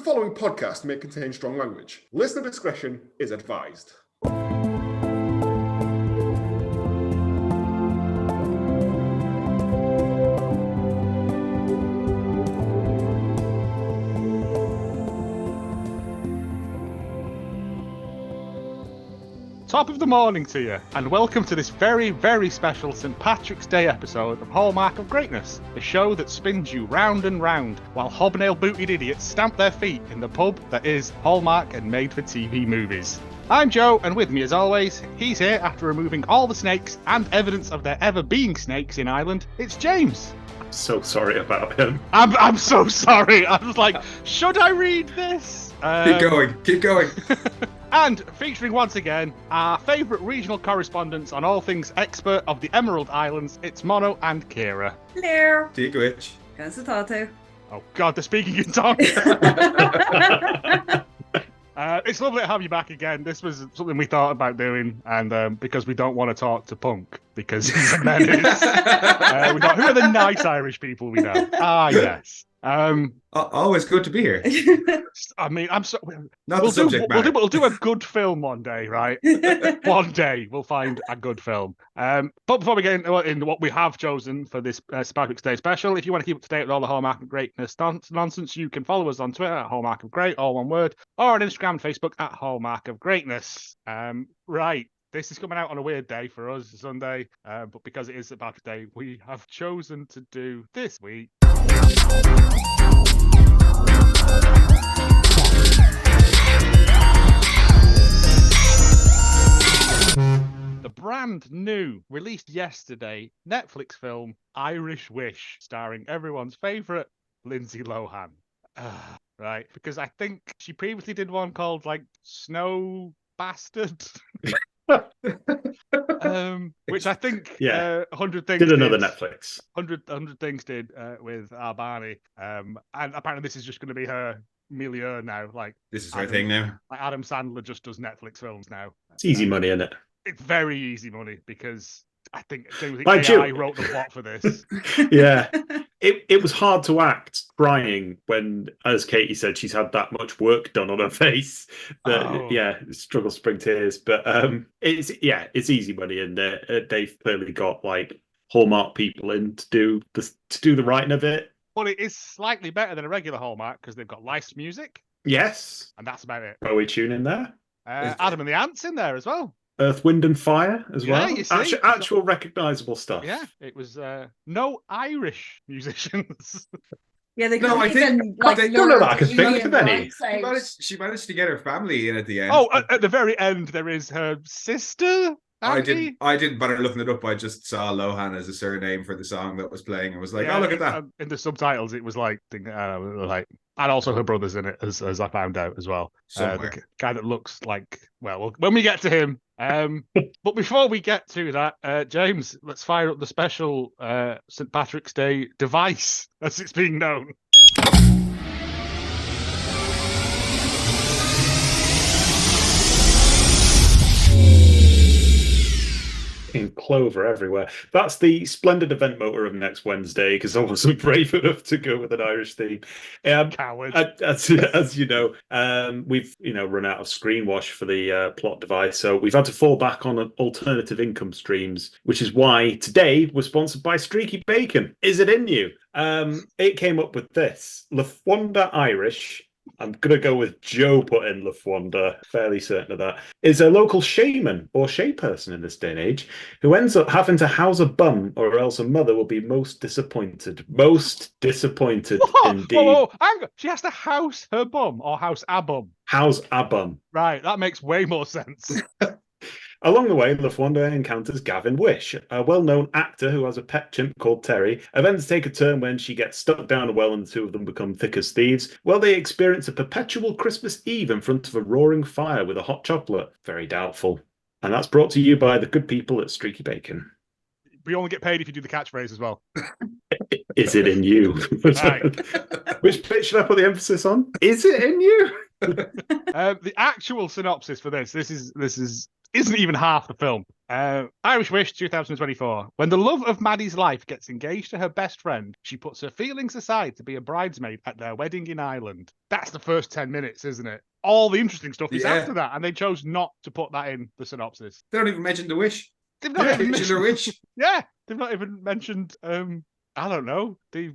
following podcast may contain strong language. Listener discretion is advised. Top of the morning to you, and welcome to this very, very special St. Patrick's Day episode of Hallmark of Greatness, a show that spins you round and round while hobnail-booted idiots stamp their feet in the pub that is Hallmark and made-for-TV movies. I'm Joe, and with me as always, he's here after removing all the snakes and evidence of there ever being snakes in Ireland. It's James. So sorry about him. I'm so sorry. I was like, should I read this? Keep going. And featuring once again our favourite regional correspondents on all things expert of the Emerald Islands, it's Mono and Kira. Hello. Dig-witch. Kansa Oh God, they're speaking in tongue. It's lovely to have you back again. This was something we thought about doing, and because we don't want to talk to Punk because he's a menace. We thought, who are the nice Irish people we know? Ah, yes. Always good to be here. I mean, I'm so. Not the subject matter. We'll do a good film one day, right? One day we'll find a good film. But before we get into what we have chosen for this St. Patrick's Day special, if you want to keep up to date with all the Hallmark of Greatness nonsense, you can follow us on Twitter at Hallmark of Great, all one word, or on Instagram and Facebook at Hallmark of Greatness. Right. This is coming out on a weird day for us, Sunday, but because it is St. Patrick's Day, we have chosen to do this week. The brand new, released yesterday, Netflix film Irish Wish, starring everyone's favourite Lindsay Lohan. Right, because I think she previously did one called like Snow Bastard. Which I think 100 Things did another Netflix. 100 Things did with our Barney. And apparently this is just going to be her milieu now. Like this is her thing now. Like Adam Sandler just does Netflix films now. It's easy money, isn't it? It's very easy money because I think Like AI wrote the plot for this. Yeah. It was hard to act crying when, as Katie said, she's had that much work done on her face that struggle to spring tears. But it's easy money, and they've clearly got like Hallmark people in to do the writing of it. Well, it is slightly better than a regular Hallmark because they've got licensed music. Yes, and that's about it. Bowie tune in there. Adam and the Ants in there as well. Earth, Wind and Fire as well. You see. Actual recognisable stuff. Yeah, it was no Irish musicians. Yeah, they No, I think I don't know that I can think of any. She managed to get her family in at the end. Oh, at the very end, there is her sister. Andy? I didn't bother looking it up. I just saw Lohan as a surname for the song that was playing. I was like, oh, look at that. In the subtitles, it was like, and also her brother's in it, as I found out as well. The guy that looks like, well, when we get to him. But before we get to that, James, let's fire up the special St. Patrick's Day device, as it's being known. In clover everywhere. That's the splendid event motor of next Wednesday, because I wasn't brave enough to go with an Irish theme. Coward. As you know, we've run out of screen wash for the plot device, so we've had to fall back on alternative income streams, which is why today we're sponsored by Streaky Bacon. Is it in you? It came up with this: Lafwanda Irish. I'm going to go with Joe put in Lafwanda, fairly certain of that, is a local shaman or shay person in this day and age who ends up having to house a bum or else a mother will be most disappointed. Most disappointed indeed. Whoa, hang on. She has to house her bum or house a bum? House a bum. Right, that makes way more sense. Along the way, Lafwanda encounters Gavin Wish, a well-known actor who has a pet chimp called Terry. Events take a turn when she gets stuck down a well and the two of them become thick as thieves. Well, they experience a perpetual Christmas Eve in front of a roaring fire with a hot chocolate. Very doubtful. And that's brought to you by the good people at Streaky Bacon. We only get paid if you do the catchphrase as well. Is it in you? Right. Which bit should I put the emphasis on? Is it in you? The actual synopsis for this isn't even half the film. Irish Wish 2024. When the love of Maddie's life gets engaged to her best friend, she puts her feelings aside to be a bridesmaid at their wedding in Ireland. That's the first 10 minutes, isn't it? All the interesting stuff is after that, and they chose not to put that in the synopsis. They don't even mention the wish. They've not even Titular wish. Yeah, they've not even mentioned, I don't know, the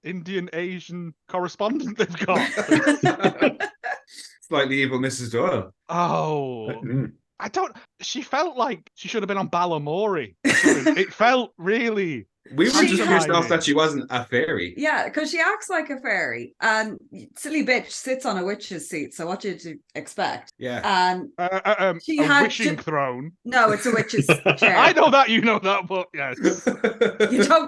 Indian Asian correspondent they've got. Slightly evil Mrs. Doyle. Oh, I don't. She felt like she should have been on Balamory. It felt really. We were just had- pissed off that she wasn't a fairy. Yeah, because she acts like a fairy, and silly bitch sits on a witch's seat. So what did you expect? Yeah. And she a had wishing throne. no, it's a witch's chair. I know that, you know that, but yes.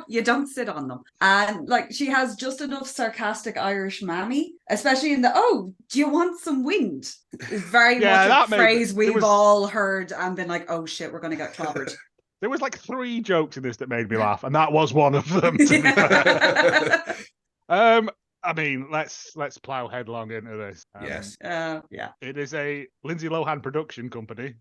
You don't sit on them. And like she has just enough sarcastic Irish mammy, especially in the do you want some wind? Is very much a phrase we've all heard and been like, oh shit, we're gonna get clobbered. There was like 3 jokes in this that made me laugh, and that was one of them. To be fair. I mean, let's plow headlong into this. Yes. Yeah. It is a Lindsay Lohan production company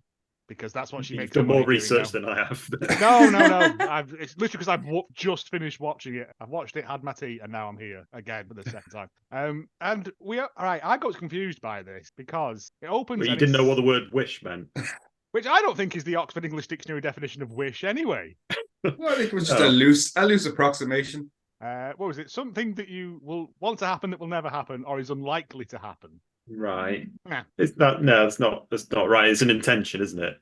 because that's what she You've makes. done her money more research doing than I have. No. It's literally because I've just finished watching it. I've watched it, had my tea, and now I'm here again for the second time. And we are all right. I got confused by this because it opens. But you and didn't it's- know what the word wish meant. which I don't think is the Oxford English Dictionary definition of wish anyway. Well, I think it was just a loose approximation. What was it? Something that you will want to happen that will never happen or is unlikely to happen. Right. Yeah. It's not. No, that's not right. It's an intention, isn't it?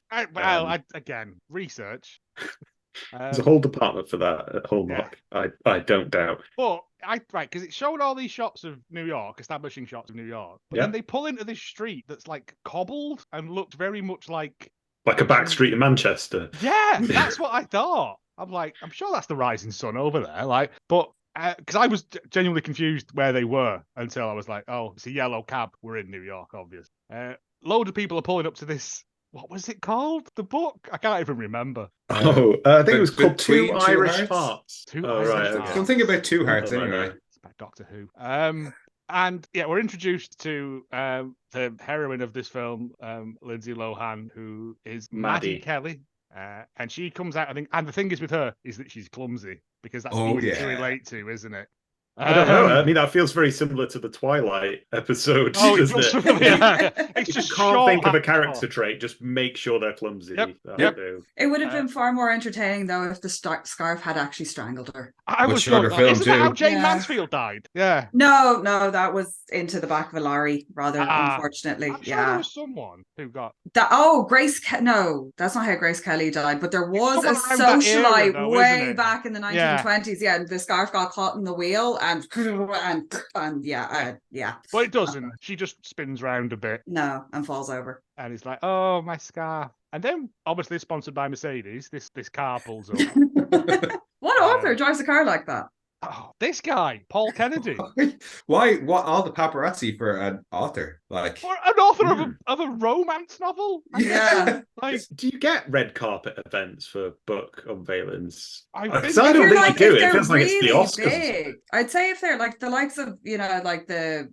Again, research. There's a whole department for that at Hallmark. Yeah. I don't doubt. But because it showed all these shots of New York, establishing shots of New York, but then they pull into this street that's like cobbled and looked very much like a back street in Manchester. Yeah, that's what I thought. I'm like, I'm sure that's the Rising Sun over there. But because I was genuinely confused where they were until I was like, oh, it's a yellow cab. We're in New York, obviously. Load of people are pulling up to this. What was it called? The book? I can't even remember. I think it was called Two Irish Hearts. Okay. Something about Two Hearts, anyway. It's about Doctor Who. And yeah, we're introduced to the heroine of this film, Lindsay Lohan, who is Maddie Kelly. And she comes out, I think, and the thing is with her is that she's clumsy because that's easy to relate to, isn't it? I don't know. I mean, that feels very similar to the Twilight episode, doesn't it? Yeah. It's if just you can't think of a character trait, just make sure they're clumsy. Yep. It would have been far more entertaining though if the scarf had actually strangled her. I was sure. Isn't that how Jane Mansfield died? Yeah. No, that was into the back of a lorry, rather unfortunately. I'm sure there was someone who got that. Oh, No, that's not how Grace Kelly died. But there was a socialite way back in the 1920s. Yeah, and the scarf got caught in the wheel. And yeah. But it doesn't. She just spins round a bit. No, and falls over. And he's like, "Oh, my scarf." And then, obviously sponsored by Mercedes, this car pulls up. What author drives a car like that? Oh, this guy, Paul Kennedy. Why? What? All the paparazzi for an author? Like for an author of a romance novel? Yeah. Do you get red carpet events for book unveilings? I don't think you do. It feels like it's the Oscars. Big, I'd say if they're like the likes of like the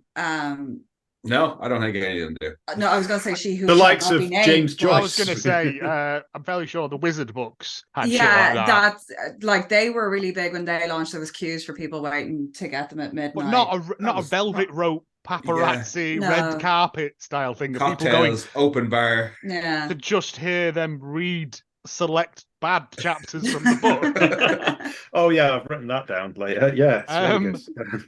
No, I don't think any of them do. No, I was going to say She Who the likes of named, James Joyce. I was going to say, I'm fairly sure the Wizard books had shit like that. That's like they were really big when they launched. There was queues for people waiting to get them at midnight. But not a velvet rope paparazzi red carpet style thing. Cocktails, people going, open bar. Yeah. To just hear them read select bad chapters from the book. Oh yeah, I've written that down later. Yeah.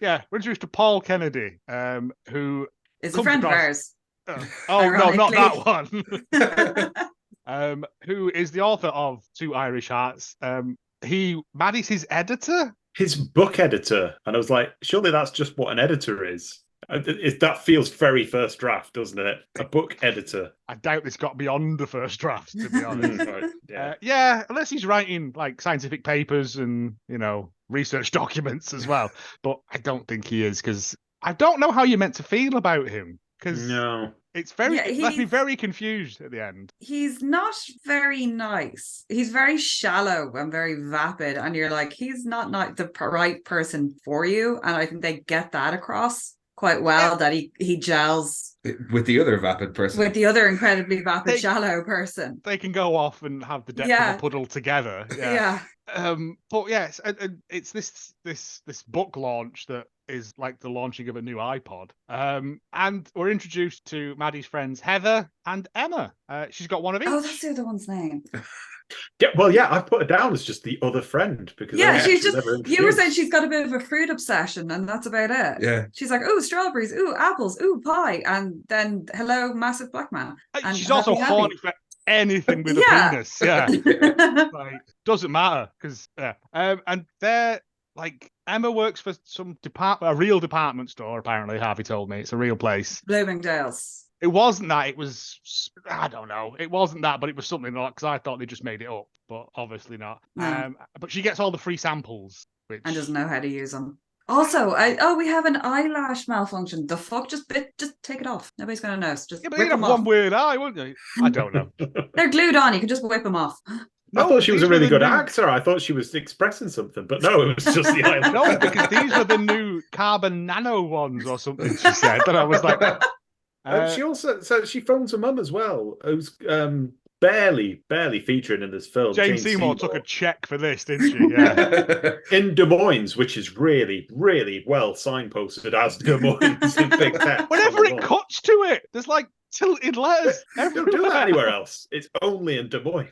Yeah, we're introduced to Paul Kennedy, who is a friend of ours. Oh no, not that one. Who is the author of Two Irish Hearts? Maddie's his editor? His book editor. And I was like, surely that's just what an editor is. That feels very first draft, doesn't it? A book editor. I doubt this got beyond the first draft, to be honest. Yeah, unless he's writing like scientific papers and, research documents as well. But I don't think he is, because I don't know how you're meant to feel about him. Because it's it left me very confused at the end. He's not very nice. He's very shallow and very vapid. And you're like, he's not the right person for you. And I think they get that across quite well, that he gels With the other vapid person. With the other incredibly vapid shallow person. They can go off and have the depth of a puddle together. Yeah. But yes, it's this book launch that is like the launching of a new iPod. And we're introduced to Maddie's friends Heather and Emma. She's got one of each. Oh, that's the other one's name. I put her down as just the other friend because she's just. You were saying she's got a bit of a fruit obsession, and that's about it. Yeah, she's like, oh, strawberries, ooh, apples, ooh, pie, and then hello, massive black man. And she's also horny for anything with a penis. Yeah, like doesn't matter because and they're like Emma works for some a real department store. Apparently, Harvey told me it's a real place. Bloomingdale's. It wasn't that. It was, I don't know. It wasn't that, but it was something like, because I thought they just made it up, but obviously not. No. But she gets all the free samples. And doesn't know how to use them. Also, we have an eyelash malfunction. The fuck? Just take it off. Nobody's going to notice. Just but you'd have one weird eye, wouldn't you? I don't know. They're glued on. You can just whip them off. No, I thought she was a really good actor. I thought she was expressing something, but no, it was just the eyelash. No, because these are the new carbon nano ones or something, she said. And I was like... she also she phones her mum as well, who's barely featuring in this film. Jane Seymour took a check for this, didn't she? Yeah. In Des Moines, which is really, really well signposted as Des Moines in big text. Whenever it cuts to it, there's like tilted letters. Don't do that anywhere else. It's only in Des Moines.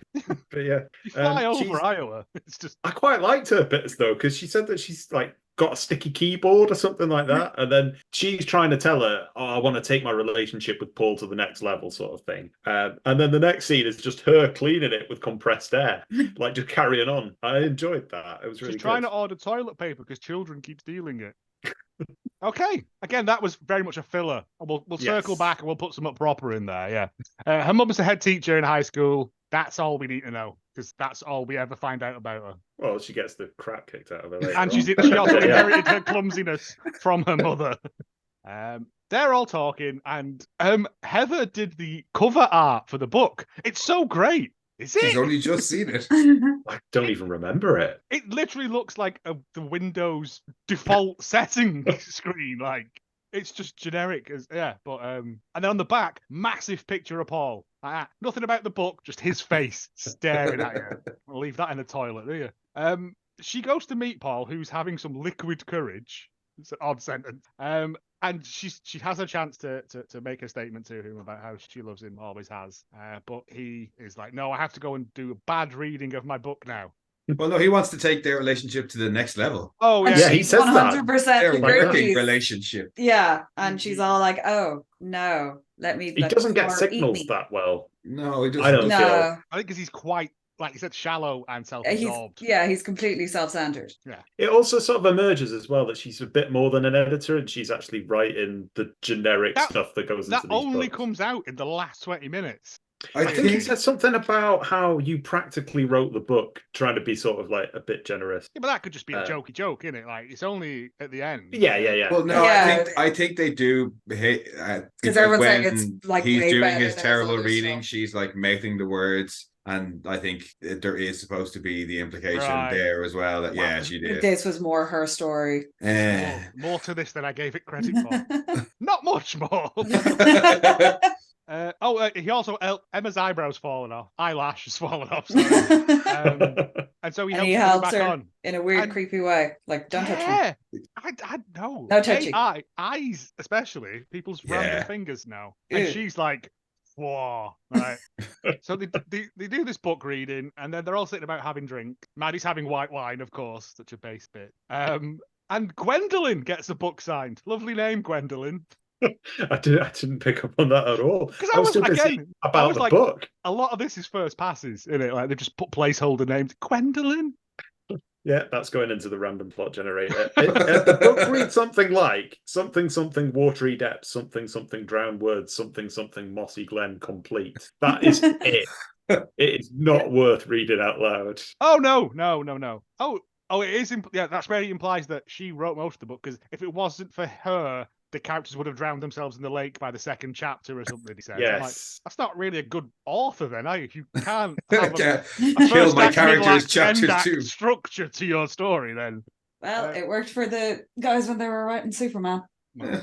But yeah, you fly over Iowa. It's just. I quite liked her bits though, because she said that she's like got a sticky keyboard or something like that, and then she's trying to tell her, I want to take my relationship with Paul to the next level, sort of thing. And then the next scene is just her cleaning it with compressed air, like just carrying on. I enjoyed that. It was really She's trying to order toilet paper because children keep stealing it. Okay, again, that was very much a filler. We'll circle back and we'll put some up proper in there. Yeah, her mum's a head teacher in high school. That's all we need to know, because that's all we ever find out about her. Well, she gets the crap kicked out of her later. And she also inherited her clumsiness from her mother. They're all talking, and Heather did the cover art for the book. It's so great. Is it? She's only just seen it. I don't even remember it. It literally looks like the Windows default setting screen. Like, it's just generic but and then on the back, massive picture of Paul. Nothing about the book, just his face staring at you. I'll leave that in the toilet, do you? She goes to meet Paul, who's having some liquid courage. It's an odd sentence. And she has a chance to make a statement to him about how she loves him, always has. But he is like, no, I have to go and do a bad reading of my book now. Well, no, he wants to take their relationship to the next level. Oh, yeah, he says 100% that. Their working relationship. Yeah, and she's all like, "Oh no, let me." He doesn't get signals that well. No, he doesn't. I don't feel. I think because he's quite, like you said, shallow and self-absorbed. He's completely self-centered. Yeah. It also sort of emerges as well that she's a bit more than an editor, and she's actually writing the generic stuff that goes into these books. That only comes out in the last 20 minutes. I think he said something about how you practically wrote the book, trying to be sort of like a bit generous. Yeah, but that could just be a jokey joke, isn't it? Like, it's only at the end. Yeah. Well, no, I think they do. Because everyone's saying it's like he's doing his terrible reading, she's like mouthing the words. And I think there is supposed to be the implication there as well that, she did. This was more her story. More to this than I gave it credit for. Not much more. He also Emma's eyebrows fallen off, eyelash has fallen off, and so he helps her back on in a weird, creepy way. Like, don't touch me. I know. No touching. Eyes, especially people's random fingers now, and she's like, whoa, right. So they do this book reading, and then they're all sitting about having drink. Maddie's having white wine, of course, such a base bit. And Gwendolyn gets a book signed. Lovely name, Gwendolyn. I didn't pick up on that at all. Because I was thinking about the book. A lot of this is first passes, isn't it? Like, they just put placeholder names. Gwendolyn. Yeah, that's going into the random plot generator. The book reads something like something watery depths, something drowned woods, something mossy glen complete. That is it. It is not worth reading out loud. Oh no. Oh, it is. That's where he implies that she wrote most of the book, because if it wasn't for her, the characters would have drowned themselves in the lake by the second chapter or something, he said. Yes. Like, that's not really a good author then, are you? You can't have a kill my characters chapter 2 structure to your story then. Well, it worked for the guys when they were writing Superman. Yeah.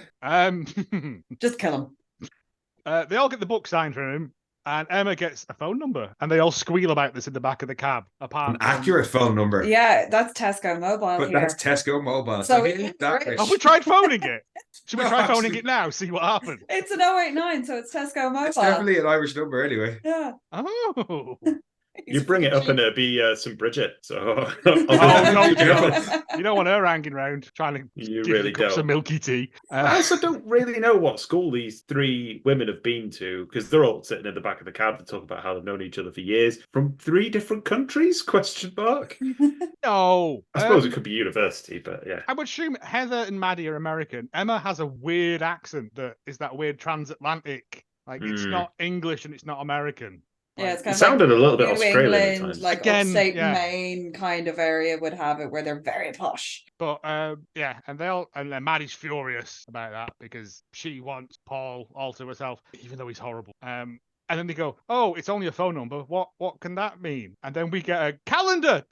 Just kill him. They all get the book signed from him, and Emma gets a phone number, and they all squeal about this in the back of the cab. An accurate phone number. Yeah, that's Tesco Mobile. But here. that's Tesco Mobile. So have we tried phoning it? Should we try phoning it now? See what happens. It's an 089, so it's Tesco Mobile. It's definitely an Irish number anyway. Yeah. Oh. You bring it up and it'll be some Bridget. So no, you don't want her hanging around trying to really give some milky tea. I also don't really know what school these three women have been to, because they're all sitting in the back of the cab to talk about how they've known each other for years from 3 different countries? ? No, I suppose it could be university, but yeah. I would assume Heather and Maddie are American. Emma has a weird accent that is that weird transatlantic. Like it's not English and it's not American. Yeah, it's kind it sounded a little bit New Australian England, at times. like upstate Maine kind of area would have it where they're very posh. But and then Maddie's furious about that because she wants Paul all to herself, even though he's horrible. And then they go, "Oh, it's only a phone number. What can that mean?" And then we get a calendar,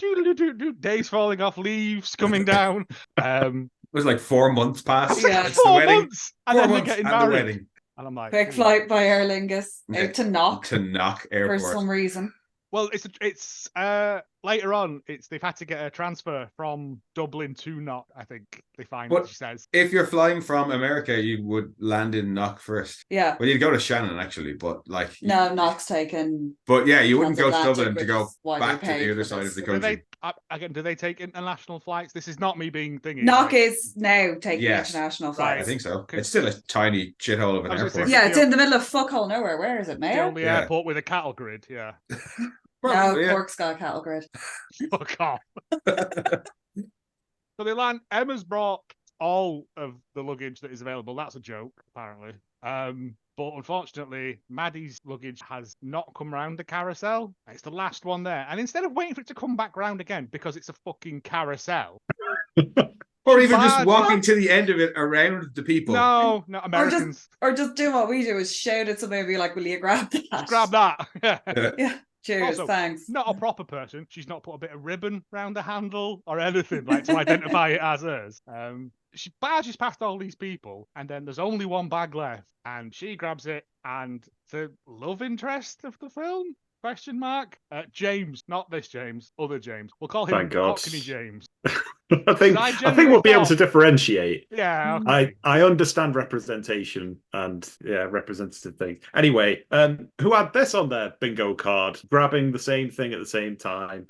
days falling off, leaves coming down. It was like 4 months past. Yeah, 4 months, and then they're getting married. And I'm like, quick flight by Aer Lingus out to Knock Airport for some reason. Well, it's later on. They've had to get a transfer from Dublin to Knock. I think they find what she says. If you're flying from America, you would land in Knock first. Yeah. Well, you'd go to Shannon actually, but like no, Knock's taken. But yeah, you wouldn't go to Dublin to go back to the other side of the country. Do they take international flights? This is not me being thingy. Knock is now taking international flights. I think so. It's still a tiny shithole of an airport. Yeah, it's in the middle of fuckhole nowhere. Where is it, Mayo? The only airport with a cattle grid. Yeah. Probably, no, Cork's got a cattle grid. Fuck off. So they land. Emma's brought all of the luggage that is available. That's a joke, apparently. But unfortunately, Maddie's luggage has not come round the carousel. It's the last one there. And instead of waiting for it to come back round again, because it's a fucking carousel. Or even just walking to the end of it around the people. No, not Americans. Or just do what we do, is shout at somebody and be like, will you grab that? Just grab that. Yeah. Cheers, also, thanks. Not a proper person. She's not put a bit of ribbon round the handle or anything like to identify it as hers. She barges past all these people, and then there's only one bag left, and she grabs it, and the love interest of the film? ? James, not this James, other James. We'll call him Cockney James. I think we'll be able to differentiate. Yeah. Okay. I understand representation and representative things. Anyway, who had this on their bingo card, grabbing the same thing at the same time?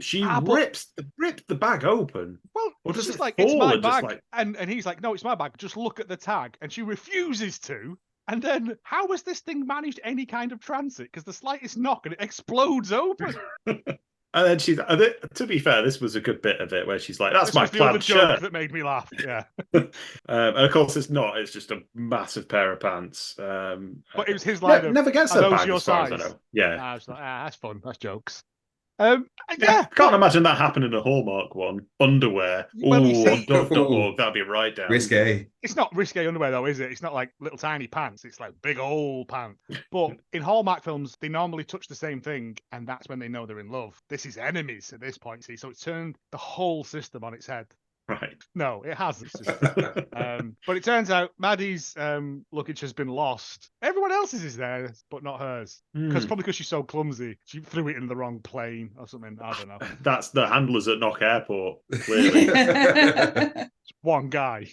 She rips the bag open. Well, or does she's like, it's my bag. And he's like, no, it's my bag. Just look at the tag. And she refuses to. And then, how has this thing managed any kind of transit? Because the slightest knock and it explodes open. And then she's, to be fair, this was a good bit of it where she's like, "That's my plaid shirt." That made me laugh. Yeah. And of course, it's not. It's just a massive pair of pants. But it was his line of, never gets that back your as far size? as I know. Yeah. I was like, that's fun. That's jokes. Can't imagine that happening in a Hallmark one. Underwear. That'd be right down. Risque. It's not risque underwear though, is it? It's not like little tiny pants. It's like big old pants. But in Hallmark films, they normally touch the same thing, and that's when they know they're in love. This is enemies at this point, see? So it's turned the whole system on its head. Right. No, it hasn't. But it turns out Maddie's luggage has been lost. Everyone else's is there, but not hers. Probably because she's so clumsy. She threw it in the wrong plane or something. I don't know. That's the handlers at Knock Airport, clearly. One guy.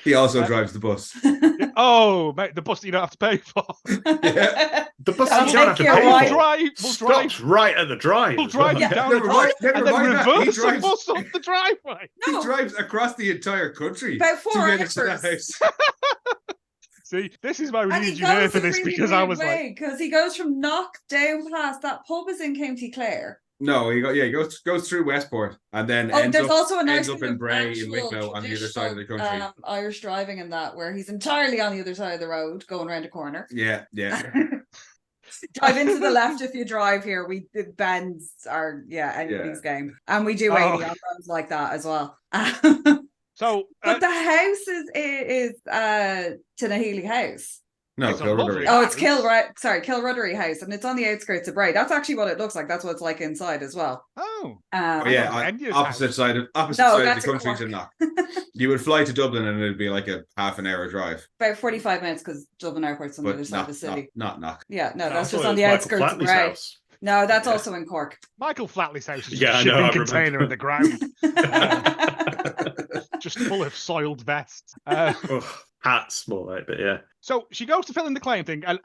He also drives the bus. Oh, mate, the bus that you don't have to pay for. Yeah. The bus that you don't have to pay for. We'll drive right at the drive. We'll drive you down the drive and then reverse the bus up the driveway. He drives across the entire country. About 4 hours. See, this is why we need you there for this, because I was like... Because he goes from Knock down past, that pub is in County Clare. No, he goes through Westport and then ends up in Bray in Wicklow on the other side of the country. Irish driving in that, where he's entirely on the other side of the road, going around a corner. Yeah. Drive into the left if you drive here. The bends are anybody's game, and we do 80 on roads like that as well. So, but the house is Tinahely House. No, Kilruddery. Oh, it's Kilruddery House, and it's on the outskirts of Bray. That's actually what it looks like. That's what it's like inside as well. Opposite side of the country to Knock. You would fly to Dublin and it'd be like a half an hour drive. About 45 minutes because Dublin Airport's on the other side of the city. Not Knock. Yeah, that's just on the outskirts of Bray. House. No, that's also in Cork. Michael Flatley's house is a shipping container in the ground. Just full of soiled vests. Hats, more like, but yeah. So she goes to fill in the claim thing, and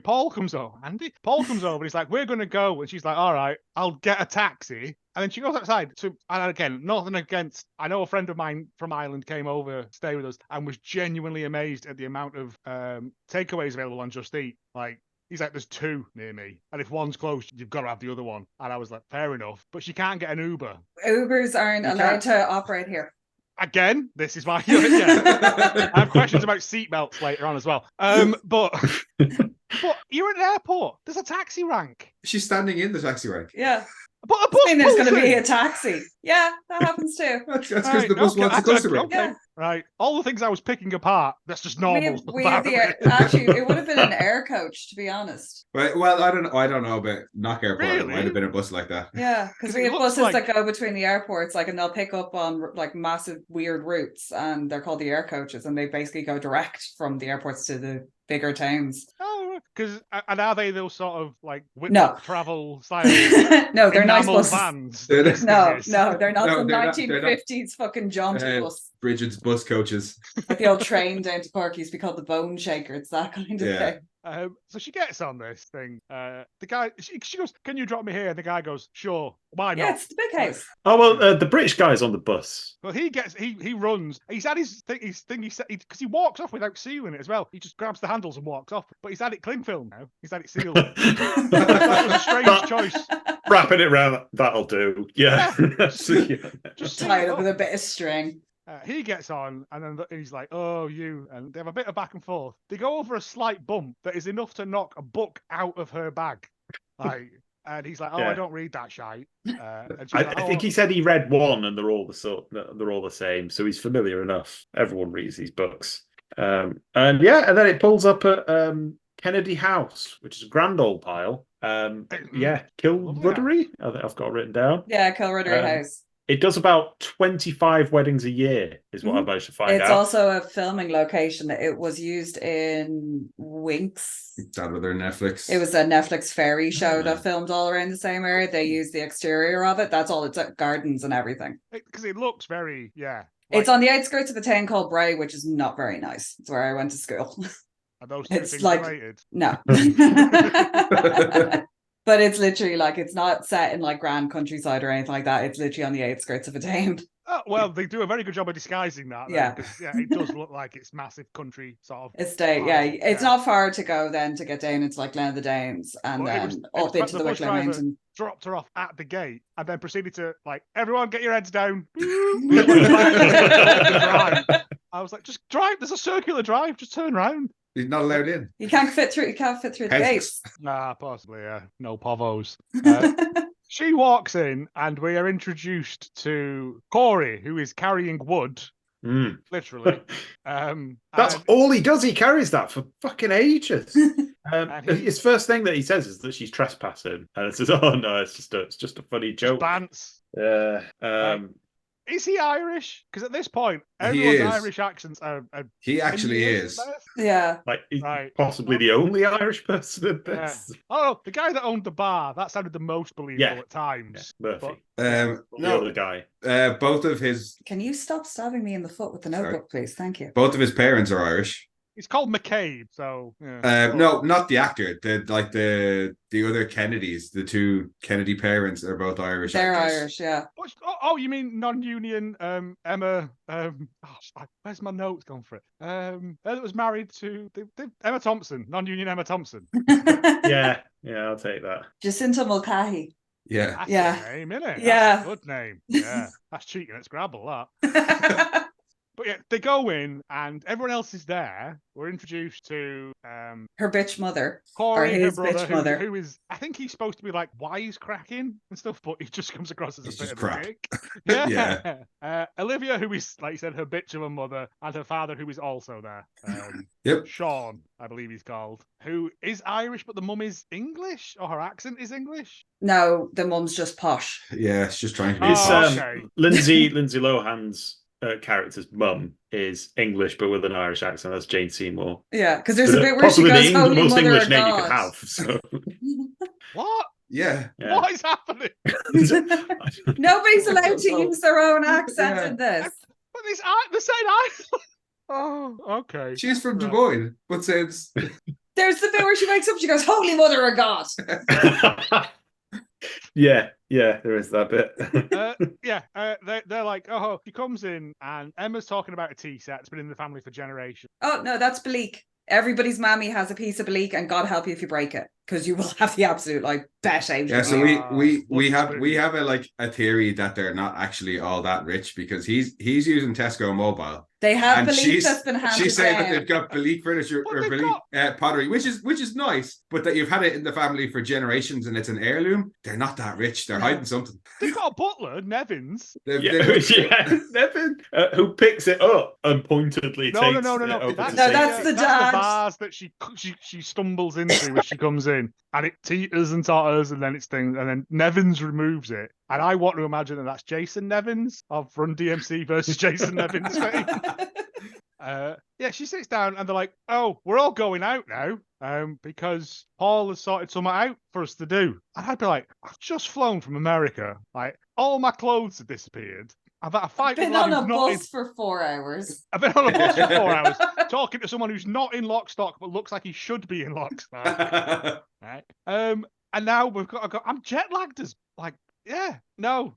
Paul comes over. Paul comes over, and he's like, "We're going to go," and she's like, "All right, I'll get a taxi." And then she goes outside. And again, nothing against. I know a friend of mine from Ireland came over to stay with us and was genuinely amazed at the amount of takeaways available on Just Eat. Like, he's like, there's 2 near me, and if one's closed, you've got to have the other one. And I was like, fair enough, but she can't get an Uber. Ubers aren't allowed to operate here. Again, this is why. I have questions about seatbelts later on as well. But you're at an airport. There's a taxi rank. She's standing in the taxi rank. Yeah. But a bus there's going to be a taxi. Yeah, that happens too. That's because the bus wants a customer. Okay. Right. All the things I was picking apart, that's just normal. Actually, it would have been an air coach, to be honest. Well, I don't know about Knock Airport. Really? It might have been a bus like that. Yeah, because we have buses that go between the airports, and they'll pick up on like massive weird routes, and they're called the air coaches, and they basically go direct from the airports to the bigger towns. Oh, and are they those sort of like travel style? No, they're nice buses. Vans. No, they're not the 1950s fucking jaunty bus. Bridget's bus coaches. Like the old train down to Cork used to be called the Bone Shaker. It's that kind of thing. So she gets on this thing. The guy, she goes, "Can you drop me here?" And the guy goes, "Sure, why not?" Yeah, it's the big house. Oh well, the British guy's on the bus. Well, he runs. He's had his thing. Because he walks off without sealing it as well. He just grabs the handles and walks off. But he's had it cling film now. He's had it sealed. That was a strange choice. Wrapping it around, that'll do. Yeah. Just tie it up with a bit of string. He gets on, and then he's like, "Oh, you," and they have a bit of back and forth. They go over a slight bump that is enough to knock a book out of her bag, and he's like, "Oh, I don't read that shite." I think he said he read one, and they're all the same, so he's familiar enough. Everyone reads these books, and then it pulls up at Kennedy House, which is a grand old pile. Kilruddery. I think I've got it written down. Yeah, Kilruddery House. It does about 25 weddings a year, is what I managed to find out. It's also a filming location. It was used in Winx. That with their Netflix. It was a Netflix fairy show that filmed all around the same area. They used the exterior of it. That's all. It's gardens and everything. Because it looks very, It's on the outskirts of a town called Bray, which is not very nice. It's where I went to school. Are those two things related? No. But it's literally it's not set in grand countryside or anything like that. It's literally on the outskirts of a town. Oh, well, they do a very good job of disguising that. Yeah. It does look like it's massive country sort of estate. It's not far to go then to get down. It's like Glen of the Downs and then up into the Wicklow Mountain. Dropped her off at the gate and then proceeded to everyone get your heads down. I was like, just drive. There's a circular drive. Just turn around. He's not allowed in. You can't fit through the gates. Possibly, no povos. She walks in and we are introduced to Corey, who is carrying wood. Literally. That's all he does. He carries that for fucking ages. His first thing that he says is that she's trespassing. And it says, "Oh no, it's just a funny joke." Bants. Is he Irish? Because at this point, everyone's Irish accents are he actually is. Yeah. He's possibly the only Irish person in this. Yeah. Oh, the guy that owned the bar, that sounded the most believable at times. Yeah. Murphy. The other guy. Both of his... Can you stop stabbing me in the foot with the notebook, please? Thank you. Both of his parents are Irish. He's called McCabe, so no, not the actor. The other Kennedys, the two Kennedy parents are both Irish. They're actors. Irish, yeah. Oh, you mean non-union Emma? Where's my notes gone for it? That was married to Emma Thompson, non-union Emma Thompson. yeah, I'll take that. Jacinta Mulcahy. Yeah, that's a name, isn't it? Yeah, that's a good name. Yeah, that's cheating at Scrabble. That. But yeah, they go in and everyone else is there. We're introduced to her bitch mother. Corey, or his her brother, bitch mother. who is, I think he's supposed to be like wisecracking and stuff, but he just comes across as a bit of crap. a dick. Yeah. Olivia, who is, like you said, her bitch of a mother, and her father, who is also there. Yep. Sean, I believe he's called, who is Irish, but the mum is English, or her accent is English. No, the mum's just posh. Yeah, it's just trying to be. It's okay. Lindsay Lohan's character's mum is English, but with an Irish accent. That's Jane Seymour. Yeah, because there's a bit where she possibly goes, the "Holy most Mother English of name God." you could have. So. What? Yeah. What is happening? Nobody's allowed to use their own accent in this. But the same Ireland. Oh, okay. She's from Des Moines, but says there's the bit where she wakes up, she goes, "Holy Mother of God." Yeah, there is that bit. They're like, oh, she comes in and Emma's talking about a tea set. It's been in the family for generations. Oh, no, that's Bleak. Everybody's mammy has a piece of Bleak, and God help you if you break it, because you will have the absolute bet out. Yeah, so we have a theory that they're not actually all that rich because he's using Tesco Mobile. They have Bleak that's been handed She's saying down. that they've got Bleak furniture or Bleak pottery, which is nice, but that you've had it in the family for generations and it's an heirloom. They're not that rich. They're hiding something. They've got a butler, Nevins. Nevin, who picks it up and pointedly takes it over that's the dad. The vase that she stumbles into as she comes in, and it teeters and totters, and then it's things, and then Nevins removes it. And I want to imagine that that's Jason Nevins of Run DMC versus Jason Nevins fame. She sits down and they're like, "Oh, we're all going out now because Paul has sorted something out for us to do." And I'd be like, "I've just flown from America. Like, all my clothes have disappeared. I've had a fight. I've been on a bus for 4 hours. I've been on a bus for 4 hours talking to someone who's not in lock stock but looks like he should be in lock stock." Right? And now I'm jet lagged as like. Yeah, no.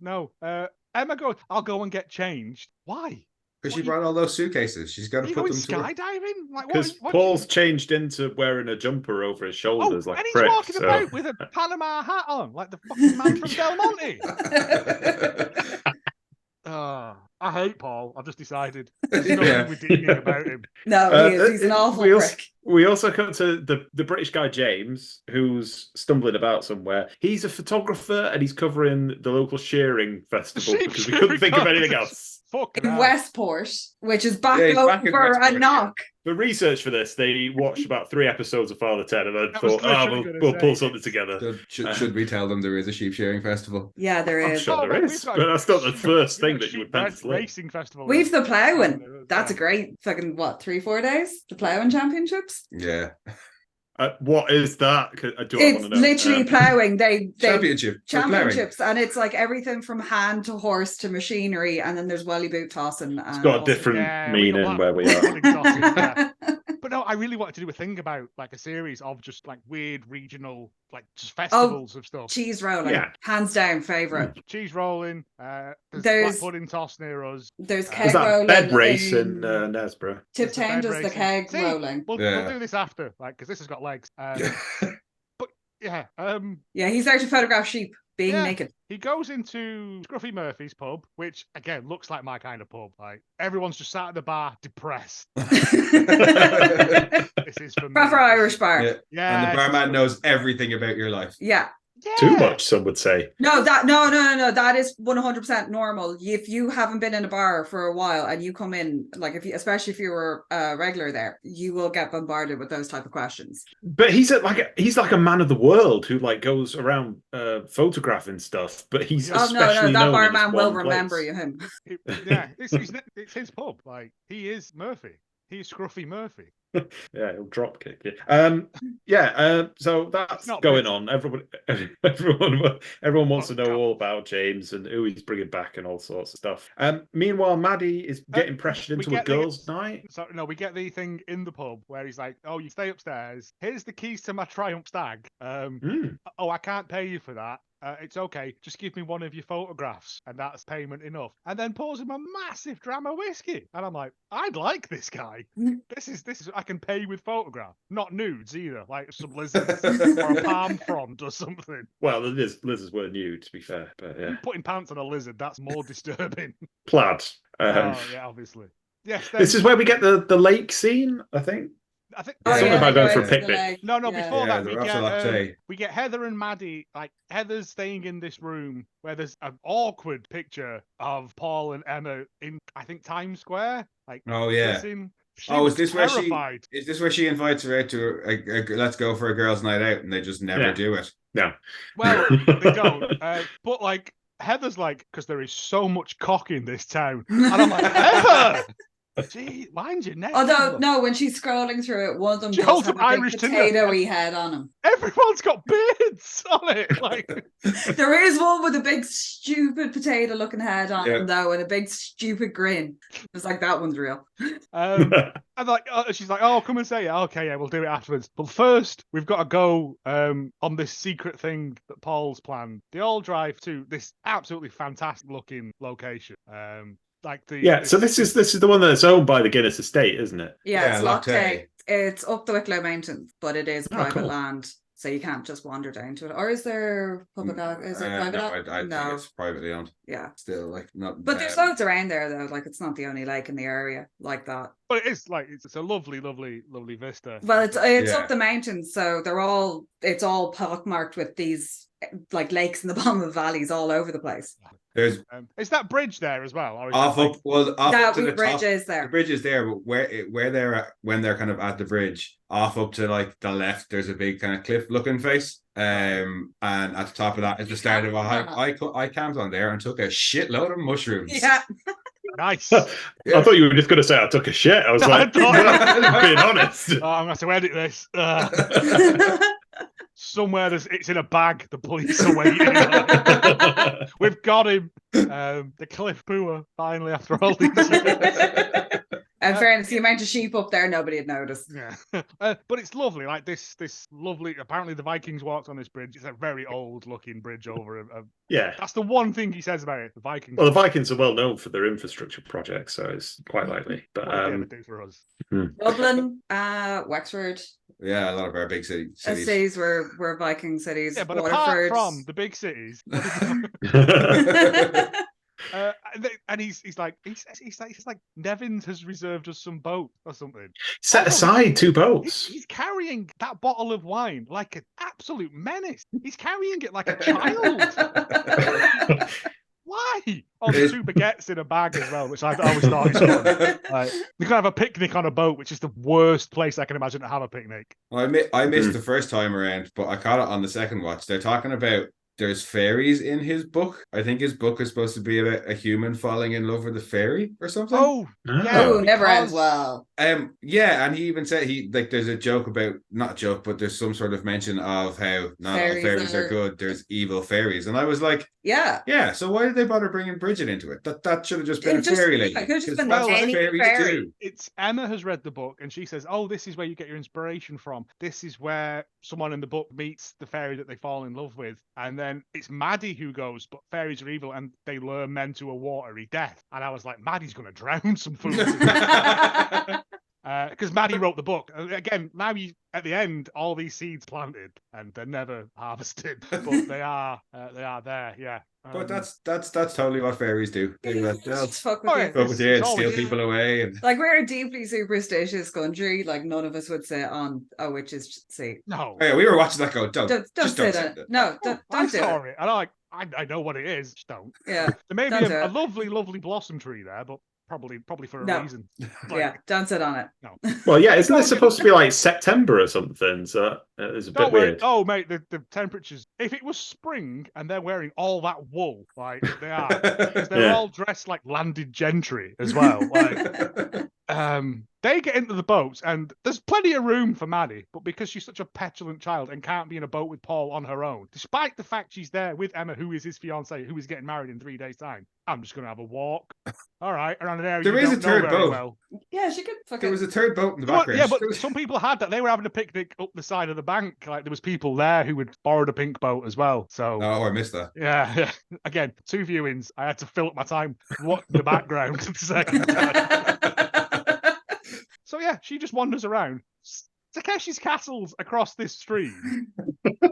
Emma goes, "I'll go and get changed." Why? Because she brought all those suitcases. She's got to put them skydiving. Because Paul's changed into wearing a jumper over his shoulders, like and he's prick, walking about with a Panama hat on, like the fucking man from Del Monte. I hate Paul. I've just decided. There's nothing redeeming about him. No, he's an awful prick. We also come to the British guy, James, who's stumbling about somewhere. He's a photographer and he's covering the local shearing festival because we couldn't think of anything else. In Westport, which is back over a knock. For research for this, they watched about 3 episodes of Father Ted and then thought, we'll pull something together. Should we tell them there is a sheep shearing festival? Yeah, there is. I'm sure there is, but that's not the first thing that you would pencil in. Racing festival. We've the ploughing. That's a great fucking 3-4 days? The ploughing championships? Yeah. What is that? It's literally ploughing. They championships, and it's like everything from hand to horse to machinery, and then there's welly boot tossing. It's got a different meaning where we are. But no, I really wanted to do a thing about like a series of just like weird regional, like just festivals of stuff. Cheese rolling, hands down favorite. Cheese rolling. There's black pudding toss near us. There's keg rolling. Bed race in Nesborough. Tiptown does the keg rolling. We'll do this after, like, because this has got legs. But he's there to photograph sheep being naked. He goes into Scruffy Murphy's pub, which again looks like my kind of pub. Like everyone's just sat at the bar, depressed. This is for proper Irish bar. Yeah, and the barman knows everything about your life. Yeah. Too much, some would say. No. That is 100% normal. If you haven't been in a bar for a while and you come in, like especially if you were a regular there, you will get bombarded with those type of questions. But he's like a man of the world who like goes around photographing stuff. But he's especially that known barman will place. remember him. It's his pub. Like he is Murphy. He's Scruffy Murphy. Yeah, he'll drop kick you. So that's going on. Everyone wants to know all about James and who he's bringing back and all sorts of stuff. Meanwhile, Maddie is getting pressured into a girls' night. So no, we get the thing in the pub where he's like, "Oh, you stay upstairs. Here's the keys to my Triumph Stag. Oh, I can't pay you for that. It's okay. Just give me one of your photographs, and that's payment enough." And then pours him a massive dram of whiskey, and I'm like, I'd like this guy. This is. I can pay with photograph, not nudes either, like some lizards or a palm frond or something. Well, the lizards were nude, to be fair, but yeah. Putting pants on a lizard, that's more disturbing. Plaid. Yeah, obviously. Yes, this is where we get the lake scene, I think. Something about going for a picnic. No, before that we get Heather and Maddie. Like Heather's staying in this room where there's an awkward picture of Paul and Emma in, I think, Times Square. Like, kissing. Is this terrified. Is this where she invites her out to a let's go for a girls' night out, and they just never do it? No. Well, they don't. But like Heather's like, because there is so much cock in this town, and I'm like, Heather. Gee, mind your neck. Although, no, when she's scrolling through it, one of them does have a Irish potato-y head on him. Everyone's got beards on it. Like, there is one with a big, stupid potato-looking head on him, though, and a big, stupid grin. It's like, that one's real. And like, she's like, oh, come and say it. Okay, yeah, we'll do it afterwards. But first, we've got to go on this secret thing that Paul's planned. They all drive to this absolutely fantastic-looking location. So this is the one that's owned by the Guinness estate, isn't it? Yeah, it's Sláinte. It's up the Wicklow Mountains, but it is private land, so you can't just wander down to it. Or is there public? Is it private? I think it's privately owned. Yeah, still like not. But there's loads around there though. Like it's not the only lake in the area like that. But it is like it's a lovely, lovely, lovely vista. Well, it's up the mountains, so it's all pockmarked with these like lakes in the bottom of valleys all over the place. Is that bridge there as well? Or is the bridge is there. The bridge is there, but where they're at, when they're kind of at the bridge, off up to like the left, there's a big kind of cliff looking face. And at the top of that is the start of a hike. I camped on there and took a shitload of mushrooms. Yeah. Nice. I thought you were just going to say I took a shit. I was like, being honest. I'm going to edit this. Somewhere it's in a bag. The police are waiting. We've got him. The cliff pooer finally after all these years. In fairness, the amount of sheep up there, nobody had noticed. Yeah, but it's lovely. Like this lovely. Apparently, the Vikings walked on this bridge. It's a very old-looking bridge over. Yeah, that's the one thing he says about it. The Vikings. Well, the Vikings are well known for their infrastructure projects, so it's quite likely. But do for us. Dublin, Wexford. Yeah, a lot of our big cities. Cities were Viking cities. Yeah, but apart from the big cities. And he's like Nevins has reserved us some boat or something. Set aside 2 boats. He's carrying that bottle of wine like an absolute menace. He's carrying it like a child. Why? Oh, there's 2 baguettes in a bag as well, which I always thought is fun. Like, you can have a picnic on a boat, which is the worst place I can imagine to have a picnic. Well, I missed the first time around, but I caught it on the second watch. They're talking about there's fairies in his book. I think his book is supposed to be about a human falling in love with a fairy or something. Oh, yeah, never ends well. Yeah, and he even said there's a joke about, not a joke, but there's some sort of mention of how not all fairies are good. There's evil fairies, and I was like, yeah. So why did they bother bringing Bridget into it? That should have just been a fairy lady. It could have just been any fairy. It's Emma has read the book, and she says, "Oh, this is where you get your inspiration from. This is where someone in the book meets the fairy that they fall in love with." And then it's Maddie who goes, "But fairies are evil, and they lure men to a watery death." And I was like, Maddie's going to drown some fools. Because Maddie wrote the book. Again, now at the end, all these seeds planted and they're never harvested, but they are there. Yeah. But that's totally what fairies do. They fuck with you and steal people away. And like, we're a deeply superstitious country. Like, none of us would sit on a witch's seat. No. Oh, yeah, we were watching that go. Don't sit on it. No, don't do it. And I know what it is. Just don't. Yeah. There may be a lovely, lovely blossom tree there, but probably for a reason. Yeah, don't sit on it. No. Well, yeah, isn't this supposed to be like September or something? So it's a bit weird. Oh, mate, the temperatures. If it was spring and they're wearing all that wool, like they are, because they're all dressed like landed gentry as well. Like, they get into the boats, and there's plenty of room for Maddie, but because she's such a petulant child and can't be in a boat with Paul on her own, despite the fact she's there with Emma, who is his fiancée, who is getting married in 3 days' time, I'm just going to have a walk. All right, around an area. There is a third boat. Well. Yeah, she could. There was a third boat in the background. Yeah, but some people had that. They were having a picnic up the side of the bank. Like, there was people there who had borrowed a pink boat as well. So. Oh, I missed that. Yeah. Again, 2 viewings. I had to fill up my time watching the background the second time. So yeah, she just wanders around. Takeshi's castles across this stream,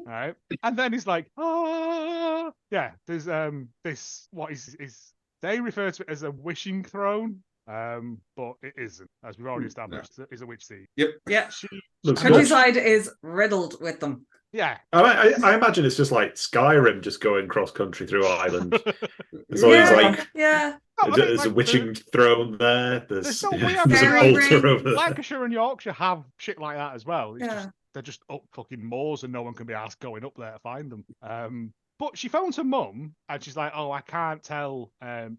right? And then he's like, yeah. There's this. What is they refer to it as a wishing throne, but it isn't, as we've already established. Is a witch seed. Yep. Yeah. Looks Countryside is riddled with them. Yeah. I imagine it's just like Skyrim, just going cross country through Ireland. There's always like there's a witching throne there. There's an altar over there. Lancashire and Yorkshire have shit like that as well. It's just they're just up fucking moors and no one can be asked going up there to find them. But she phones her mum and she's like, "Oh, I can't tell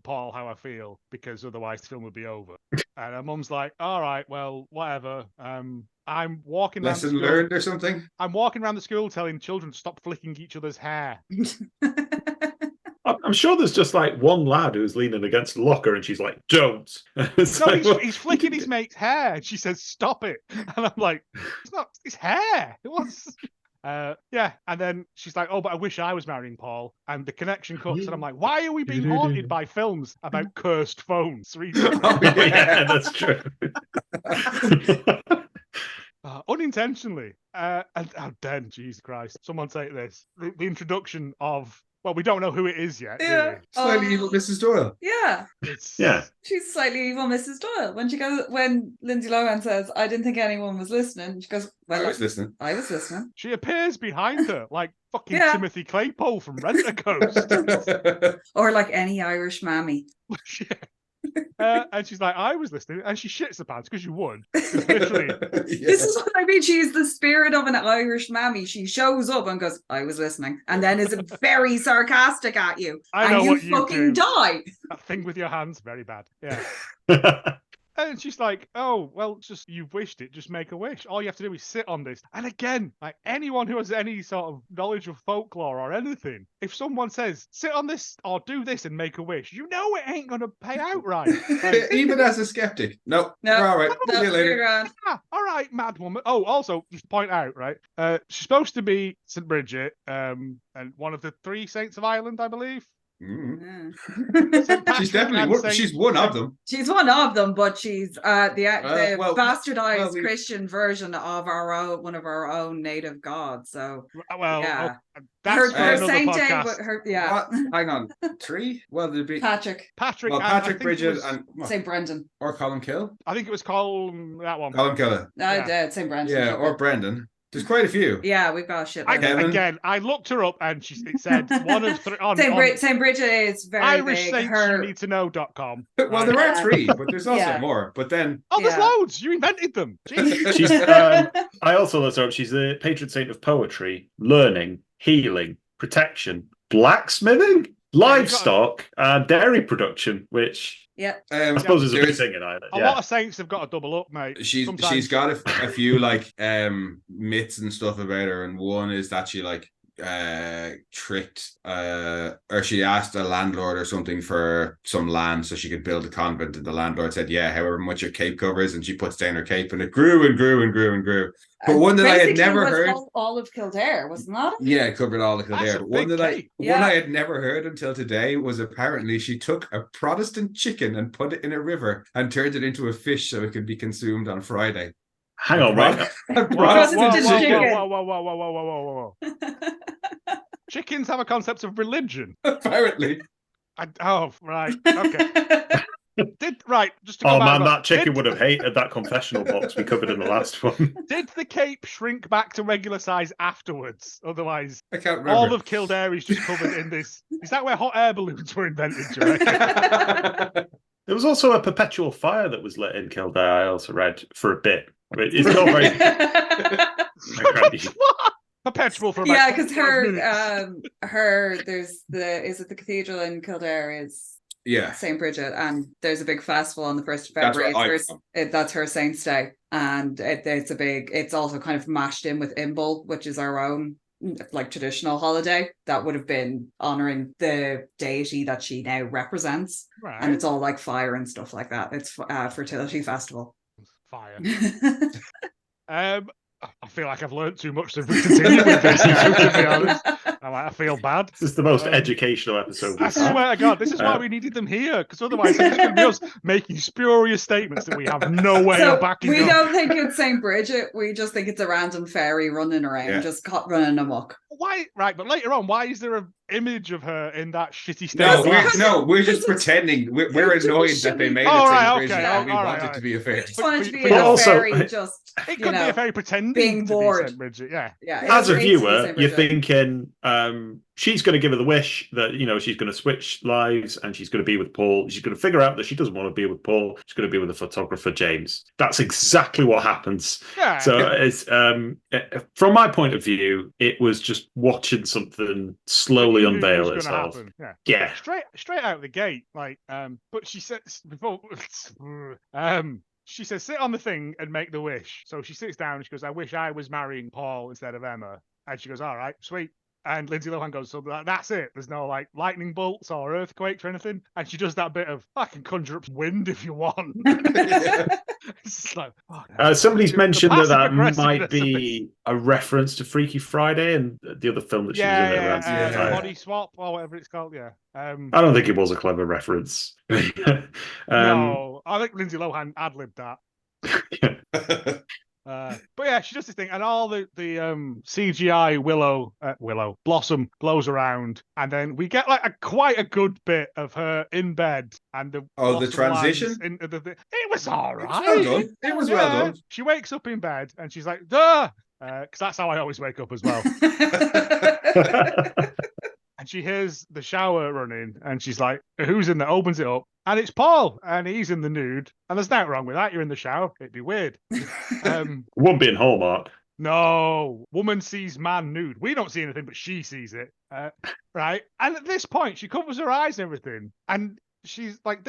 Paul how I feel because otherwise the film would be over." And her mum's like, "All right, well, whatever. I'm walking around lesson learned or something. I'm walking around the school telling children to stop flicking each other's hair." I'm sure there's just like one lad who's leaning against the locker and she's like, "Don't." He's flicking his mate's hair and she says, "Stop it." And I'm like, "It's not his hair. It was." And then she's like, "Oh, but I wish I was marrying Paul." And the connection cuts, and I'm like, "Why are we being haunted by films about cursed phones?" Yeah, that's true. Unintentionally. And then, Jesus Christ, someone take this. The introduction of, well, we don't know who it is yet. Yeah. Slightly evil Mrs. Doyle. Yeah. She's slightly evil Mrs. Doyle. When Lindsay Lohan says, "I didn't think anyone was listening," she goes, "Well, I was listening." She appears behind her like fucking Timothy Claypole from Rent-A-Ghost. Or like any Irish mammy. And she's like, "I was listening," and she shits the pants because you would. Literally, this is what I mean. She's the spirit of an Irish mammy. She shows up and goes, "I was listening," and then is very sarcastic at you, and you fucking die. That thing with your hands, very bad. Yeah. And she's like, "Oh, well, just you've wished it. Just make a wish. All you have to do is sit on this." And again, like anyone who has any sort of knowledge of folklore or anything, if someone says, "Sit on this or do this and make a wish," you know it ain't going to pay out right. Like, even as a skeptic. No, we're all right. See you later. Yeah, all right, mad woman. Oh, also, just point out, right? She's supposed to be St. Bridget, and one of the 3 saints of Ireland, I believe. She's definitely she's one of them. She's one of them, but she's the bastardized Christian version of one of our own native gods. So that's her saint hang on, 3. Well, there'd be Patrick, Bridget, and St. Brendan, or Colin Kill. I think it was Colin Killer. St. Brendan. Or Brendan. There's quite a few. Yeah, we've got shit. Again, I looked her up and it said one of 3 on St. Bridget is very Irish big. saints-you-need-to-know.com. Well, there are 3, but there's also more. But then there's loads. You invented them. She's I also looked her up. She's the patron saint of poetry, learning, healing, protection, blacksmithing, livestock, and dairy production, which I suppose is a big thing in Ireland. A lot of saints have got to double up, mate. She's got a few like myths and stuff about her, and one is that she like tricked or she asked a landlord or something for some land so she could build a convent, and the landlord said, "Yeah, however much your cape covers," and she puts down her cape, and it grew and grew and grew and grew. But one that I had never heard, all of Kildare, wasn't that? Yeah, it covered all of Kildare. But one I had never heard until today was apparently she took a Protestant chicken and put it in a river and turned it into a fish so it could be consumed on Friday. Hang on, right? Whoa. Chickens have a concept of religion. Apparently. Right. Okay. That chicken would have hated that confessional box we covered in the last one. Did the cape shrink back to regular size afterwards? Otherwise, I can't remember. All of Kildare is just covered in this. Is that where hot air balloons were invented, do you reckon? There was also a perpetual fire that was lit in Kildare, I also read, for a bit. But it's not very... Perpetual for because there's the cathedral in Kildare is St. Bridget, and there's a big festival on the 1st of February. That's her Saint's Day, and it's also kind of mashed in with Imbolc, which is our own like traditional holiday that would have been honoring the deity that she now represents, and it's all like fire and stuff like that. It's a fertility festival. Fire. I feel like I've learned too much to continue with this now, to be honest. I feel bad. This is the most educational episode. I swear to God, this is why we needed them here, because otherwise it's going to be us making spurious statements that we have no way of backing up. We don't think it's St. Bridget. We just think it's a random fairy running around, just running amok. Why? Right, but later on, why is there an image of her in that shitty state? We're just pretending. We're annoyed that they made it St. Bridget, and we want it to be a fairy. We just want it to be a fairy, just it could be a fairy pretending being bored. To be St. Bridget, yeah. As a viewer, you're thinking she's going to give her the wish that she's going to switch lives and she's going to be with Paul. She's going to figure out that she doesn't want to be with Paul. She's going to be with the photographer James. That's exactly what happens. Yeah. So it's from my point of view, it was just watching something slowly unveil itself. Yeah. Straight out the gate, but she says before. She says, sit on the thing and make the wish. So she sits down and she goes, I wish I was marrying Paul instead of Emma. And she goes, all right, sweet. And Lindsay Lohan goes, so that's it. There's no lightning bolts or earthquakes or anything. And she does that bit of, I can conjure up wind if you want. It's like, somebody's mentioned that might be a reference to Freaky Friday and the other film that she was in around the time. Body Swap or whatever it's called, I don't think it was a clever reference. No, I think Lindsay Lohan ad-libbed that. But yeah, she does this thing, and all the CGI willow blossom blows around, and then we get quite a good bit of her in bed, and the transition into it was all right. It was well done. She wakes up in bed and she's like, duh, because that's how I always wake up as well. And she hears the shower running, and she's like, who's in there? Opens it up, and it's Paul, and he's in the nude. And there's nothing wrong with that. You're in the shower. It'd be weird. Wouldn't be in Hallmark. No. Woman sees man nude. We don't see anything, but she sees it. Right? And at this point, she covers her eyes and everything. And she's like,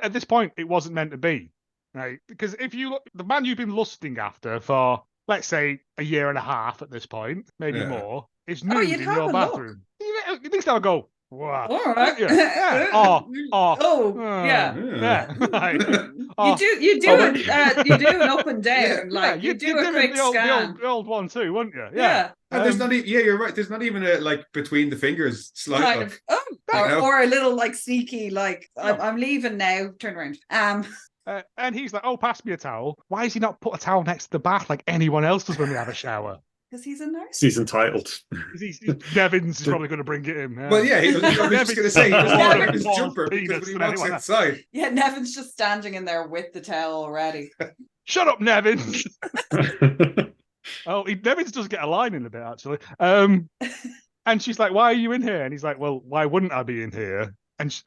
at this point, it wasn't meant to be. Right? Because if you look, the man you've been lusting after for, let's say, a year and a half at this point, maybe more, is nude in your bathroom. At least I'll go, wow. All right. Yeah. Yeah. Right. You do an up and down. You do a quick scan. The old one too, wouldn't you? Yeah. And there's not even, you're right. There's not even a between the fingers slide. Or a little sneaky I'm leaving now. Turn around. And he's like, oh, pass me a towel. Why has he not put a towel next to the bath like anyone else does when we have a shower? Because he's a nurse. He's entitled. Nevins is probably going to bring it in. Yeah. Well, yeah, I was just going to say, he doesn't wear his jumper because when he walks outside. Yeah, Nevin's just standing in there with the towel already. Shut up, Nevins! Nevins does get a line in a bit, actually. And she's like, why are you in here? And he's like, well, why wouldn't I be in here? And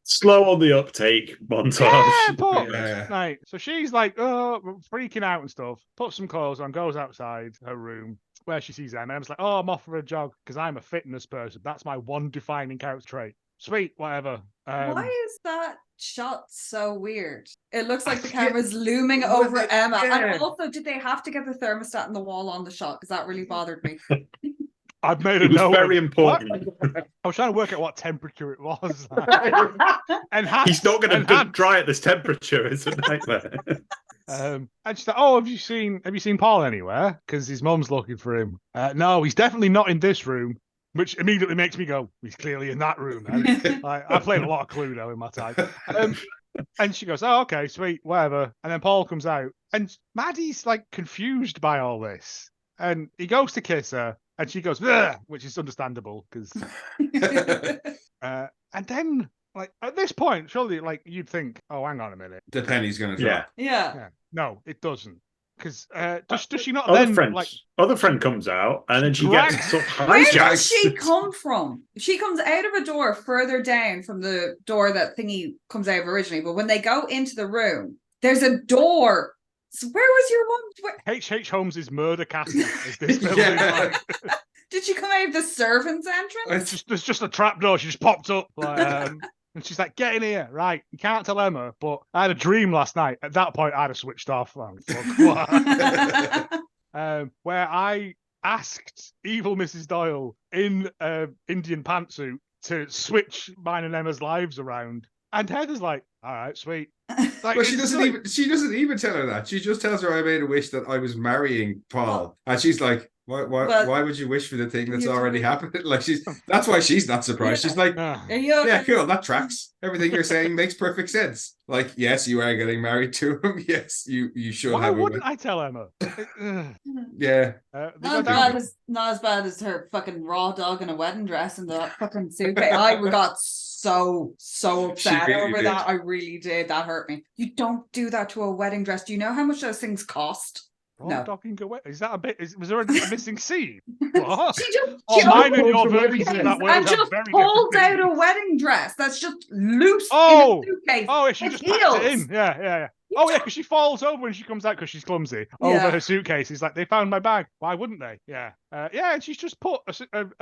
slow on the uptake montage. Right. So she's freaking out and stuff, puts some clothes on, goes outside her room where she sees Emma. Emma's like, oh, I'm off for a jog because I'm a fitness person. That's my one defining character trait. Sweet, whatever. Why is that shot so weird? It looks like the camera's looming over Emma. Yeah. And also, did they have to get the thermostat in the wall on the shot? Because that really bothered me. I've made a note. Very important. I was trying to work out what temperature it was. He's not going to dry at this temperature. It's a nightmare. And she's like, "Oh, have you seen Paul anywhere? Because his mum's looking for him. No, he's definitely not in this room." Which immediately makes me go, "He's clearly in that room." I played a lot of Cluedo in my time. And she goes, "Oh, okay, sweet, whatever." And then Paul comes out, and Maddie's confused by all this, and he goes to kiss her. And she goes, ugh, which is understandable because. And then, at this point, surely, you'd think, oh, hang on a minute, the penny's going to drop. Yeah. No, it doesn't. Because does she not other friend comes out and then she gets where does she come from? She comes out of a door further down from the door that thingy comes out of originally. But when they go into the room, there's a door. So where was your mum? H.H. Holmes' murder castle. Is this building Did she come out of the servants' entrance? There's just a trap door. She just popped up. And she's like, get in here. Right. You can't tell Emma, but I had a dream last night. At that point, I'd have switched off. Where I asked evil Mrs. Doyle in Indian pantsuit to switch mine and Emma's lives around. And Heather's like, all right, sweet. Well, she doesn't even tell her that. She just tells her I made a wish that I was marrying Paul. And she's like, Why would you wish for the thing that's already happened? Like that's why she's not surprised. She's like, yeah, cool, that tracks. Everything you're saying makes perfect sense. Like, yes, you are getting married to him. Yes, you should. Why wouldn't I tell Emma? Yeah. Not as bad as her fucking raw dog in a wedding dress and the fucking suitcase. I got so upset over that. I really did. That hurt me. You don't do that to a wedding dress. Do you know how much those things cost? No. Is that a bit? Was there a missing scene? What? She just mine and your versions of that and just pulled out a wedding dress that's just loose in a suitcase. Oh, she just packed it in. Yeah. Oh, yeah, because she falls over when she comes out because she's clumsy over her suitcase. He's like, they found my bag. Why wouldn't they? Yeah. And she's just put a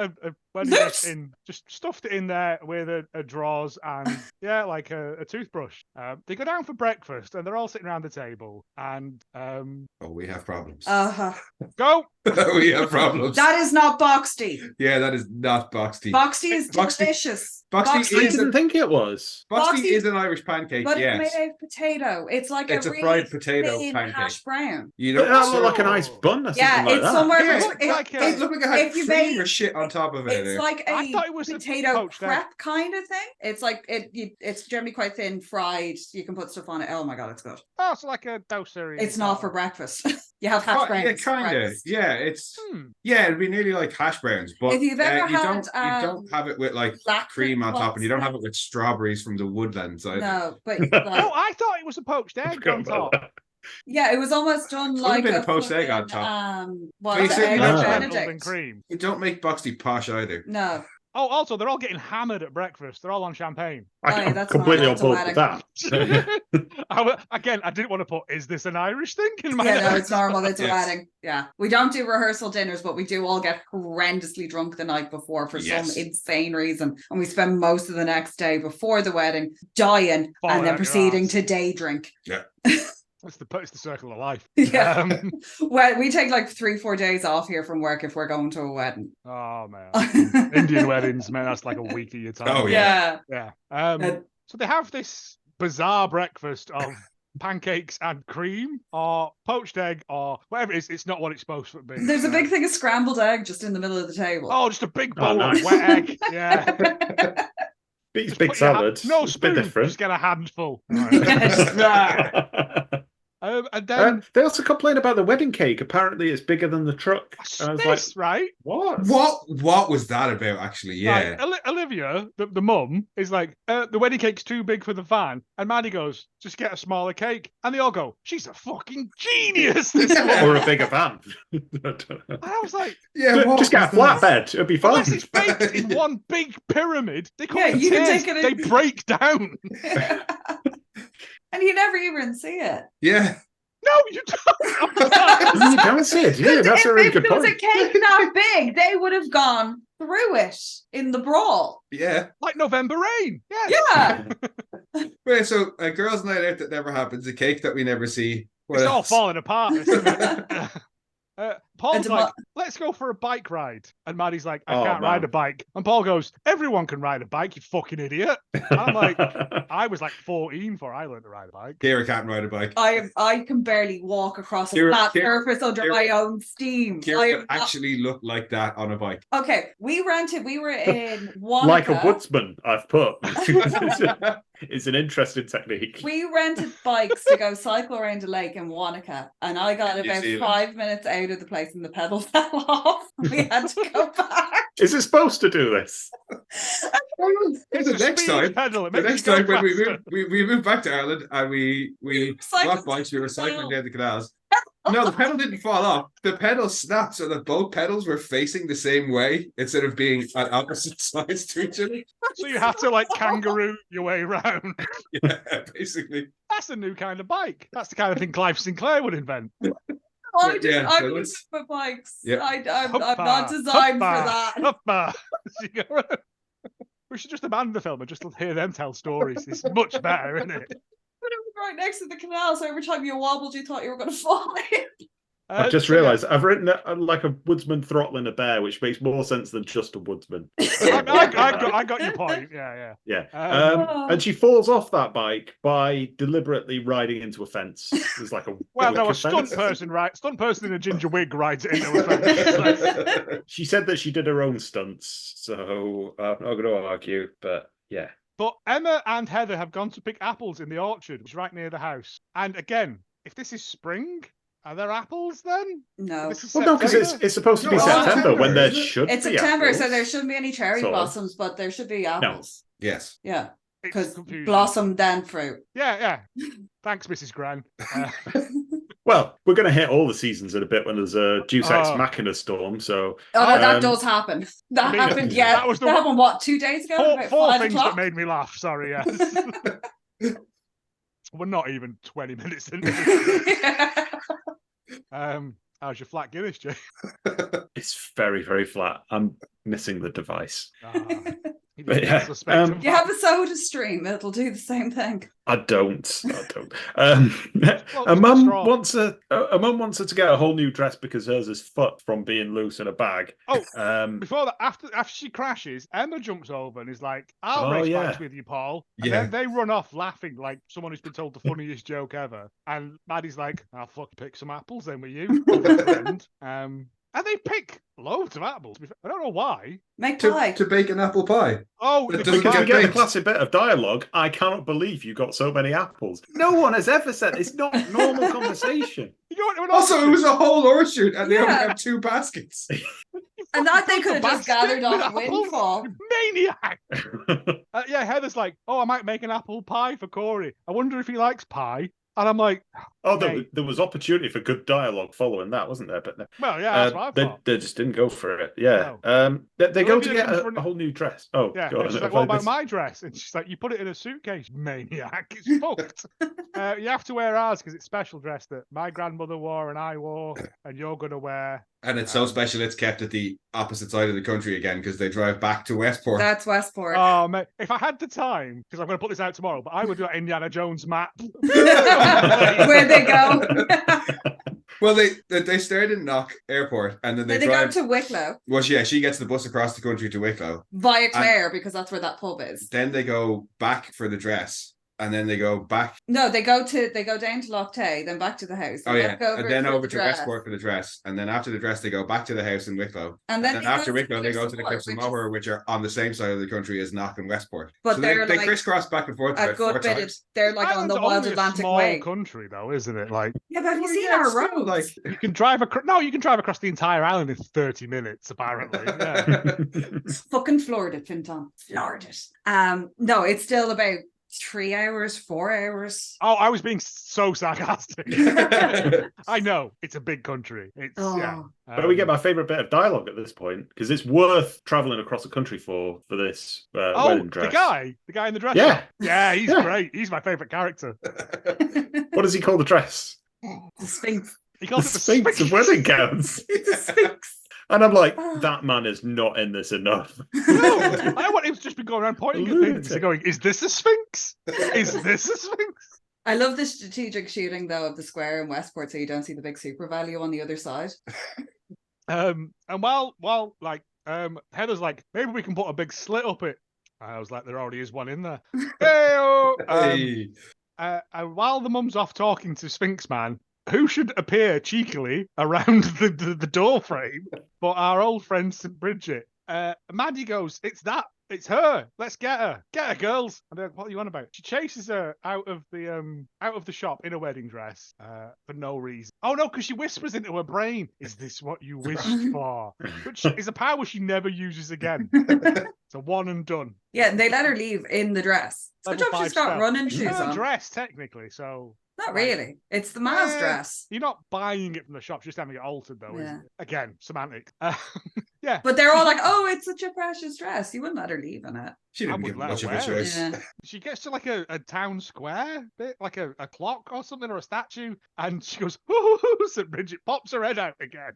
wedding dress in, just stuffed it in there with a drawers and, like a toothbrush. They go down for breakfast and they're all sitting around the table and... we have problems. Go! We have problems. That is not boxty. Yeah, that is not boxty. Boxty is delicious. Boxty I didn't think it was. Boxty is an Irish pancake, but it's made of potato. It's like it's a really fried potato pancake. Hash brown. You don't look like an ice bun or something like it's that. somewhere. It looked like it had cream or shit on top of it. It's like a potato prep kind of thing. It's like it's generally quite thin, fried. You can put stuff on it. Oh my god, it's good. Oh, it's like a doser. It's not for breakfast. You have hash browns. Yeah, kind of. Yeah, it's it'd be nearly like hash browns, but if you've ever you don't have it with like cream on top, and you don't have it with strawberries from the woodlands either. No, but I thought it was a poached egg on top. Yeah, it was almost done like a poached egg on top. Cream. You don't make boxty posh either. No. Oh, also, they're all getting hammered at breakfast. They're all on champagne. I'm completely on board with that. Again, I didn't want to put, is this an Irish thing? No, it's normal. It's a wedding. Yeah. We don't do rehearsal dinners, but we do all get horrendously drunk the night before for some insane reason. And we spend most of the next day before the wedding dying and then proceeding to day drink. Yeah. It's the circle of life. Yeah. Well, we take like 3-4 days off here from work if we're going to a wedding. Oh man, Indian weddings, man, that's like a week of your time. Oh yeah. So they have this bizarre breakfast of pancakes and cream, or poached egg, or whatever it is. It's not what it's supposed to be. There's a big thing of scrambled egg just in the middle of the table. Oh, just a big bowl of wet egg. Yeah. Big salad. No spoon. Bit different. Just get a handful. And then they also complain about the wedding cake. Apparently, it's bigger than the truck. And I was like, right? What was that about? Actually, yeah. Like, Olivia, the mum, is like, the wedding cake's too big for the van, and Maddie goes, just get a smaller cake, and they all go, she's a fucking genius. Or a bigger van. I was like, just get a flatbed. It'll be fine. Unless it's baked in one big pyramid, they can't. You can take it. They break down. And you never even see it. Yeah. No, you don't. You don't see it. Yeah, that's a really good point. If it was a cake that big, they would have gone through it in the brawl. Yeah. Like November rain. Yeah. Wait, so a girls' night out that never happens, a cake that we never see. It's all falling apart. Paul's like, let's go for a bike ride. And Maddie's like, I can't ride a bike. And Paul goes, everyone can ride a bike, you fucking idiot. And I'm like, I was like 14 before I learned to ride a bike. Kira can't ride a bike. I can barely walk across a flat surface under my own steam. Kira can actually look like that on a bike. Okay, we were in Wanaka. Like a woodsman, I've put. It's an interesting technique. We rented bikes to go cycle around a lake in Wanaka, and I got about 5 minutes out of the place and the pedal fell off. We had to go back. Is it supposed to do this? The next time when we moved back to Ireland and we got bikes, we were cycling down the canals. No, the pedal didn't fall off. The pedal snapped so that both pedals were facing the same way instead of being at opposite sides to each other. So you have to like kangaroo your way around. Yeah, basically. That's a new kind of bike. That's the kind of thing Clive Sinclair would invent. I'm good for bikes. Yep. I'm not designed for that. We should just abandon the film and just hear them tell stories. It's much better, isn't it? But it was right next to the canal, so every time you wobbled, you thought you were going to fall in. I've just realised I've written like a woodsman throttling a bear, which makes more sense than just a woodsman. I got your point. Yeah. And she falls off that bike by deliberately riding into a fence. There's like a stunt person in a ginger wig rides it into a fence. She said that she did her own stunts, so I'm not going to argue. But yeah. But Emma and Heather have gone to pick apples in the orchard, which is right near the house. And again, if this is spring. Are there apples then? No. No, because it's supposed to be September when there should be apples. It's September, so there shouldn't be any cherry blossoms, but there should be apples. No. Yes. Yeah. Because blossom, then fruit. Yeah. Thanks, Mrs. Gran. Well, we're going to hit all the seasons in a bit when there's a Deus Ex Machina storm, so... that does happen. That happened, yeah. That happened, what, 2 days ago? Four things that made me laugh, sorry, yes. We're not even 20 minutes into this. How's your flat Guinness, Jay? It's very, very flat. I'm missing the device. But yeah, you have a soda stream, it'll do the same thing. I don't. A mum wants her to get a whole new dress because hers is foot from being loose in a bag. Before that, after she crashes, Emma jumps over and is like, "I'll race bikes with you, Paul." And then they run off laughing like someone who's been told the funniest joke ever. And Maddie's like, "I'll pick some apples then with you." And they pick loads of apples. I don't know why. Make pie. To bake an apple pie. Oh, because you get the classic bit of dialogue. I cannot believe you got so many apples. No one has ever said it's not normal conversation. Also, it was a whole orchard and they only have 2 baskets. And that they could have just gathered off windfall. Maniac! Heather's like, I might make an apple pie for Corey. I wonder if he likes pie. And I'm like, there was opportunity for good dialogue following that, wasn't there? But well, yeah, that's what I thought. They just didn't go for it. Yeah, no. They go to get a whole new dress. Oh, yeah. She's like, what about my dress? And she's like, you put it in a suitcase, maniac. It's fucked. You have to wear ours because it's special dress that my grandmother wore and I wore, and you're gonna wear. And it's so special it's kept at the opposite side of the country again because they drive back to Westport. That's Westport. Oh, mate. If I had the time, because I'm going to put this out tomorrow, but I would do that Indiana Jones map. Where they go. Well, they stayed in Knock Airport and then they drive go to Wicklow. Well, yeah, she gets the bus across the country to Wicklow. Via Clare, because that's where that pub is. Then they go back for the dress. And then they go back. No, they go down to Loch Tay, then back to the house. And then over to Westport for the dress. And then after the dress, they go back to the house in Wicklow. And then after Wicklow, they go to the Cliffs of Moher, which are on the same side of the country as Knock and Westport. But so they crisscross back and forth. A good bit of, they're like on the Wild Atlantic Way. Country though, isn't it? Like, yeah, but have you seen our roads? Like, you can drive across the entire island in 30 minutes, apparently. Yeah. Fucking Florida, Finton. Florida. No, it's still about 3 hours, 4 hours. Oh, I was being so sarcastic. I know it's a big country. But we get my favourite bit of dialogue at this point because it's worth travelling across the country for this wedding dress. The guy in the dress. Yeah, he's great. He's my favourite character. What does he call the dress? The Sphinx. He calls it the Sphinx of wedding gowns. It's a Sphinx. And I'm like, that man is not in this enough. No, I want him to just be going around pointing at things and going, is this a Sphinx? Is this a Sphinx? I love the strategic shooting, though, of the square in Westport so you don't see the big super value on the other side. And while Heather's like, maybe we can put a big slit up it. I was like, there already is one in there. Hey! And while the mum's off talking to Sphinx Man, who should appear cheekily around the door frame but our old friend St. Bridget. Maddie goes, it's her. Let's get her. Get her, girls. And they're like, what are you on about? She chases her out of the shop in a wedding dress for no reason. Oh no, because she whispers into her brain, "Is this what you wished for?" Which is a power she never uses again. It's a one and done. Yeah, they let her leave in the dress. Good job she's got running shoes on. Dress technically, so. Not really. It's the Ma's dress. You're not buying it from the shop, just having it altered, though. Yeah. Again, semantics. Yeah. But they're all like, oh, it's such a precious dress. You wouldn't let her leave in it. She didn't give much of a choice. Yeah. She gets to like a town square bit, like a clock or something, or a statue, and she goes, ooh, St. Bridget pops her head out again.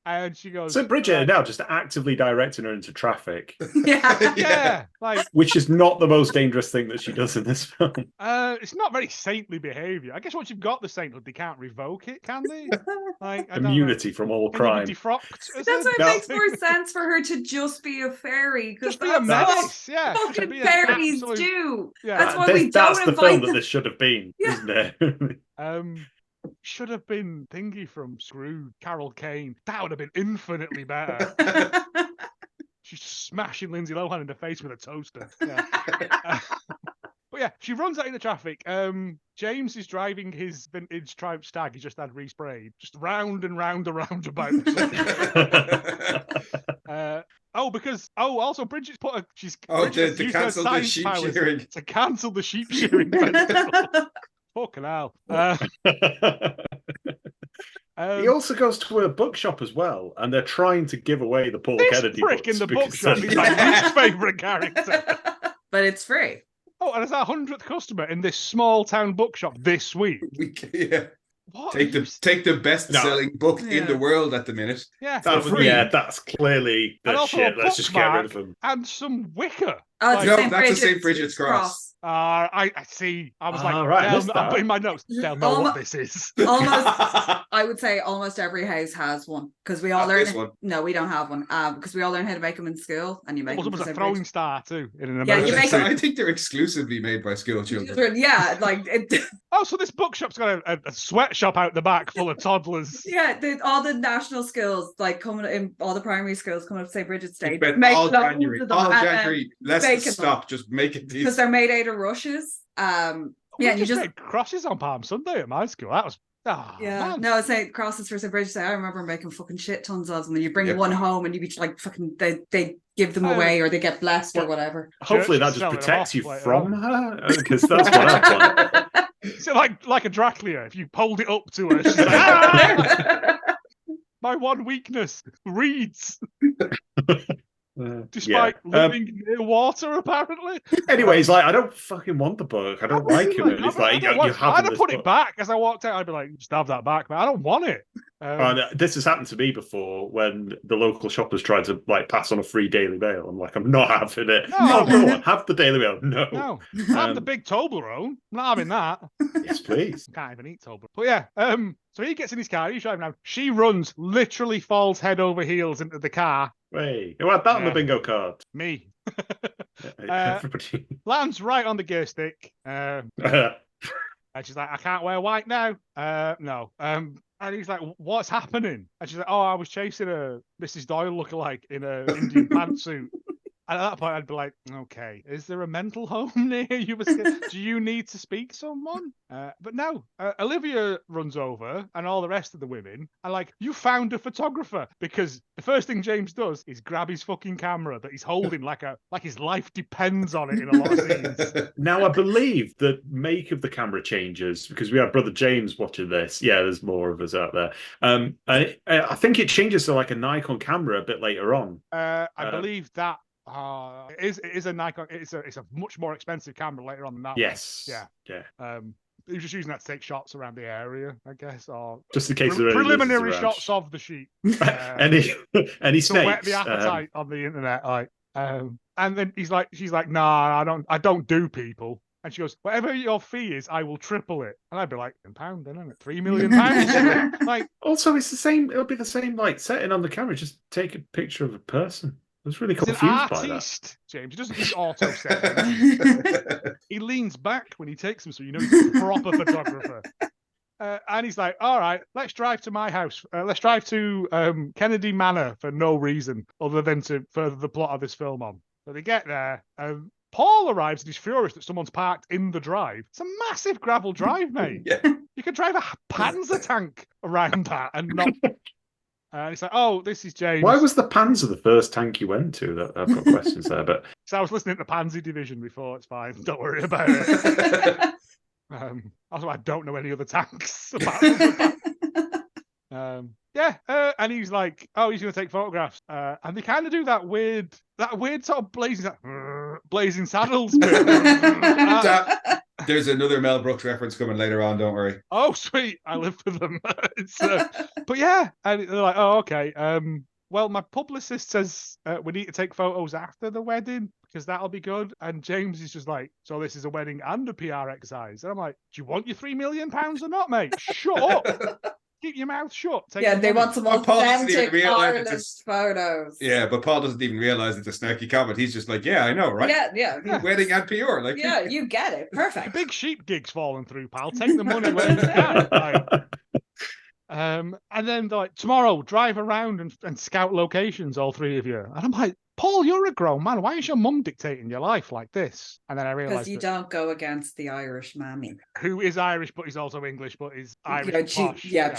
And she goes, so Bridget now just actively directing her into traffic. Yeah. Like, which is not the most dangerous thing that she does in this film. It's not very saintly behaviour. I guess once you've got the sainthood, they can't revoke it, can they? Like, immunity from all crime. Defrocked. That's why it makes more sense for her to just be a fairy. Just be a menace, yeah. Fucking fairies do. Yeah. That's why we don't That's the film that this should have been, isn't it? Should have been Thingy from Scrooge, Carol Kane. That would have been infinitely better. She's smashing Lindsay Lohan in the face with a toaster. Yeah. But yeah, she runs out in the traffic. James is driving his vintage Triumph Stag. He just had resprayed, just round and round and round about. Also Bridget's put to cancel the sheep shearing. To cancel the sheep shearing festival. Fucking hell. He also goes to a bookshop as well, and they're trying to give away the Paul Kennedy prick books in the bookshop. He's my least favourite character. But it's free. Oh, and it's our 100th customer in this small town bookshop this week. What? Take the best selling book in the world at the minute. Yeah, that's clearly the shit. Let's just get rid of them. And some wicker. Oh, that's the St. Bridget's cross. I see. I was like, right, in my notes. They'll know what this is. I would say almost every house has one because we all learn. No, we don't have one. Because we all learn how to make them in school, and you make them. It was a throwing star too. I think they're exclusively made by school children. Yeah, like. So this bookshop's got a sweatshop out the back full of toddlers. Yeah, all the national schools, like coming in, all the primary schools coming up to St. Bridget's Day. All January. Let's stop. Just make it because they're made out of rushes. You just made crosses on Palm Sunday at my school. That was man. No, say crosses for St. Bridget's Day. I remember making fucking shit tons of them, and you bring one home, and you be like fucking they give them away or they get blessed or whatever. Hopefully that just protects you from her, because that's what I want. So like a Dracula, if you pulled it up to her, she's like, my one weakness, reeds. Despite living near water, apparently. Anyway, he's like, I don't fucking want the book. I don't like him. And he's like, you have I'd have put it back as I walked out. I'd be like, just have that back, man. I don't want it. This has happened to me before when the local shoppers tried to like pass on a free Daily Mail. I'm like, I'm not having it. No, have the Daily Mail. No. Have the big Toblerone. I'm not having that. Yes, please. Can't even eat Toblerone. But yeah, so he gets in his car, he's driving around. She runs, literally falls head over heels into the car. Wait, who had that on the bingo card? Me. Everybody lands right on the gear stick. And she's like, I can't wear white now. No. And he's like, what's happening? And she's like, I was chasing a Mrs. Doyle lookalike in an Indian pantsuit. And at that point, I'd be like, okay, is there a mental home near you? Do you need to speak to someone? But no, Olivia runs over and all the rest of the women are like, you found a photographer. Because the first thing James does is grab his fucking camera that he's holding like his life depends on it in a lot of scenes. Now, I believe the make of the camera changes because we have Brother James watching this. Yeah, there's more of us out there. I think it changes to like a Nikon camera a bit later on. I believe that. It is a Nikon. It's a much more expensive camera later on than that. Yes. One. Yeah. He was just using that to take shots around the area, I guess, or just in case preliminary shots of the sheep. Any snakes? To whet the appetite on the internet, like. And then she's like, nah, I don't do people. And she goes, whatever your fee is, I will triple it. And I'd be like, £10, isn't it? £3 million. Like, also, it's the same. It'll be the same, like setting on the camera. Just take a picture of a person. I was really confused by that. James, he doesn't use auto setting. He leans back when he takes them, so you know he's a proper photographer. And he's like, all right, let's drive to my house. Let's drive to Kennedy Manor for no reason other than to further the plot of this film on. So they get there. Paul arrives and he's furious that someone's parked in the drive. It's a massive gravel drive, mate. Yeah. You could drive a Panzer tank around that and not... And it's like, oh, this is James. Why was the Panzer the first tank you went to? I've got questions there, but so I was listening to Pansy Division before. It's fine. Don't worry about it. Also, I don't know any other tanks. And he's like, oh, he's going to take photographs. And they kind of do that weird sort of blazing saddles bit. There's another Mel Brooks reference coming later on, don't worry. Oh, sweet. I live for them. But yeah, and they're like, oh, okay. Well, my publicist says we need to take photos after the wedding because that'll be good. And James is just like, so this is a wedding and a PR exercise. And I'm like, do you want your £3 million or not, mate? Shut up. Keep your mouth shut. They want some authentic Ireland photos. Yeah, but Paul doesn't even realize it's a snarky comment. He's just like, yeah, I know, right? Yeah. Wedding and PR. Like, yeah, you get it. Perfect. The big sheep gig's falling through, pal. Take the money where you can. And then they're like, tomorrow, drive around and scout locations, all three of you. And I'm like, Paul, you're a grown man. Why is your mum dictating your life like this? And then I realized because you don't go against the Irish mammy, who is Irish, but he's also English, but is Irish.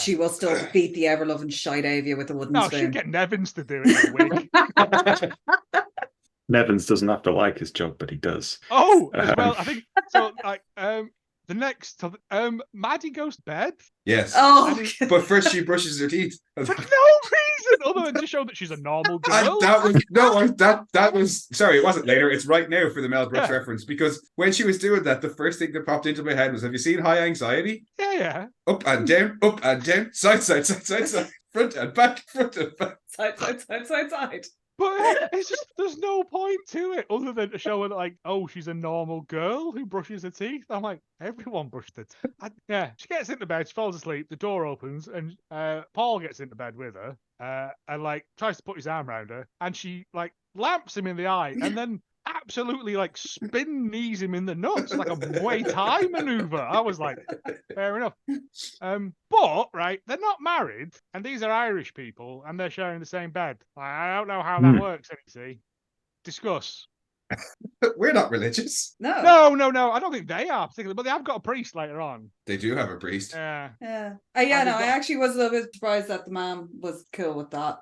She will still beat the ever loving shite out of you with a wooden spoon. No, she'd get Nevins to do it. Nevins doesn't have to like his job, but he does. Oh, as well, I think so. Like, the next, Maddie goes to bed. Yes. Oh, but first she brushes her teeth for no reason other than to show that she's a normal girl. That was sorry, it wasn't later. It's right now for the Mel Brooks reference, because when she was doing that, the first thing that popped into my head was, have you seen High Anxiety? Yeah. Up and down, side, front and back, side. But it's just, there's no point to it other than to show her like, oh, she's a normal girl who brushes her teeth. I'm like, everyone brushed it. She gets into bed, she falls asleep, the door opens, and Paul gets into bed with her and like tries to put his arm around her, and she like lamps him in the eye and then absolutely like spin knees him in the nuts like a Muay Thai maneuver. I was like, fair enough. But right, they're not married, and these are Irish people, and they're sharing the same bed. I don't know how that works. NEC, discuss. We're not religious. No. I don't think they are particularly, but they have got a priest later on. They do have a priest. Yeah. I actually was a little bit surprised that the mom was cool with that.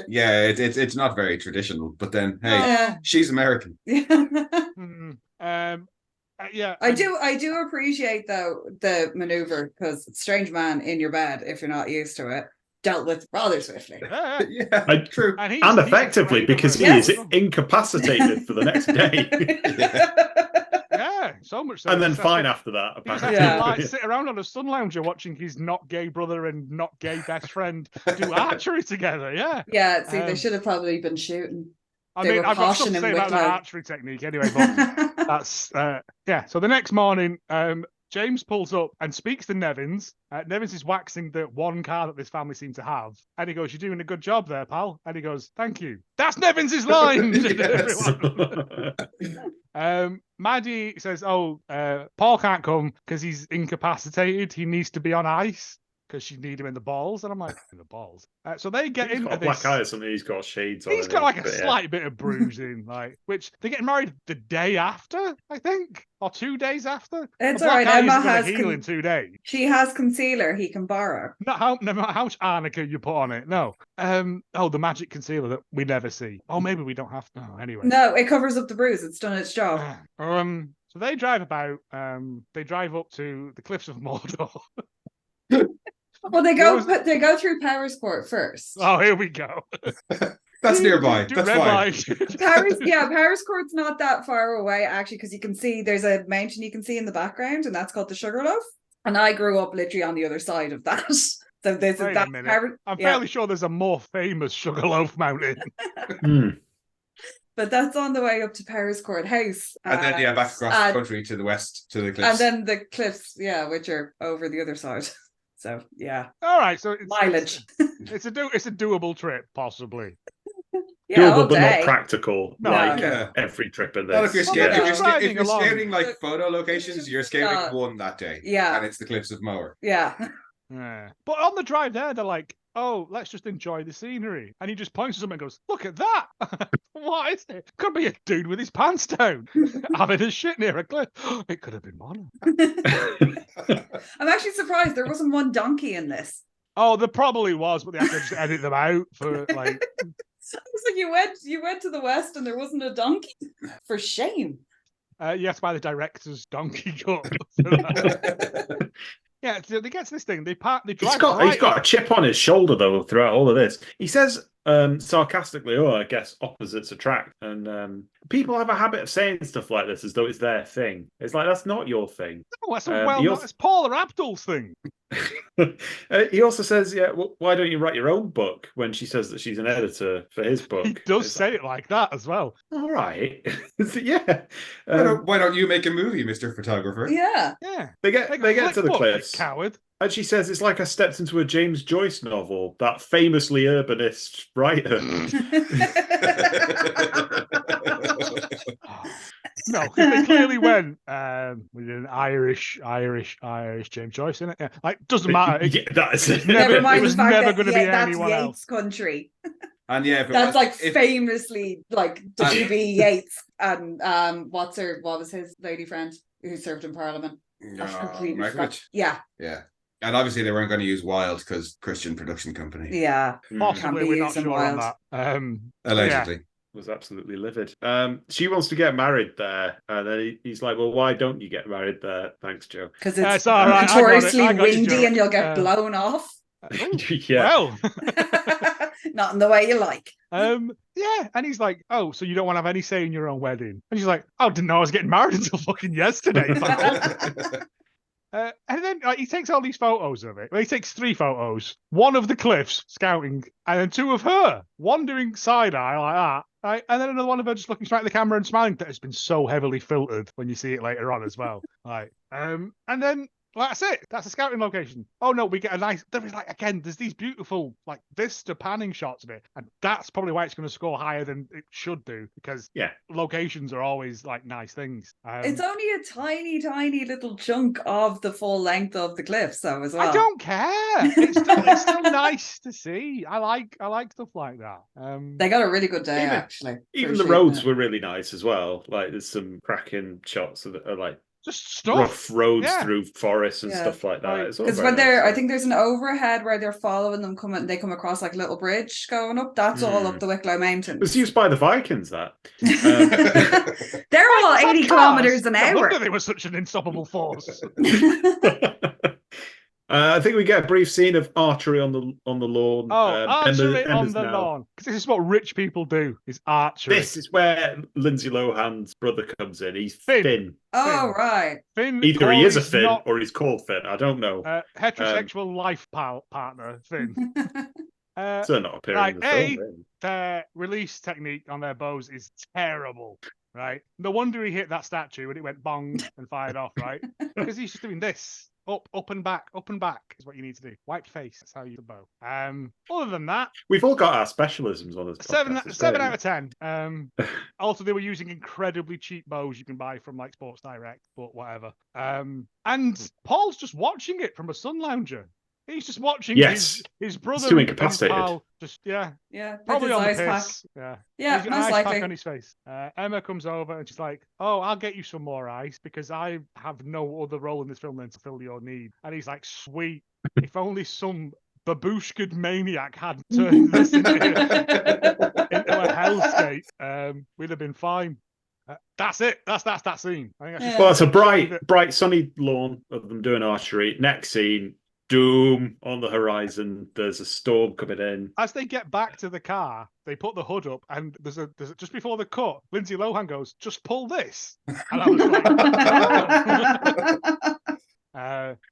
Yeah, it's not very traditional, but then hey, she's American. I do appreciate though the maneuver, because strange man in your bed, if you're not used to it, dealt with rather swiftly. True. And effectively, because he is incapacitated for the next day. Yeah, so much so. And then fine after that, apparently. Like, sit around on a sun lounger watching his not gay brother and not gay best friend do archery together. Yeah, see, they should have probably been shooting. I mean, I've got something to say about that archery technique anyway, but that's so the next morning, James pulls up and speaks to Nevins. Nevins is waxing the one car that this family seem to have. And he goes, "You're doing a good job there, pal." And he goes, "Thank you." That's Nevins' line. Maddie says, "Oh, Paul can't come because he's incapacitated. He needs to be on ice because she need him in the balls." And I'm like, in the balls. So they get into this. Black eye or something. He's got shades on. He's got like a slight bit of bruising, like, which they're getting married the day after, I think, or 2 days after. It's all right. Emma has heal in 2 days. She has concealer he can borrow. No matter how much arnica you put on it. No. The magic concealer that we never see. Oh, maybe we don't have to. No, anyway. No, it covers up the bruise. It's done its job. So they drive about. They drive up to the cliffs of Mordor. Well, they go through Powerscourt first. Oh, here we go. That's nearby. That's fine. Powerscourt's not that far away, actually, because you can see there's a mountain you can see in the background, and that's called the Sugarloaf. And I grew up literally on the other side of that. So this is that. I'm fairly sure there's a more famous Sugarloaf mountain. But that's on the way up to Powerscourt House. And then, back across the country to the west, to the cliffs. And then the cliffs, which are over the other side. So, all right. So it's mileage. It's a doable trip, possibly. Doable, but not practical. Every trip in this. Well, if you're scouting like photo locations, you're scouting one that day. Yeah. And it's the cliffs of Moher. Yeah. But on the drive there, they're like, "Oh, let's just enjoy the scenery." And he just points to something and goes, "Look at that." What is it? Could be a dude with his pants down having a shit near a cliff. It could have been Mono. I'm actually surprised there wasn't one donkey in this. Oh, there probably was, but they had to just edit them out for like. It's like you went to the west and there wasn't a donkey. For shame. Yes, by the director's donkey cut. Yeah, so they get to this thing. They drive. He's got a chip on his shoulder though throughout all of this. He says, sarcastically, I guess opposites attract. And people have a habit of saying stuff like this as though it's their thing. It's like, that's not your thing. No, that's Paula Abdul's thing. He also says, why don't you write your own book, when she says that she's an editor for his book. He does say it like that as well. All right. Yeah. Why don't you make a movie, Mr. Photographer? Yeah. They get to the cliffs. Coward. And she says, it's like I stepped into a James Joyce novel, that famously urbanist writer. No, they clearly went with an Irish James Joyce in it. Yeah, like doesn't matter. Never mind. It was never going to be anyone Yates else. Country. And that's famously like W.B. Yeats and what was his lady friend who served in Parliament? Yeah. And obviously they weren't going to use Wild because Christian production company. Yeah. Possibly, we're not sure on that. Allegedly. Was absolutely livid. She wants to get married there, and then he's like, "Well, why don't you get married there? Thanks, Joe." Because it's notoriously windy and you'll get blown off. Well, not in the way you like. Yeah, and he's like, "Oh, so you don't want to have any say in your own wedding?" And she's like, "Oh, didn't know I was getting married until fucking yesterday." And then he takes all these photos of it. Well, he takes 3 photos. One of the cliffs scouting, and then 2 of her. One doing side eye like that. Right? And then another one of her just looking straight at the camera and smiling. That has been so heavily filtered when you see it later on as well. Right. And then that's it. That's a scouting location. Oh no, we get a nice. There's these beautiful vista panning shots of it, and that's probably why it's going to score higher than it should do, because locations are always nice things. It's only a tiny, tiny little chunk of the full length of the cliffs, though, as well. I don't care. It's still nice to see. I like stuff like that. They got a really good day, actually. Even the roads were really nice as well. There's some cracking shots that are just stuff. Rough roads through forests and stuff like that. Because when I think there's an overhead where they're following them they come across a little bridge going up. That's all up the Wicklow Mountains. It was used by the Vikings, that. They're all 80 kilometers an hour. No wonder they were such an unstoppable force. I think we get a brief scene of archery on the lawn. Archery on the lawn. Because this is what rich people do, is archery. This is where Lindsay Lohan's brother comes in. He's Finn. Oh, right. Finn. Either he is a Finn or he's called Finn. I don't know. Heterosexual life partner, Finn. So not appearing in the film. Their release technique on their bows is terrible. Right? No wonder he hit that statue when it went bong and fired off, right? Because he's just doing this. Up and back is what you need to do. Wipe face. That's how you do the bow. Other than that, we've all got our specialisms on this podcast. 7 out of 10. Also, they were using incredibly cheap bows you can buy from Sports Direct, but whatever. And Paul's just watching it from a sun lounger. He's just watching his brother. He's too incapacitated. Pal probably on the piss. He's got an ice pack on his face. Emma comes over and she's like, "Oh, I'll get you some more ice because I have no other role in this film than to fill your need." And he's like, "Sweet, if only some babushka maniac had turned this into a hellscape, we'd have been fine." That's it. That's that scene. I think well, it's a bright, sunny lawn of them doing archery. Next scene. Doom on the horizon. There's a storm coming in. As they get back to the car, they put the hood up, and there's a just before the cut, Lindsay Lohan goes, "Just pull this," and I was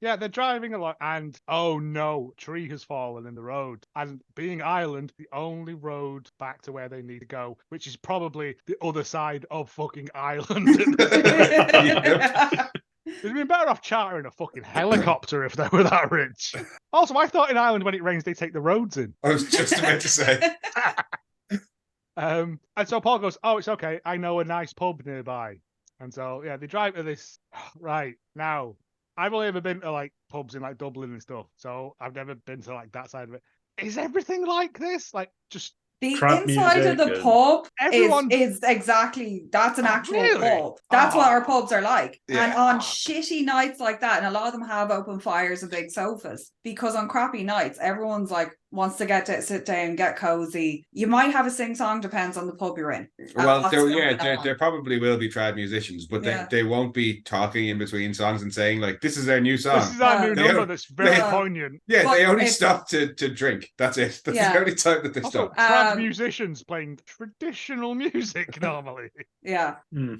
like, they're driving along, and oh no, tree has fallen in the road. And being Ireland, the only road back to where they need to go, which is probably the other side of fucking Ireland. They'd have been better off chartering a fucking helicopter if they were that rich. Also, I thought in Ireland when it rains they take the roads in. I was just about to say. And so Paul goes, "Oh, it's okay. I know a nice pub nearby." And so they drive to this. Right now, I've only ever been to pubs in Dublin and stuff, so I've never been to like that side of it. Is everything like this? Like just the inside of the pub is exactly, that's an actual pub. That's what our pubs are like. Yeah. And on shitty nights like that, and a lot of them have open fires and big sofas, because on crappy nights, everyone's like wants to sit down, get cozy. You might have a sing-song, depends on the pub you're in. Well, there probably will be trad musicians, but they won't be talking in between songs and saying like, "This is our new song." This is our new number that's very poignant. Yeah, but they only stop to drink. That's it. That's the only time that they stop. Trad musicians playing traditional music normally. Yeah.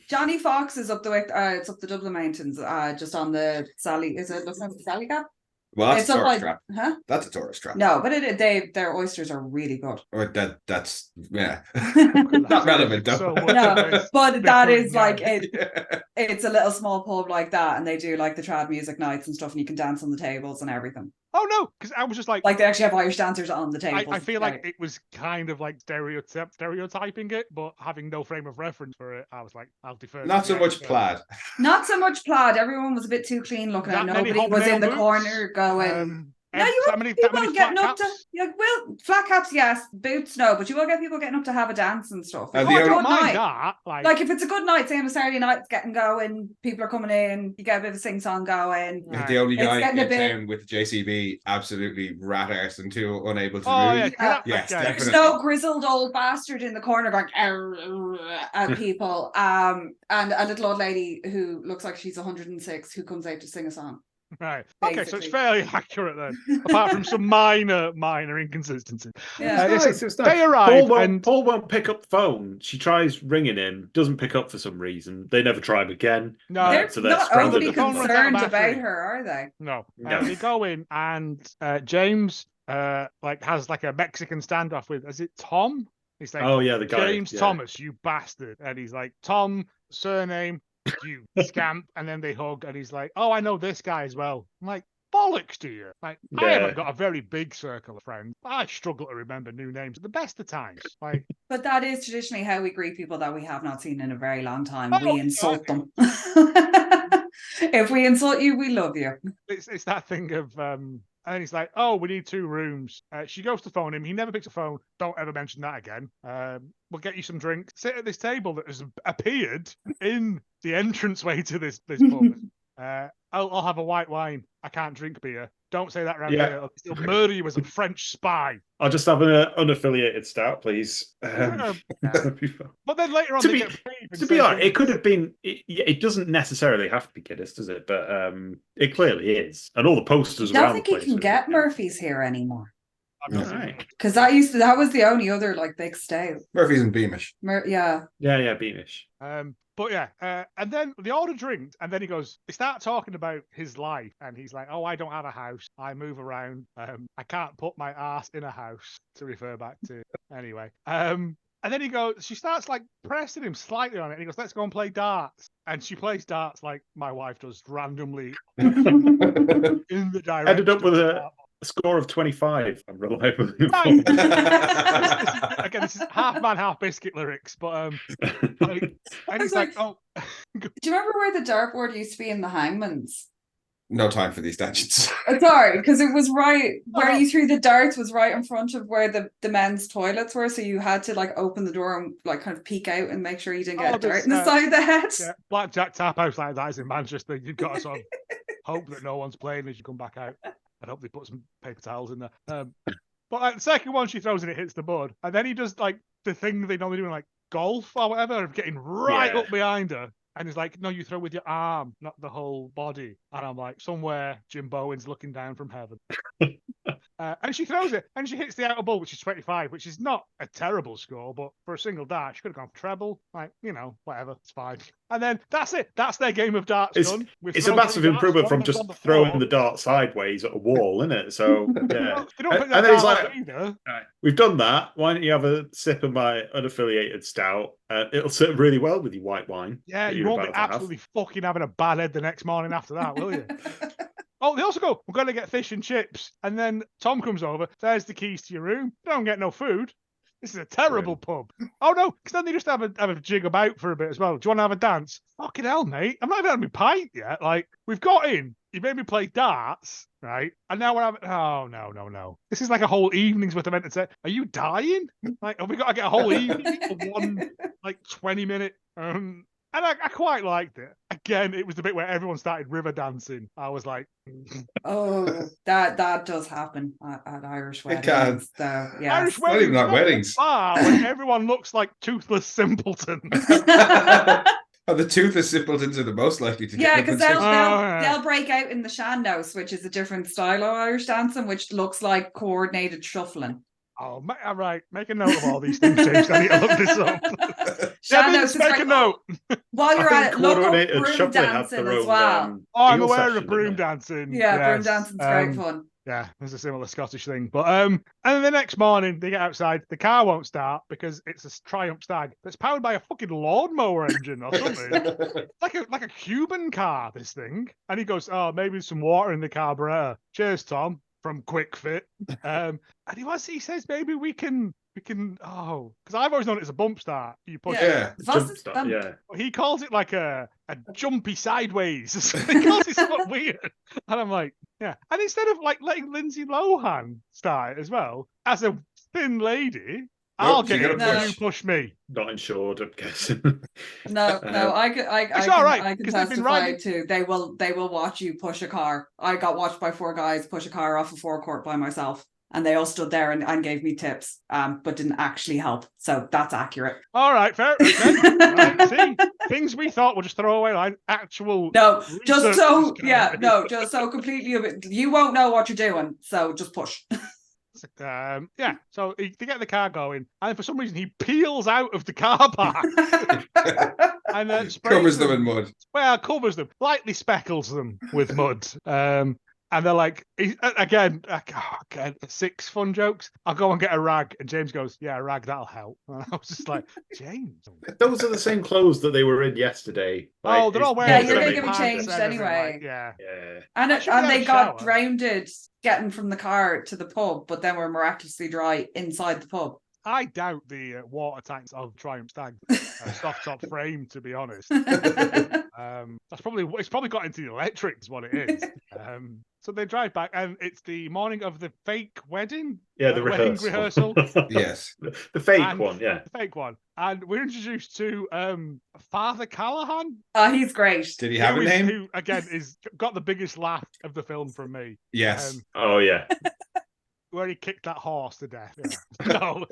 Johnny Fox is up it's up the Dublin Mountains, just on the Sally. Is it looking at the Sally Gap? Well, that's a tourist trap. Huh? That's a tourist trap. No, but their oysters are really good. Or that's not relevant though. So no, but that is like it's a little small pub like that, and they do like the trad music nights and stuff, and you can dance on the tables and everything. Oh no, because I was just like they actually have Irish dancers on the tables. I feel like it was kind of like stereotyping it, but having no frame of reference for it, I was like, I'll defer. Not so much plaid. Not so much plaid. Everyone was a bit too clean looking. Nobody was in the corner going. No, you will people getting up to flat caps, yes. Boots, no, but you will get people getting up to have a dance and stuff. I don't mind that. Like if it's a good night, say on a Saturday night, it's getting going, people are coming in, you get a bit of a sing-song going. The only guy in town with JCB, absolutely rat arse and too unable to move. Yes, definitely. There's no grizzled old bastard in the corner going at people. And a little old lady who looks like she's 106 who comes out to sing a song. Right. Basically. Okay, so it's fairly accurate then, apart from some minor inconsistencies. Yeah, it's nice. They arrive and Paul won't pick up the phone. She tries ringing him, doesn't pick up for some reason. They never try him again. No, they're not overly concerned about her, are they? No. They go in and James has like a Mexican standoff with, is it Tom? He's like, the guy. James Thomas, you bastard. And he's like, Tom, surname, you scamp. And then they hug and he's like, oh, I know this guy as well. I'm like, bollocks to you. Like, I haven't got a very big circle of friends. I struggle to remember new names at the best of times. Like, but that is traditionally how we greet people that we have not seen in a very long time. We insult them. If we insult you, we love you. It's that thing of and then he's like, oh, we need 2 rooms. She goes to phone him. He never picks a phone. Don't ever mention that again. We'll get you some drinks. Sit at this table that has appeared in the entranceway to this pub. I'll have a white wine. I can't drink beer. Don't say that around here. He'll murder you as a French spy. I'll just have an unaffiliated stout, please. But then later on, to be honest, it could have been. It doesn't necessarily have to be Guinness, does it? But it clearly is, and all the posters. I don't think you can get Murphy's here anymore. Because that was the only other like big stout. Murphy's and Beamish. Yeah, Beamish. But and then they order drinks, and then they start talking about his life, and he's like, oh, I don't have a house, I move around, I can't put my ass in a house, to refer back to, anyway. And then she starts like pressing him slightly on it, and he goes, let's go and play darts. And she plays darts like my wife does, randomly in the direction. Ended up with a score of 25. I'm reliable. Again, this is half man, half biscuit lyrics, but and he's like, oh. Do you remember where the dartboard used to be in the Hangman's? No time for these tangents. Sorry, because it was right where you threw the darts was right in front of where the men's toilets were, so you had to like open the door and like kind of peek out and make sure you didn't get a dart in the side of the head. Yeah, Blackjack Tap House like that is in Manchester. You've got to sort of hope that no one's playing as you come back out. I hope they put some paper towels in there. But the second one she throws in, it hits the bud. And then he does like the thing they normally do in like golf or whatever, of getting right up behind her. And he's like, no, you throw with your arm, not the whole body. And I'm like, somewhere Jim Bowen's looking down from heaven. And she throws it, and she hits the outer ball, which is 25, which is not a terrible score, but for a single dart, she could have gone for treble. Like, whatever, it's fine. And then that's it. That's their game of darts done. It's a massive improvement from just throwing the dart sideways at a wall, isn't it? So, yeah. And then he's like, right, we've done that. Why don't you have a sip of my unaffiliated stout? It'll sit really well with your white wine. Yeah, you won't be absolutely fucking having a bad head the next morning after that, will you? Oh, they also go, we're going to get fish and chips. And then Tom comes over. There's the keys to your room. Don't get no food. This is a terrible pub. Oh, no, because then they just have a jig about for a bit as well. Do you want to have a dance? Fucking hell, mate. I'm not even had my pint yet. Like, we've got in. You made me play darts, right? And now we're having... Oh, no. This is like a whole evening's worth of entertainment. Are you dying? Like, have we got to get a whole evening for one, 20-minute... And I quite liked it. I again, it was the bit where everyone started river dancing. I was like, oh, that does happen at Irish weddings. It can. So, yeah. Irish weddings, not even at weddings. When everyone looks like toothless simpletons. Oh, the toothless simpletons are the most likely to get because they'll break out in the shandos, which is a different style of Irish dancing, which looks like coordinated shuffling. Oh, all right. Make a note of all these things, James. I need to look this up. Shandos, make a note. While you're at it, look up broom dancing as well. I'm aware of broom dancing. Yeah, broom dancing's great fun. Yeah, there's a similar Scottish thing. But and then the next morning they get outside, the car won't start because it's a Triumph Stag that's powered by a fucking lawnmower engine or something. like a Cuban car, this thing. And he goes, oh, maybe there's some water in the carburetor. Cheers, Tom, from Quick Fit. And he says maybe we can because I've always known it's a bump start. You push jump start, He calls it like a jumpy sideways. He calls it something weird. And I'm like, yeah. And instead of like letting Lindsay Lohan start it as well, as a thin lady, I'll get it and you push me. Not insured, I'm guessing. No, I can testify too. They will watch you push a car. I got watched by 4 guys push a car off a forecourt by myself. And they all stood there and gave me tips, but didn't actually help. So that's accurate. All right, fair. Okay. Right, see, things we thought were just throwaway, like actual. No, just so completely. You won't know what you're doing, so just push. So they get the car going, and for some reason he peels out of the car park and covers them in mud. Well, covers them, lightly speckles them with mud. And they're like, again, 6 fun jokes. I'll go and get a rag. And James goes, yeah, a rag, that'll help. And I was just like, James. Those are the same clothes that they were in yesterday. Like, they're all wearing. Yeah, you're going to give a change anyway. Yeah. And they got drowned getting from the car to the pub, but then were miraculously dry inside the pub. I doubt the water tanks of Triumph Stag soft top frame, to be honest. It's probably got into the electrics, what it is. So they drive back, and it's the morning of the fake wedding. Yeah, the wedding rehearsal. Yes, the fake one. Yeah, the fake one. And we're introduced to Father Callahan. He's great. Did he have a name? Who again is got the biggest laugh of the film from me. Yes. Oh yeah. Where he kicked that horse to death. Yeah. No.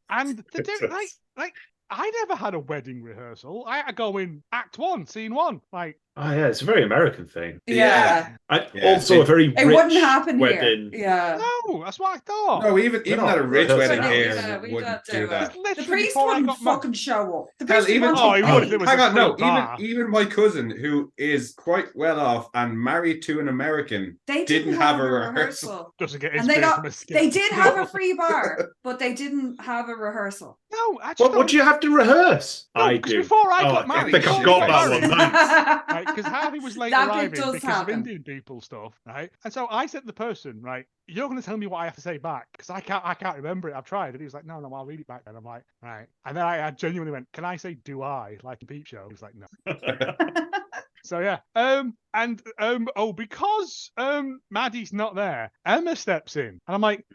And they do like I never had a wedding rehearsal. I had to go in act 1, scene 1. Like, oh yeah, it's a very American thing. Yeah. Also a very it wouldn't happen wedding. Here. Yeah. No, that's what I thought. No, even at a rich wedding here, wouldn't do that. The priest wouldn't fucking show up. The priest he would if it was hang on, no. Even my cousin, who is quite well off and married to an American, didn't have a rehearsal. Doesn't get and they did have a free bar, but they didn't have a rehearsal. No, actually. What do you have to rehearse? No, I do. Before I got married, I think I've got that one. Because Harvey was late arriving because of Indian people stuff, right? And so I said to the person, right, you're going to tell me what I have to say back because I can't remember it. I've tried. And he was like, no, I'll read it back. And I'm like, right. And then I genuinely went, can I say, do I, like a Peep Show? He was like, no. So yeah, because Maddie's not there, Emma steps in, and I'm like,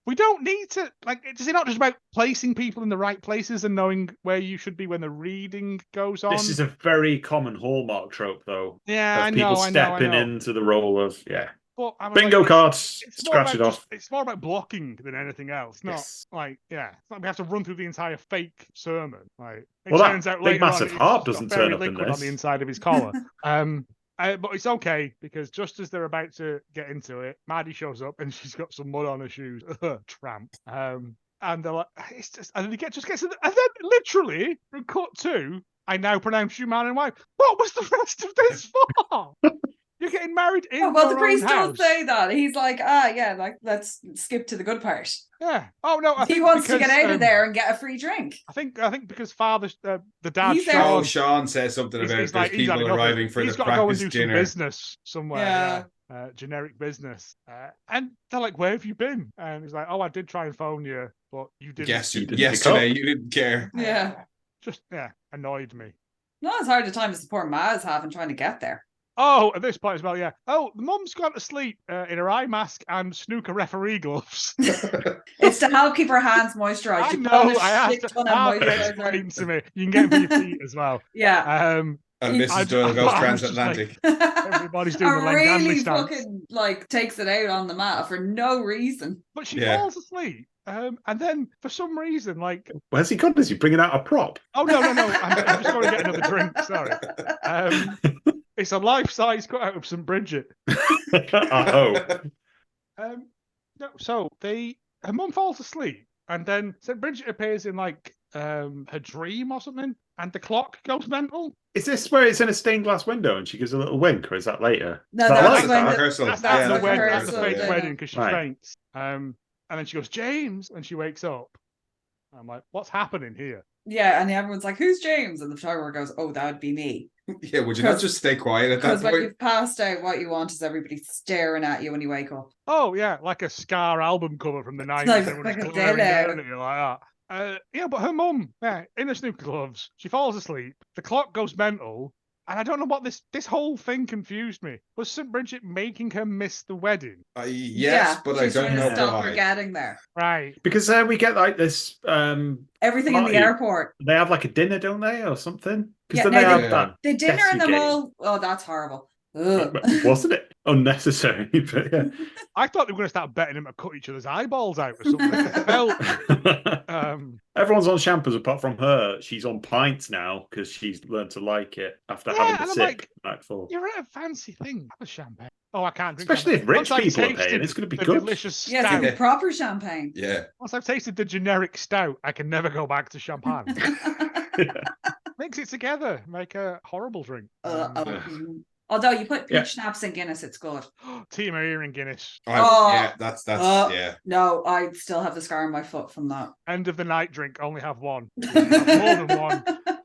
we don't need to, like, is it not just about placing people in the right places and knowing where you should be when the reading goes on? This is a very common Hallmark trope, though. Yeah, I know. People stepping into the role of But bingo cards, scratch it off. It's more about blocking than anything else. Not like, we have to run through the entire fake sermon. Like, it turns out big massive heart doesn't turn up in this. On the inside of his collar. But it's okay because just as they're about to get into it, Maddie shows up and she's got some mud on her shoes. Tramp. And they're like, it's just, and then he just gets, and then literally from cut 2, I now pronounce you man and wife. What was the rest of this for? You're getting married in your the priest own house. Don't say that. He's like, let's skip to the good part. Yeah. Oh no, he wants to get out of there and get a free drink. I think because father, the dad, Sean says something about there's people arriving for the practice dinner. He's got to go and do some business somewhere. Yeah. Generic business. And they're like, where have you been? And he's like, I did try and phone you, but you didn't. Yes, yesterday you didn't care. Yeah. Just annoyed me. Not as hard a time as the poor Ma's having trying to get there. Oh, at this point as well, yeah. Oh, the mum's gone to sleep in her eye mask and snooker referee gloves. It's to help keep her hands moisturised. I know. I have to explain to me. You can get it for your feet as well. Yeah. And Mrs. Doyle goes transatlantic. Everybody's doing the Langdonley stance. Fucking takes it out on the mat for no reason. But she falls asleep. And then for some reason, where's he gone? Is he bringing out a prop? Oh no! I'm just going to get another drink. Sorry. It's a life-size cutout of St. Bridget. No, so her mum falls asleep, and then St. Bridget appears in her dream or something, and the clock goes mental. Is this where it's in a stained glass window and she gives a little wink, or is that later? No, that's the fake wedding because she faints. And then she goes, James, and she wakes up. I'm like, what's happening here? Yeah, and everyone's like, who's James? And the photographer goes, oh, that would be me. Yeah, would you not just stay quiet at that point? Because when you've passed out, what you want is everybody staring at you when you wake up. Oh, yeah, like a Scar album cover from the 90s. Like a dead air. You're like that. Yeah, but her mum, in her snooker gloves, she falls asleep. The clock goes mental. And I don't know what this whole thing confused me. Was St. Bridget making her miss the wedding? Yes, but I don't know stop why. her getting there. Right. Because we get this... everything in the airport. They have a dinner, don't they, or something? Because they have that the dinner in the mall. Oh, that's horrible. Wasn't it? Unnecessary. But yeah. I thought they were going to start betting him to cut each other's eyeballs out or something. Everyone's on shampoos apart from her. She's on pints now because she's learned to like it after having the sick night before. You're at a fancy thing. Have a champagne. Oh, I can't drink especially champagne. if rich people are paying. It's going to be good. Delicious stout. Yeah, it's going to be proper champagne. Yeah. Once I've tasted the generic stout, I can never go back to champagne. Mix it together, make a horrible drink. Although you put peach schnapps in Guinness, it's good. Team Ear in Guinness. Yeah, that's yeah. No, I still have the scar on my foot from that. End of the night drink, only have one. If you have more than one,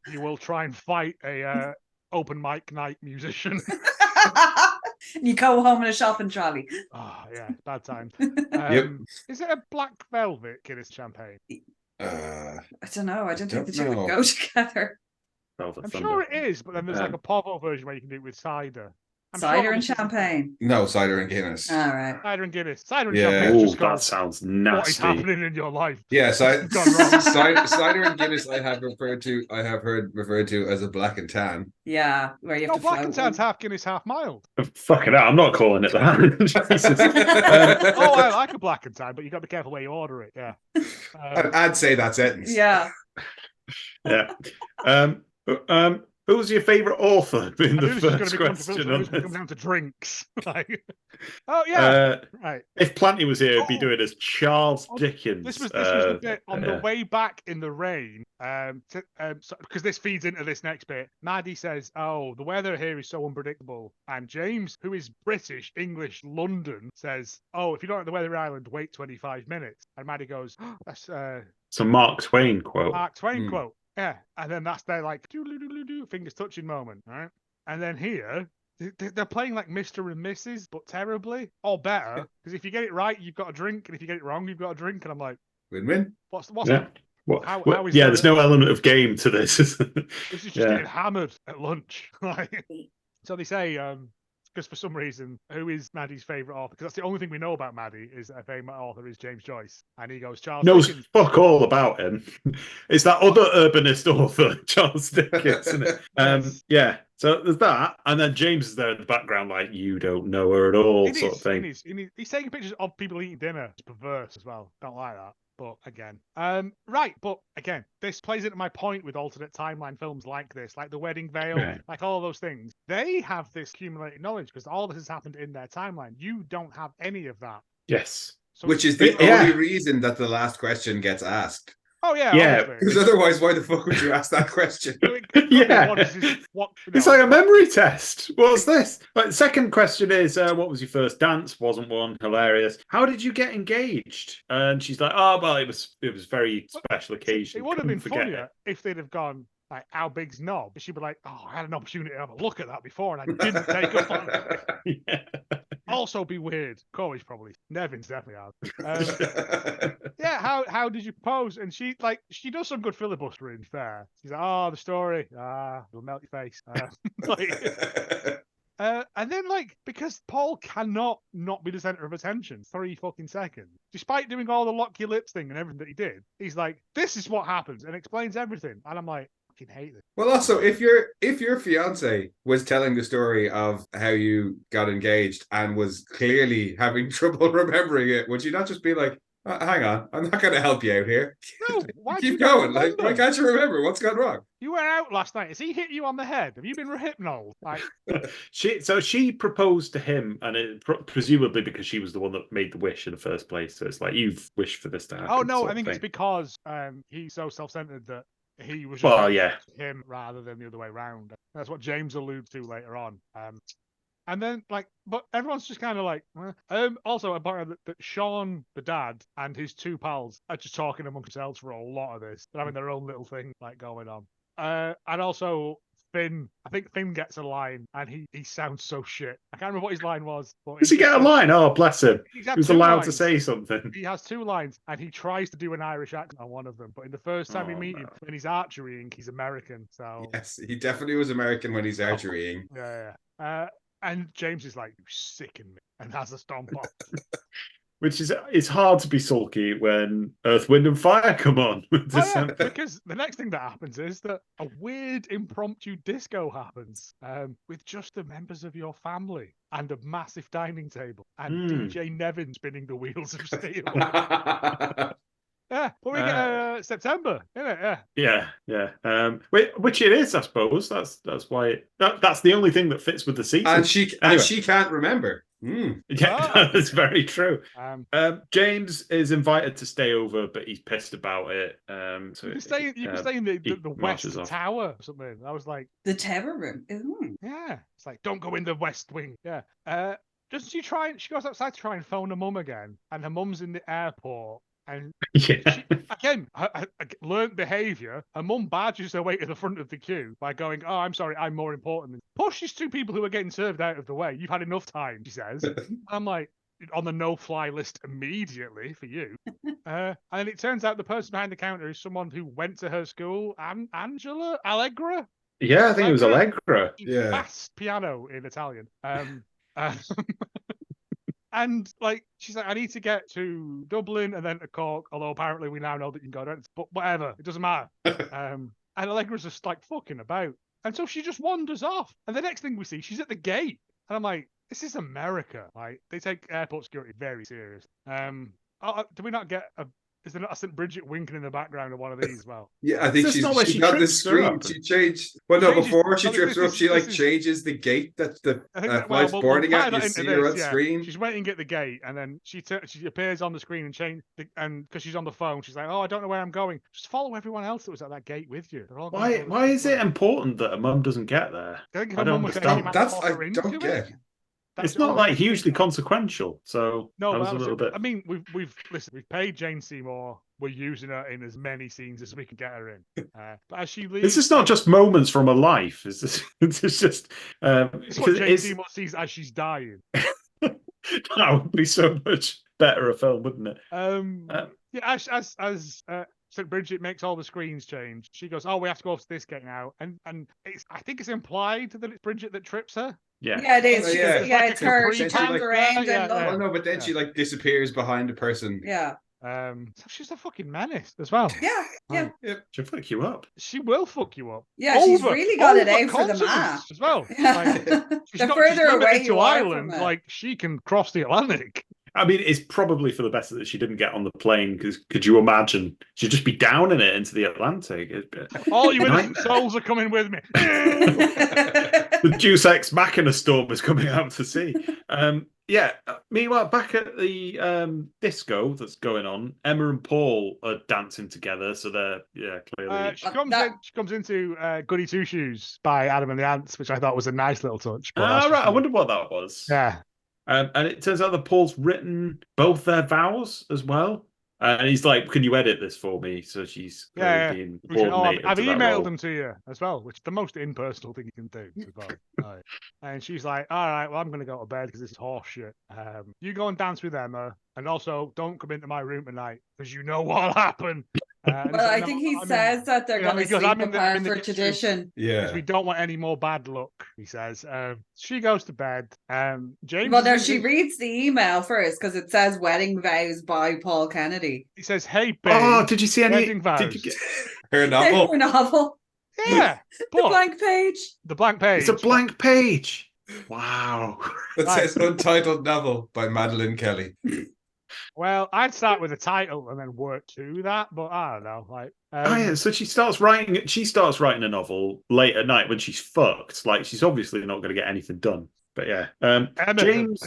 you will try and fight a open mic night musician. And you go home in a shopping trolley. Oh, yeah, bad time. Yep. Is it a black velvet Guinness champagne? I don't know. I don't think the two would go together. I'm sure it is, but then there's a Povo version where you can do it with cider. Cider and champagne? No, cider and Guinness. All right. Cider and Guinness. Cider and champagne. Oh, that sounds nasty. What is happening in your life? Yeah, cider and Guinness I have heard referred to as a black and tan. Yeah, where you have to black and tan's half Guinness, half mild. Fucking hell, I'm not calling it that. Jesus. I like a black and tan, but you got to be careful where you order it, yeah. I'd say that sentence. Yeah. Yeah. Who was your favourite author in the first question? Who's going to come down to drinks? Oh, yeah. Right. If Planty was here, he'd be doing as Charles Dickens. This was the bit on the way back in the rain, because this feeds into this next bit. Maddie says, oh, the weather here is so unpredictable. And James, who is British, English, London, says, oh, if you don't like the weather in Ireland, wait 25 minutes. And Maddie goes, oh, that's... It's a Mark Twain quote. Mark Twain quote. Yeah, and then that's their fingers touching moment, right? And then here, they're playing like Mr. and Mrs., but terribly, or better, because if you get it right, you've got a drink, and if you get it wrong, you've got a drink, and I'm like, win-win. What's how is there's no element of game to this. This is just getting hammered at lunch. So they say, because for some reason, who is Maddie's favourite author? Because that's the only thing we know about Maddie is a favourite author is James Joyce. And he goes, Charles knows Dickens. Fuck all about him. It's that other urbanist authur, Charles Dickens, isn't it? Yes. Yeah. So there's that. And then James is there in the background like, you don't know her at all, sort of thing. He's taking pictures of people eating dinner. It's perverse as well. Don't like that. But again, but again, this plays into my point with alternate timeline films like this, like The Wedding Veil, like all those things. They have this accumulated knowledge because all this has happened in their timeline. You don't have any of that. Yes. So which is the only reason that the last question gets asked. Oh, yeah. Yeah. Because otherwise, why the fuck would you ask that question? Yeah. It's like a memory test. What's this? Like, second question is, what was your first dance? Wasn't one. Hilarious. How did you get engaged? And she's like, oh, well, it was very special occasion. It would have been funnier if they'd have gone, like, how big's knob? She'd be like, oh, I had an opportunity to have a look at that before, and I didn't take a photo. Yeah. Also be weird. Corey's probably. Nevin's definitely out. Yeah, how did you propose? And she does some good filibustering, fair. She's like, oh, the story. It'll melt your face. And then, because Paul cannot not be the center of attention 3 fucking seconds, despite doing all the lock your lips thing and everything that he did, he's like, this is what happens, and explains everything. And I'm like, fucking hate this. Well, also, if your fiance was telling the story of how you got engaged and was clearly having trouble remembering it, would you not just be like, hang on, I'm not going to help you out here. No, why keep going? Like, why can't you remember what's gone wrong? You were out last night. Has he hit you on the head? Have you been hypnol? Like, she proposed to him, and presumably because she was the one that made the wish in the first place. So it's like, you've wished for this to happen. Oh no, I think it's because he's so self-centered that he was him rather than the other way around. That's what James alludes to later on. And then, like, but everyone's just kind of like, also, apparently, that Sean, the dad, and his two pals are just talking amongst themselves for a lot of this. They're having their own little thing, like, going on. And also, Finn, I think Finn gets a line, and he sounds so shit. I can't remember what his line was. But does he get a line? Oh, bless him. He was allowed to say something. He has 2 lines, and he tries to do an Irish accent on one of them. But in the first time we meet him, when he's archerying, he's American. So yes, he definitely was American when he's archerying. Yeah. And James is like, you sicken me, and has a stomp off. Which is, it's hard to be sulky when Earth, Wind and Fire come on. Because the next thing that happens is that a weird impromptu disco happens with just the members of your family and a massive dining table and DJ Nevin spinning the wheels of steel. Yeah, but we get September, isn't it? Yeah. Which it is, I suppose. That's why that's the only thing that fits with the season. And she can't remember. Yeah, that's very true. James is invited to stay over, but he's pissed about it. So you can stay in the West Tower or something. I was like, the Tower room. Yeah, it's like, don't go in the West Wing. Yeah. Doesn't she she goes outside to try and phone her mum again, and her mum's in the airport. And she, again, her learned behaviour. Her mum badges her way to the front of the queue by going, "Oh, I'm sorry, I'm more important than push these 2 people who are getting served out of the way. You've had enough time," she says. I'm like, on the no-fly list immediately for you. And then it turns out the person behind the counter is someone who went to her school, Allegra. Yeah, I think it was Allegra. Yeah, fast piano in Italian. And like she's like, I need to get to Dublin and then to Cork, although apparently we now know that you can go down. But whatever, it doesn't matter. And Allegra's just like fucking about. And so she just wanders off. And the next thing we see, she's at the gate. And I'm like, this is America. Like, they take airport security very serious. Do we not get is there not a St. Bridget winking in the background of one of these? Well, yeah, I think she got the screen. She changed. Well, no, before she trips her up, she changes the gate that the flight's boarding at. You see her on screen. She's waiting at the gate, and then she appears on the screen and because she's on the phone, she's like, "Oh, I don't know where I'm going. Just follow everyone else that was at that gate with you." Why is it important that a mum doesn't get there? I don't understand. I don't get. It's not like hugely consequential, so no. I was a little bit. I mean, we've paid Jane Seymour. We're using her in as many scenes as we can get her in. But as she leaves, this is not just moments from her life. It's just. It's what Jane Seymour sees as she's dying. That would be so much better a film, wouldn't it? Yeah, as St. Bridget makes all the screens change. She goes, "Oh, we have to go off to this gate now," and I think it's implied that it's Bridget that trips her. Yeah, it is. It's her. She turns around and no, but then she disappears behind a person. Yeah. So she's a fucking menace as well. Yeah. She'll fuck you up. She will fuck you up. Yeah, she's really got it out for the map as well. Yeah. Like, the further away you are Ireland, from it. like she can cross the Atlantic. I mean, it's probably for the best that she didn't get on the plane, because could you imagine? She'd just be down in it into the Atlantic. All you innocent souls are coming with me. The Deus Ex Machina storm is coming out to sea. Meanwhile, back at the disco that's going on, Emma and Paul are dancing together, so they're clearly. She comes into Goody Two Shoes by Adam and the Ants, which I thought was a nice little touch. Right. I wonder what that was. Yeah. And it turns out that Paul's written both their vows as well. And he's like, "Can you edit this for me?" So she's being coordinated. I've emailed them to you as well, which is the most impersonal thing you can do as well. Right. And she's like, "All right, well, I'm going to go to bed because this is horse shit. You go and dance with Emma, and also don't come into my room tonight because you know what'll happen." Well, I think he says that they're going to sleep apart for tradition. Yeah, because we don't want any more bad luck. He says. She goes to bed. James. Well, no, she reads the email first because it says "Wedding Vows" by Paul Kennedy. He says, "Hey, babe." Oh, did you see any? Wedding vows. Her novel? Her novel. Yeah. The blank page. The blank page. It's a blank page. Wow. It says untitled novel by Madeline Kelly. Well, I'd start with a title and then work to that, but I don't know. Like, so she starts writing. She starts writing a novel late at night when she's fucked. Like, she's obviously not going to get anything done. But yeah, James.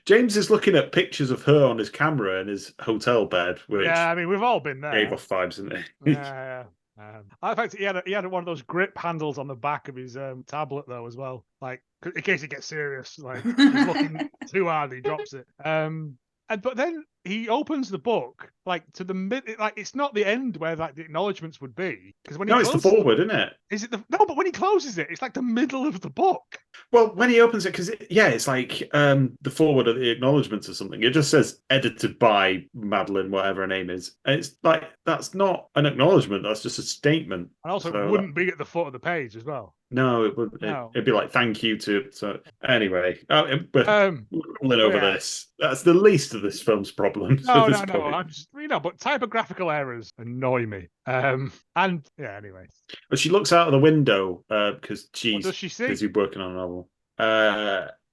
James is looking at pictures of her on his camera in his hotel bed. Which I mean, we've all been there. Gave off vibes, didn't it? Yeah. In fact, he had one of those grip handles on the back of his tablet though as well, like in case it gets serious. Like he's looking too hard, he drops it. But then he opens the book like to the mid. Like it's not the end where like the acknowledgements would be, because when it's the forward, isn't it? Is it no? But when he closes it, it's like the middle of the book. Well, when he opens it, because it's like the forward of the acknowledgements or something. It just says edited by Madeline, whatever her name is. And it's like that's not an acknowledgement. That's just a statement. And also, it wouldn't be at the foot of the page as well. No, it would. It'd be like thank you to. So anyway, we're rolling over this. That's the least of this film's problems. No. I'm just but typographical errors annoy me. Anyway. But she looks out of the window because she's does she see? busy working on a novel.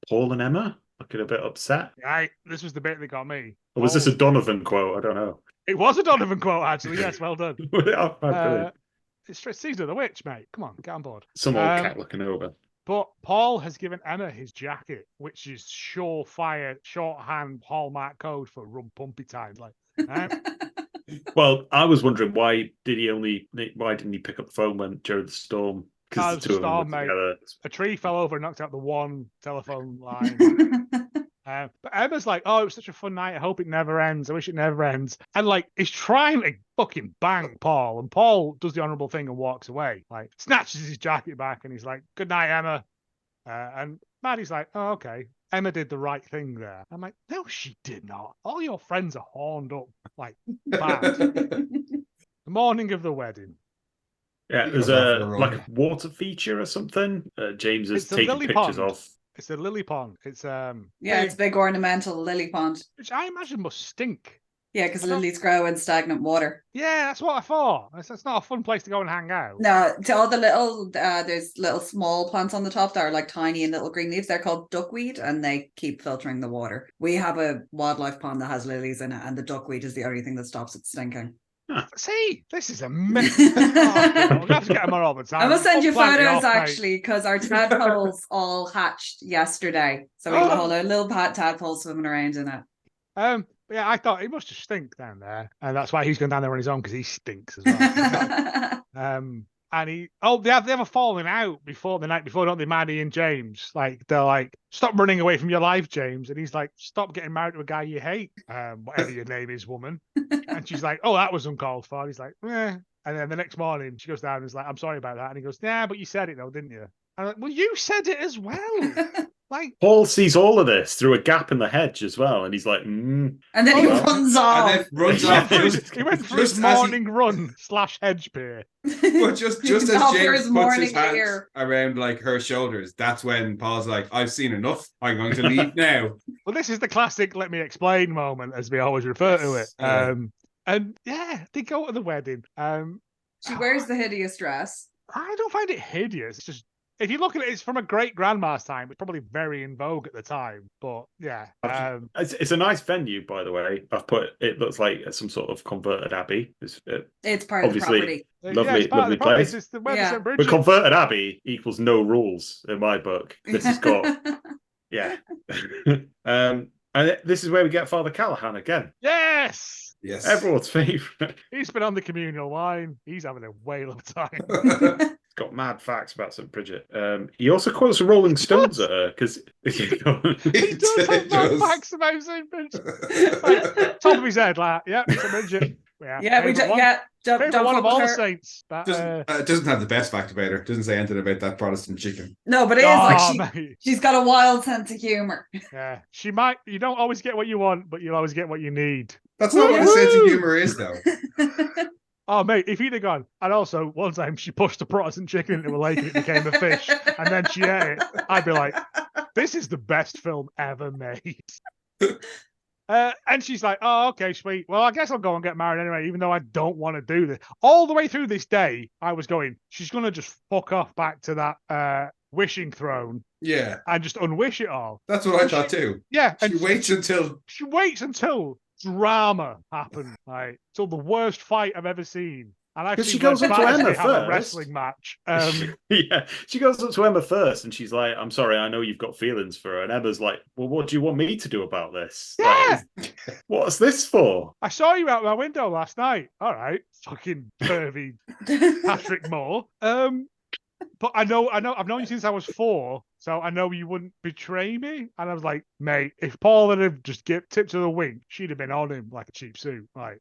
Paul and Emma looking a bit upset. This was the bit that got me. Or was this a Donovan quote? I don't know. It was a Donovan quote, actually. Yes, well done. It's Season of the Witch, mate. Come on, get on board. Some old cat looking over. But Paul has given Emma his jacket, which is surefire, shorthand hallmark code for rum pumpy time. Like, well, I was wondering why didn't he pick up the phone during the storm? Because the two of them were together. A tree fell over and knocked out the one telephone line. But Emma's like, oh, it was such a fun night. I hope it never ends. I wish it never ends. And like, he's trying to fucking bang Paul. And Paul does the honourable thing and walks away. Like, snatches his jacket back and he's like, good night, Emma. And Maddie's like, oh, okay. Emma did the right thing there. I'm like, no, she did not. All your friends are horned up. Like, bad. The morning of the wedding. Yeah, there's a water feature or something. James is taking pictures of. It's a lily pond. It's it's a big ornamental lily pond, which I imagine must stink. Yeah, because lilies grow in stagnant water. Yeah, that's what I thought. It's not a fun place to go and hang out. No, to all the little there's little small plants on the top that are like tiny and little green leaves. They're called duckweed, and they keep filtering the water. We have a wildlife pond that has lilies in it, and the duckweed is the only thing that stops it stinking. See, this is amazing. We have to get them all the time. I will send you photos actually, because our tadpoles all hatched yesterday. So we have a little tadpole swimming around in it. Yeah, I thought he must just stink down there, and that's why he's going down there on his own, because he stinks as well. And they have a falling out the night before, don't they, Maddie and James? Like, they're like, stop running away from your life, James. And he's like, stop getting married to a guy you hate, whatever your name is, woman. And she's like, oh, that was uncalled for. And he's like, eh. And then the next morning, she goes down and is like, I'm sorry about that. And he goes, yeah, but you said it though, didn't you? And I'm like, well, you said it as well. Like, Paul sees all of this through a gap in the hedge as well, and he's like, And then he runs off. And then runs off. He went for his morning run / hedge peer. But just as James puts his hands around like her shoulders, that's when Paul's like, I've seen enough. I'm going to leave now. Well, this is the classic let me explain moment, as we always refer to it. And yeah, they go to the wedding. She wears the hideous dress. I don't find it hideous. It's just, if you look at it, it's from a great grandma's time. It's probably very in vogue at the time. But yeah. It's a nice venue, by the way. It looks like some sort of converted abbey. It's part of the property. Lovely place. But converted abbey equals no rules in my book. This has got... yeah. And this is where we get Father Callahan again. Yes! Yes. Everyone's favourite. He's been on the communal wine. He's having a whale of a time. Got mad facts about St. Bridget. He also quotes the Rolling Stones at her because he does have mad facts about St. Bridget. Like, top of his head, like, yeah, St. Bridget. Don't one of all her. the saints. But, doesn't have the best fact about her. Doesn't say anything about that Protestant chicken. No, but it is like she's got a wild sense of humor. Yeah, she might. You don't always get what you want, but you'll always get what you need. That's not what a sense of humor is, though. Oh, mate, if he'd have gone, and also one time she pushed a Protestant chicken into a lake and it became a fish, and then she ate it, I'd be like, this is the best film ever made. And she's like, oh, okay, sweet. Well, I guess I'll go and get married anyway, even though I don't want to do this. All the way through this day, I was going, she's going to just fuck off back to that wishing throne. Yeah. And just unwish it all. That's what I thought too. Yeah. She waits until drama happens, like, till the worst fight I've ever seen. And I've she goes up to Emma first. A wrestling match. Yeah, she goes up to Emma first, and she's like, "I'm sorry, I know you've got feelings for her." And Emma's like, "Well, what do you want me to do about this? Yeah, what's this for?" I saw you out my window last night. All right, fucking pervy Patrick Moore. But I know, I've known you since I was 4, so I know you wouldn't betray me. And I was like, mate, if Paul had have just tipped to the wing, she'd have been on him like a cheap suit, like.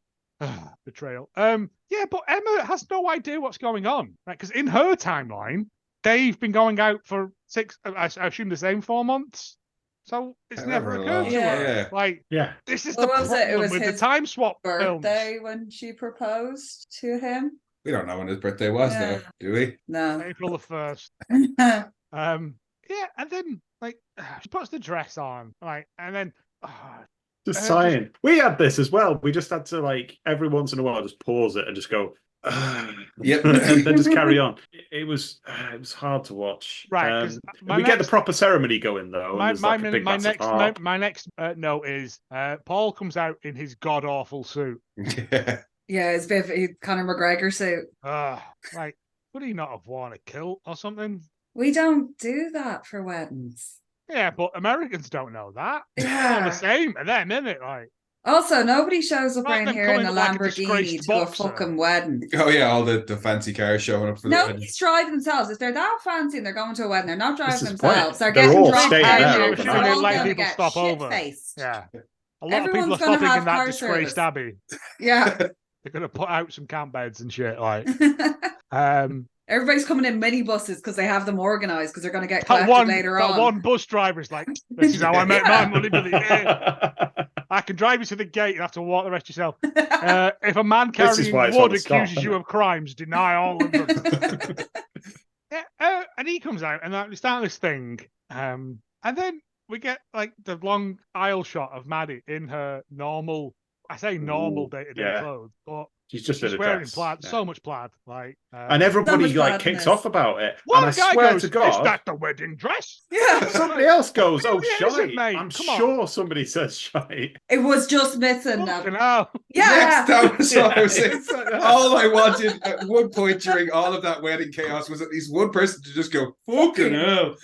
Betrayal. Yeah, but Emma has no idea what's going on, right? Because in her timeline, they've been going out for 6, I assume the same 4 months. So it's never occurred to her. Like, this is the problem with the time swap birthday films. When she proposed to him. We don't know when his birthday was, though, do we? No. April the 1st. Yeah, and then like she puts the dress on, like, and then. Just sighing. We had this as well. We just had to, like, every once in a while just pause it and just go, yep, and then just carry on. It was hard to watch. Right. We get the proper ceremony going though. My next note is Paul comes out in his god awful suit. Yeah, his Conor McGregor suit. Like, would he not have worn a kilt or something? We don't do that for weddings. Yeah, but Americans don't know that. Yeah. It's all the same to them, isn't it? Like, also, nobody shows up around here in a Lamborghini to a fucking wedding. Oh yeah, all the fancy cars showing up for the wedding. Nobody's driving themselves. If they're that fancy and they're going to a wedding, they're not driving themselves. They're getting dropped out there. They're all letting people stop over. Yeah. A lot of people are stopping in that disgraced abbey. Yeah. They're going to put out some camp beds and shit. Like, everybody's coming in minibuses because they have them organised because they're going to get collected later on. One bus driver's like, this is how I met my money. I can drive you to the gate. You have to walk the rest yourself. If a man carrying wood accuses you of crimes, deny all of them. Yeah, and he comes out and we start this thing. And then we get like the long aisle shot of Maddie in her normal, I say normal day-to-day clothes, but she's wearing plaid, so much plaid, like, and everybody like kicks off about it. One and guy I swear goes, to God, is that the wedding dress? Yeah. Somebody else goes, oh, shite. I'm sure somebody says shite. It was just missing. Yeah. Yes, that was what I was saying. All I wanted at one point during all of that wedding chaos was at least one person to just go, fucking hell.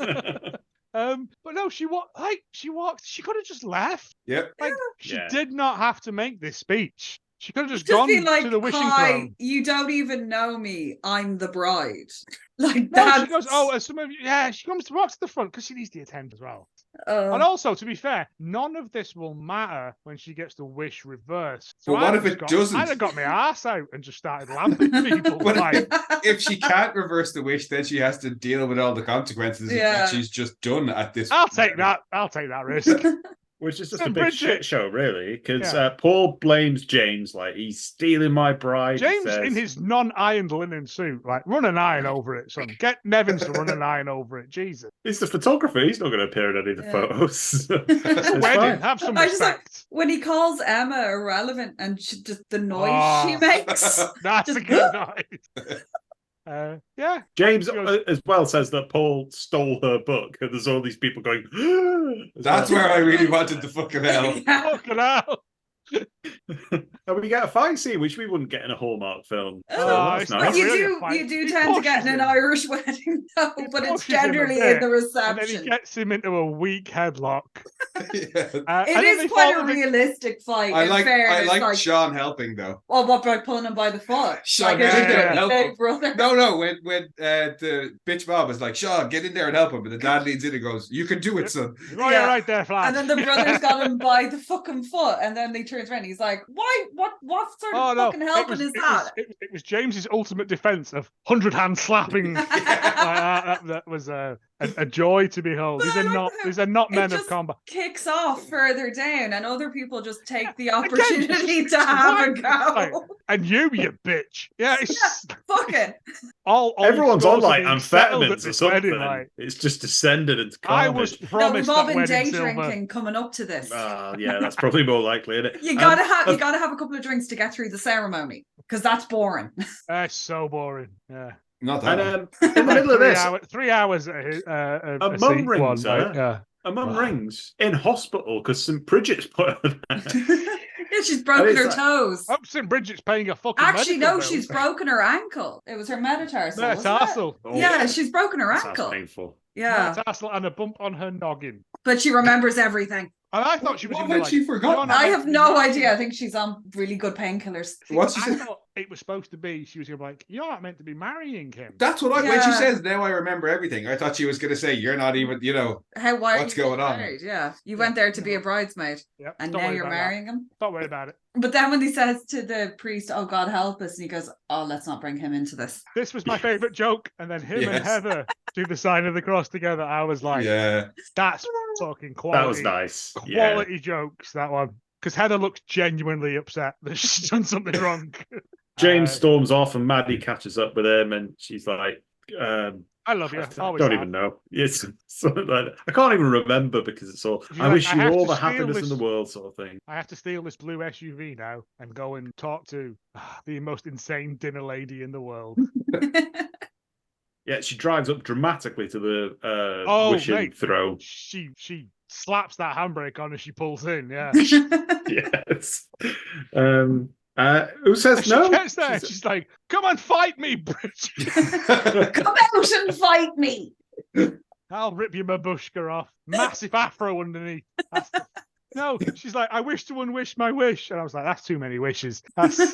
But no, she walked. She could have just left. Yep. Like, she did not have to make this speech. She could have just gone to the wishing throne. You don't even know me. I'm the bride. Like that. No, she goes, oh, some of you. Yeah, she comes to walk to the front because she needs the attend as well. And also, to be fair, none of this will matter when she gets the wish reversed. So but what if it doesn't? I'd have got my ass out and just started lamping people. But if she can't reverse the wish, then she has to deal with all the consequences that she's just done at this. I'll take that risk. Which is just a big shit show, really, because Paul blames James, like, he's stealing my bride. James, in his non-ironed linen suit, like, run an iron over it, son. Get Nevins to run an iron over it, Jesus. He's the photographer. He's not going to appear in any of the photos. It's a wedding. Have some respect. When he calls Emma irrelevant and just the noise she makes. That's a good noise. James as well says that Paul stole her book, and there's all these people going. That's where I really wanted the fucking hell. Fucking hell. And we get a fight scene, which we wouldn't get in a Hallmark film. That's nice. But you do tend to get in an Irish wedding, though, but it's generally in the reception. And then he gets him into a weak headlock. It is quite a realistic fight. I like Sean helping, though. Well, what, by pulling him by the foot? Sean, big brother. No, when the bitch Bob is like, Sean, get in there and help him, and the dad leads in and goes, you can do it, son. Right there, Flash. And then the brother's got him by the fucking foot, and then they turns around, he's like, why? What sort of fucking helping is that? It was James's ultimate defense of 100-hand slapping. That was a joy to behold. These are not men of combat. Kicks off further down, and other people just take the opportunity to have a go. And you bitch. Yeah, fuck it. everyone's on like amphetamines or something. Like, it's just descended into carnage. I was promised we've all been day drinking coming up to this. Yeah, that's probably more likely, isn't it? You gotta have a couple of drinks to get through the ceremony because that's boring. That's so boring. Yeah. Not that. And in the middle of this, 3 hours. A mum rings her. A mum rings in hospital because St. Bridget's put her there. Yeah, she's broken her toes. Oh, St. Bridget's paying a fucking Actually, no, bill. she's broken her ankle. It was her metatarsal. Metatarsal. Yeah, she's broken her ankle. Painful. Yeah. Metatarsal and a bump on her noggin. But she remembers everything. And I thought she was. What had she forgotten? I have no idea. I think she's on really good painkillers. What's she I thought it was supposed to be. She was going to be like, "You're not meant to be marrying him." That's what when she says, "Now I remember everything." I thought she was going to say, "You're not even, what's going on?" Married? Yeah, you went there to be a bridesmaid, and now you're marrying him. Don't worry about it. But then when he says to the priest, "Oh God, help us," and he goes, "Oh, let's not bring him into this." This was my favorite joke, and then him and Heather do the sign of the cross together. I was like, "Yeah, that's fucking quality." That was nice. Quality jokes, that one. Because Heather looks genuinely upset that she's done something wrong. James storms off, and Maddie catches up with him, and she's like, I love you. I don't even know. It's like, I can't even remember because it's all. I wish you all the happiness in the world, sort of thing. I have to steal this blue SUV now and go and talk to the most insane dinner lady in the world. Yeah, she drives up dramatically to the wishing throw. She slaps that handbrake on as she pulls in. Yeah. Yes. Who says no? She gets there. She's like, "Come and fight me, Bridget. Come out and fight me. I'll rip your babushka off. Massive afro underneath." No, she's like, "I wish to unwish my wish," and I was like, "That's too many wishes." That's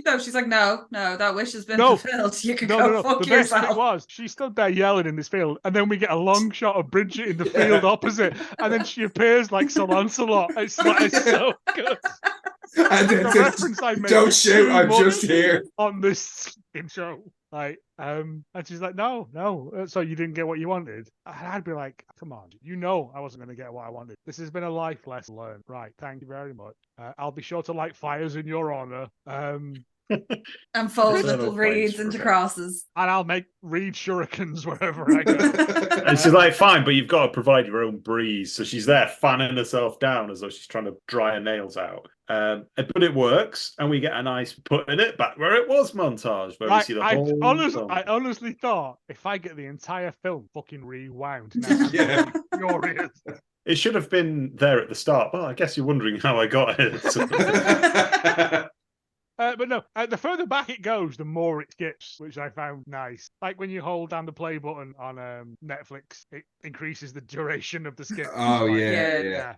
though. She's like, no, that wish has been fulfilled. You can go fuck the yourself. Best thing was she stood there yelling in this field, and then we get a long shot of Bridget in the field opposite, and then she appears like Sir Lancelot. It's so good. And then reference I made, "Don't shoot, I'm just here." On this show. Like, and she's like, no, so you didn't get what you wanted. And I'd be like, come on, I wasn't going to get what I wanted. This has been a life lesson learned. Right, thank you very much. I'll be sure to light fires in your honor. And fold little reeds into crosses. And I'll make reed shurikens wherever I go. And she's like, "Fine, but you've got to provide your own breeze." So she's there fanning herself down as though she's trying to dry her nails out. But it works, and we get a nice putting it back where it was montage, where we see the whole I honestly thought, if I get the entire film fucking rewound, now I'm furious. It should have been there at the start. Well, I guess you're wondering how I got it. But no, the further back it goes, the more it skips, which I found nice. Like when you hold down the play button on Netflix, it increases the duration of the skip. Oh, yeah.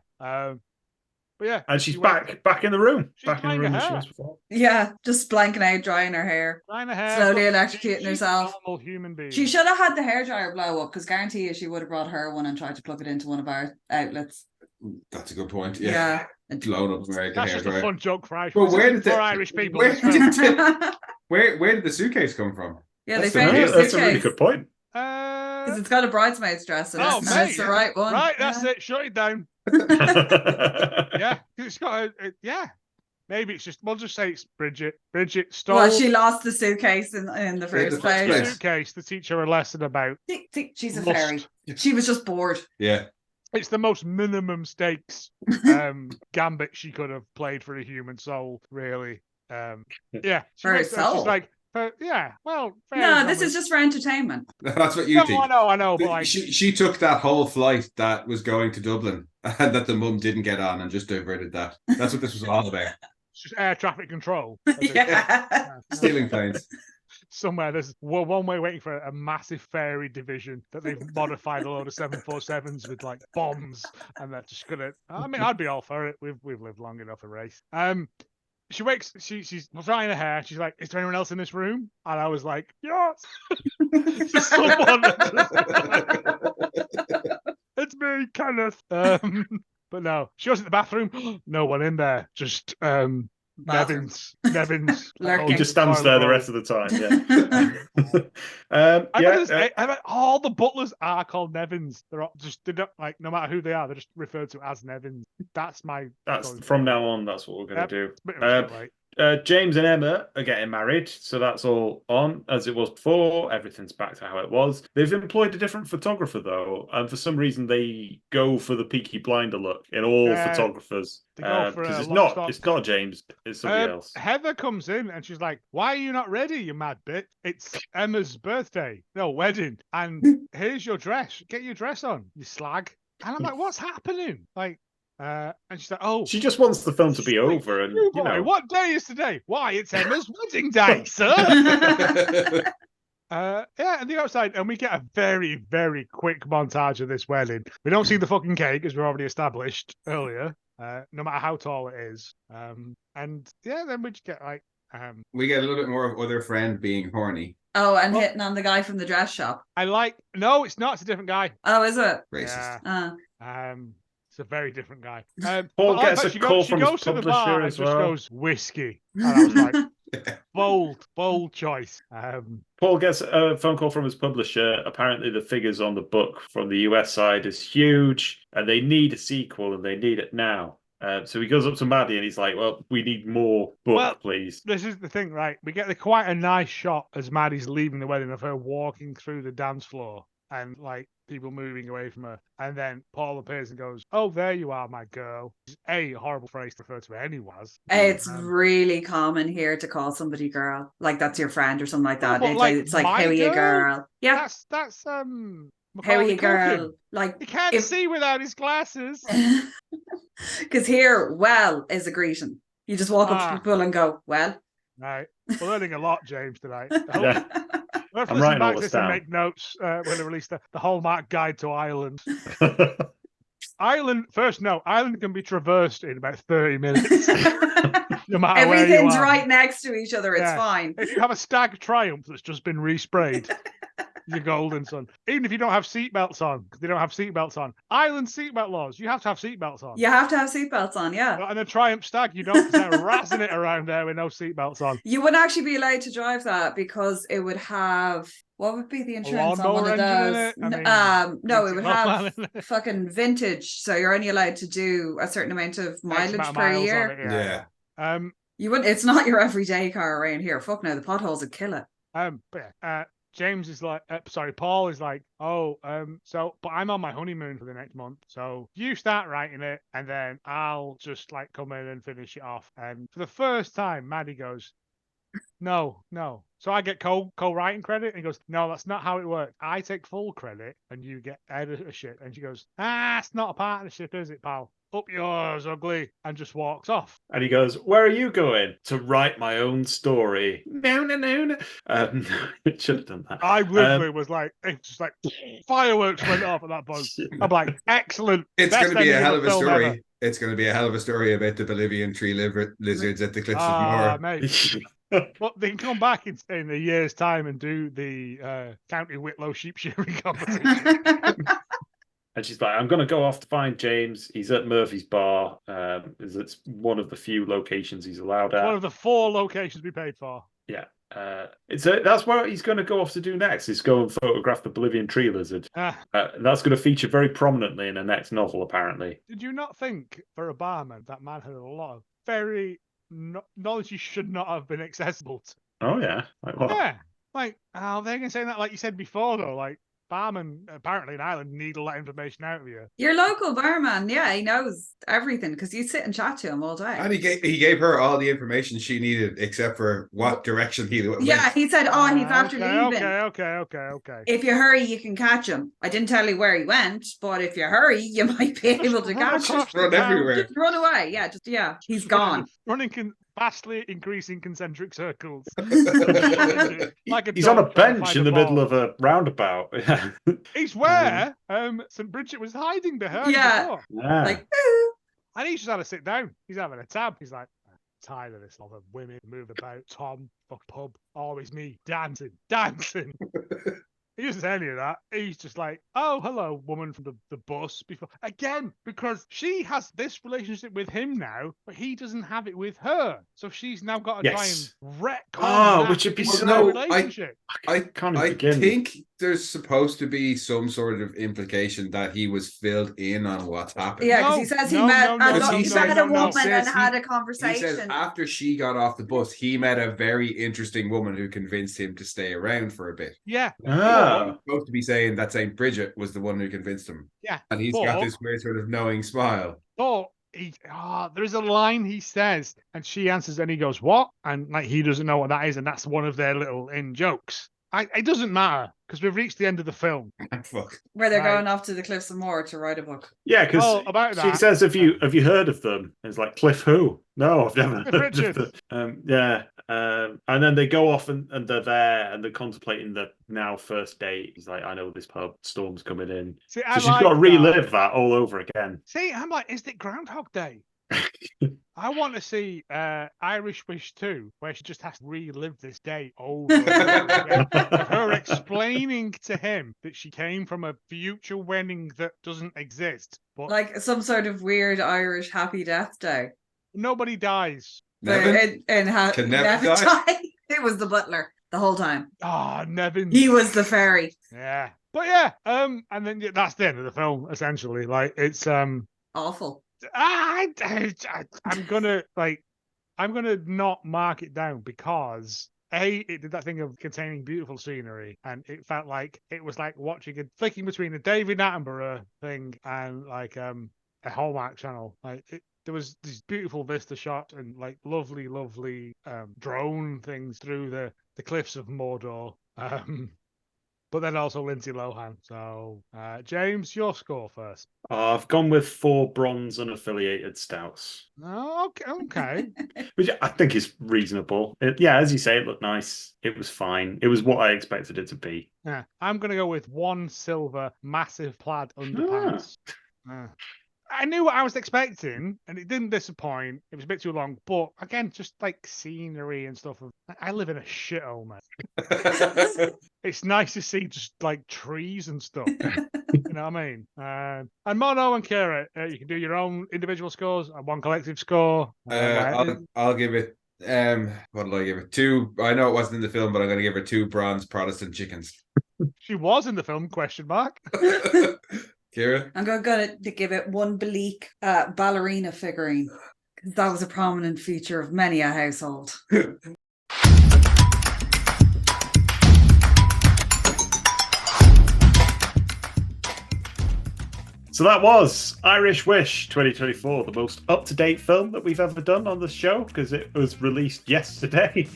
But yeah, and she's back in the room. Back in the room she was before. Yeah, just blanking out, drying her hair, slowly electrocuting herself. A normal human being. She should have had the hairdryer blow up, because guarantee you she would have brought her one and tried to plug it into one of our outlets. That's a good point. Yeah. Blown up American hairdryer. That's just a fun joke for Irish. Well, where did Irish people? Where did the suitcase come from? Yeah, they found the suitcase. That's a really good point. Because it's got a bridesmaid's dress in it. Oh, that's the right one. Right, that's it. Shut it down. Yeah, it's got maybe it's just, we'll just say it's Bridget. Bridget stole. Well, she lost the suitcase in the first place. The suitcase to teach her a lesson about. She's a fairy. She was just bored. Yeah. It's the most minimum stakes gambit she could have played for a human soul, really. Yeah. For herself. She's like, well, no, this is just for entertainment. That's what you think. I know. But like, she took that whole flight that was going to Dublin and that the mum didn't get on and just diverted that. That's what this was all about. It's just air traffic control. Stealing planes. Somewhere there's one way waiting for a massive fairy division that they've modified a load of 747s with like bombs, and they're just gonna. I mean, I'd be all for it. We've lived long enough a race. She wakes. She's drying her hair. She's like, "Is there anyone else in this room?" And I was like, "Yes." Just someone. It's me, Kenneth. But no, she goes in the bathroom. No one in there. Just Nevins. He just stands there the rest of the time. Yeah. All the butlers are called Nevins. They're not like, no matter who they are, they're just referred to as Nevins. That's from now on. That's what we're going to do. James and Emma are getting married, so that's all on as it was before. Everything's back to how it was. They've employed a different photographer though, and for some reason they go for the Peaky Blinder look in all photographers. Because it's not James, it's somebody else. Heather comes in and she's like, "Why are you not ready, you mad bitch? It's Emma's birthday, no wedding, and here's your dress. Get your dress on, you slag." And I'm like, "What's happening?" Like, and she's like, "Oh, she just wants the film to be over." And you know, what day is today? Why, it's Emma's wedding day, sir. And they go outside, and we get a very, very quick montage of this wedding. We don't see the fucking cake, as we already established earlier. No matter how tall it is. And then we just get like we get a little bit more of other friend being horny. Oh, and hitting on the guy from the dress shop. No, it's not. It's a different guy. Oh, is it? Racist. Yeah. It's a very different guy. Paul gets a call from his publisher as well. Just goes whiskey. And I was like, bold choice. Paul gets a phone call from his publisher. Apparently, the figures on the book from the US side is huge, and they need a sequel, and they need it now. So he goes up to Maddie and he's like, "Well, we need more book, please." This is the thing, right? We get quite a nice shot as Maddie's leaving the wedding of her walking through the dance floor and like people moving away from her. And then Paul appears and goes, "Oh, there you are, my girl." A horrible phrase to refer to any was. It's really common here to call somebody girl, like that's your friend or something like that. It's like how are you, girl? Yeah, that's how are you, girl? Like he can't see without his glasses. Because here, well is a greeting. You just walk up to people and go, "Well." Right, we're learning a lot, James, tonight. I'm writing all this down. Make notes when they release the Hallmark Guide to Ireland. Ireland can be traversed in about 30 minutes. No matter everything's where right next to each other. It's fine. If you have a Stag Triumph that's just been resprayed, you're golden, son. Even if you don't have seatbelts on, because they don't have seatbelts on. Ireland seatbelt laws, you have to have seatbelts on. You have to have seatbelts on, yeah. And a Triumph Stag, you don't start razzing it around there with no seatbelts on. You wouldn't actually be allowed to drive that because it would have... What would be the insurance on one of those? No, it would have fucking vintage. So you're only allowed to do a certain amount of mileage per year. Yeah. You wouldn't. It's not your everyday car around here. Fuck no, the potholes would kill it. James is like, Paul is like, but I'm on my honeymoon for the next month. So you start writing it and then I'll just like come in and finish it off. And for the first time, Maddie goes, no. So I get co-writing credit, and he goes, "No, that's not how it works. I take full credit and you get editorship." And she goes, "It's not a partnership, is it, pal? Up yours, ugly," and just walks off. And he goes, "Where are you going?" "To write my own story." No. It should have done that. I literally was like, it's just like fireworks went off at that point. I'm like, excellent. It's going to be a hell of a story. Ever. It's going to be a hell of a story about the Bolivian tree lizards at the Cliffs of Moher. Mate. But they can come back in a year's time and do the County Whitlow sheep shearing competition. And she's like, "I'm going to go off to find James. He's at Murphy's Bar. It's one of the few locations he's allowed at. One of the 4 locations we paid for." Yeah. That's what he's going to go off to do next, is go and photograph the Bolivian tree lizard. That's going to feature very prominently in the next novel, apparently. Did you not think, for a barman, that man had a lot of very... knowledge you should not have been accessible to? Oh, yeah. Like what? Yeah. Like, they're going to say that, like you said before, though. Like, barman, apparently in Ireland, need a lot of information out of you. Your local barman, yeah, he knows everything because you sit and chat to him all day. And he gave her all the information she needed except for what direction he went. Yeah, he said, he's after leaving. Okay. If you hurry, you can catch him. I didn't tell you where he went, but if you hurry, you might be able to catch him. Run everywhere. Just run away. He's gone. Running vastly increasing concentric circles. He's on a bench in the middle of a roundabout. He's where St. Bridget was hiding behind. Yeah. Like, and he's just had to sit down. He's having a tab. He's like, tired of this lot of women move about. Tom, fuck pub, always me dancing. He doesn't say any of that. He's just like, "Oh, hello, woman from the bus." Before again, because she has this relationship with him now, but he doesn't have it with her. So she's now got to try and retcon which would be relationship. I can't begin. think there's supposed to be some sort of implication that he was filled in on what's happened. Yeah, because he says he met a woman and had a conversation. He says after she got off the bus, he met a very interesting woman who convinced him to stay around for a bit. Yeah. He's supposed to be saying that St. Bridget was the one who convinced him. Yeah. And he's got this weird sort of knowing smile. Oh, there's a line he says, and she answers, and he goes, "What?" And like he doesn't know what that is, and that's one of their little in jokes. It doesn't matter because we've reached the end of the film. Fuck. Where they're going off to the Cliffs of Moher to write a book. Yeah, because she says, "Have you heard of them?" And it's like, "Cliff who?" No, I've never heard of them. And then they go off and they're there and they're contemplating the now first date. He's like, "I know this pub, storm's coming in." So she's got to relive that all over again. See, I'm like, is it Groundhog Day? I want to see Irish Wish 2, where she just has to relive this day over and over again. Her explaining to him that she came from a future wedding that doesn't exist. But like some sort of weird Irish happy death day. Nobody dies. Nevin? Can Nevin die? It was the butler the whole time. Oh, Nevin. He was the fairy. Yeah. But yeah, and then that's the end of the film, essentially. Like, it's awful. I'm gonna not mark it down because it did that thing of containing beautiful scenery, and it felt like it was like flicking between a David Attenborough thing and like a Hallmark channel. Like there was these beautiful vista shots and like lovely drone things through the cliffs of Mordor. But then also Lindsay Lohan. So, James, your score first. I've gone with 4 bronze unaffiliated stouts. Oh, okay. Which I think is reasonable. As you say, it looked nice. It was fine. It was what I expected it to be. Yeah, I'm going to go with 1 silver massive plaid underpants. I knew what I was expecting, and it didn't disappoint. It was a bit too long, but again, just like scenery and stuff. I live in a shithole, man. It's nice to see just like trees and stuff. You know what I mean? And Mono and Kira, you can do your own individual scores and 1 collective score. I'll give it. What did I give it? 2. I know it wasn't in the film, but I'm going to give her 2 bronze Protestant chickens. She was in the film? ? Kira? I'm going to give it 1 bleak ballerina figurine. That was a prominent feature of many a household. So that was Irish Wish 2024, the most up-to-date film that we've ever done on the show because it was released yesterday.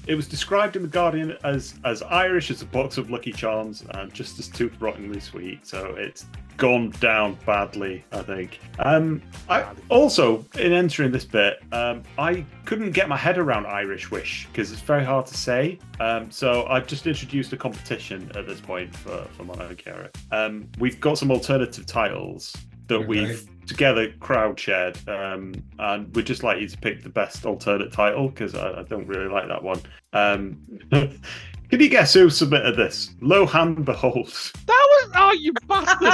It was described in The Guardian as Irish as a box of Lucky Charms and just as tooth-rottingly sweet. So it's gone down badly, I think. I also, in entering this bit, I couldn't get my head around Irish Wish because it's very hard to say. So I've just introduced a competition at this point for Mono and Kara. We've got some alternative titles that we've together crowd shared, and we'd just like you to pick the best alternate title because I don't really like that one. Can you guess who submitted this? Lohan Behold. That was you bastard!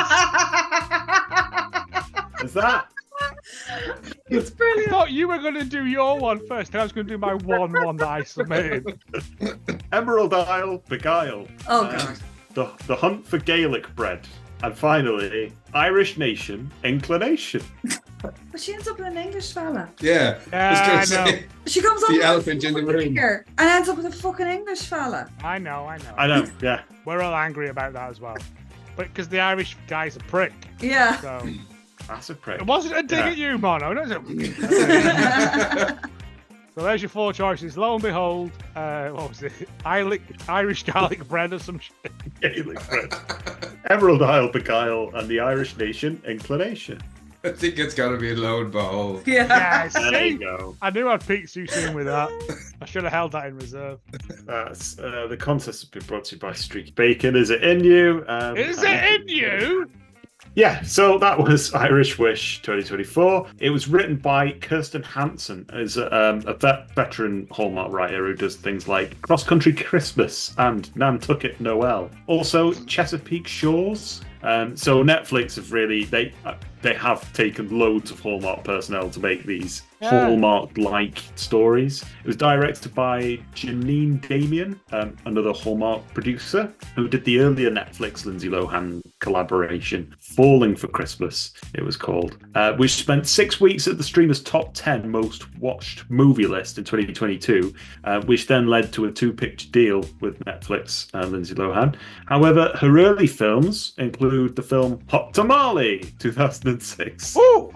Is that? It's brilliant. I thought you were going to do your one first, and I was going to do my one that I submitted. Emerald Isle Beguile. Oh god. The Hunt for Gaelic Bread. And finally, Irish Nation Inclination. But she ends up with an English fella. Yeah. I know. She comes up the with elephant in the room and ends up with a fucking English fella. I know. Yeah. We're all angry about that as well. But because the Irish guy's a prick. Yeah. So that's a prick. It wasn't a dig at you, Mono. So there's your 4 choices. Lo and behold, what was it? Irish garlic bread or some shit. Gaelic bread. Emerald Isle Beguile and the Irish Nation Inclination. I think it's got to be Lo and Behold. Yeah. There you go. I knew I'd peak too soon with that. I should have held that in reserve. That's the contest has been brought to you by Streaky Bacon. Is it in you? Is it in you? Yeah, so that was Irish Wish 2024. It was written by Kirsten Hansen, as a veteran Hallmark writer who does things like Cross Country Christmas and Nantucket Noel. Also, Chesapeake Shores, So Netflix have really they have taken loads of Hallmark personnel to make these Hallmark-like stories. It was directed by Janine Damian, another Hallmark producer, who did the earlier Netflix Lindsay Lohan collaboration, Falling for Christmas, it was called, which spent 6 weeks at the streamer's top 10 most watched movie list in 2022, which then led to a 2-picture deal with Netflix and Lindsay Lohan. However, her early films include the film Hot Tamale, 2006. Ooh!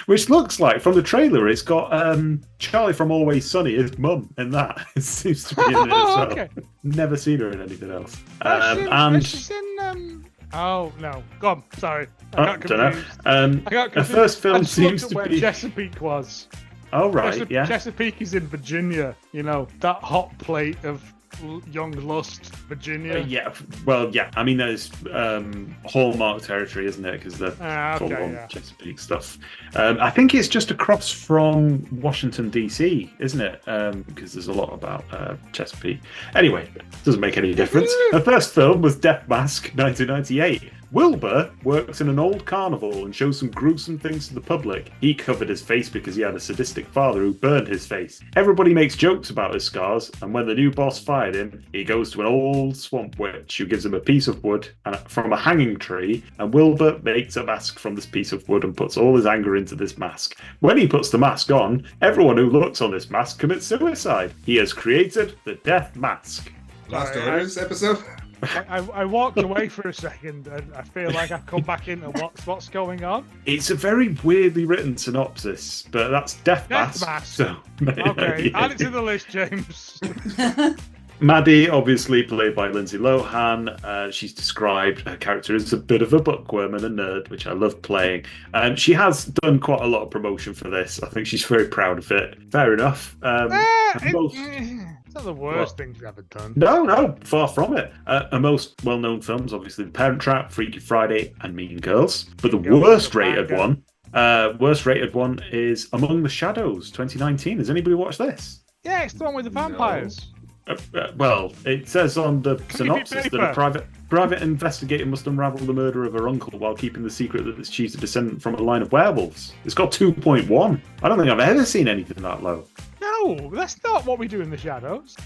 Which looks like, from the trailer, it's got Charlie from Always Sunny, his mum, in that. It seems to be in it as well. Okay. Never seen her in anything else. She's in... Oh, no. Go on. Sorry. I don't know. Her first film seems to be... Chesapeake was. Oh, right, yeah. Chesapeake is in Virginia. You know, that hot plate of young lust, Virginia. Yeah. I mean, there's Hallmark territory, isn't it? Because they're full on Chesapeake stuff. I think it's just across from Washington DC, isn't it? Because there's a lot about Chesapeake. Anyway, doesn't make any difference. Her first film was Death Mask, 1998. Wilbur works in an old carnival and shows some gruesome things to the public. He covered his face because he had a sadistic father who burned his face. Everybody makes jokes about his scars, and when the new boss fired him, he goes to an old swamp witch who gives him a piece of wood from a hanging tree, and Wilbur makes a mask from this piece of wood and puts all his anger into this mask. When he puts the mask on, everyone who looks on this mask commits suicide. He has created the Death Mask. Last Orders episode? I walked away for a second and I feel like I've come back into what's going on. It's a very weirdly written synopsis, but that's Death Mask. So, okay, add it to the list, James. Maddie, obviously played by Lindsay Lohan. She's described her character as a bit of a bookworm and a nerd, which I love playing. She has done quite a lot of promotion for this. I think she's very proud of it. Fair enough. It's not the worst thing she's ever done. No, far from it. Her most well-known films, obviously, The Parent Trap, Freaky Friday, and Mean Girls. But the worst-rated one is Among the Shadows, 2019. Has anybody watched this? Yeah, it's the one with the vampires. Well, it says on the synopsis that a private investigator must unravel the murder of her uncle while keeping the secret that she's a descendant from a line of werewolves. It's got 2.1. I don't think I've ever seen anything that low. No, that's not what we do in the shadows.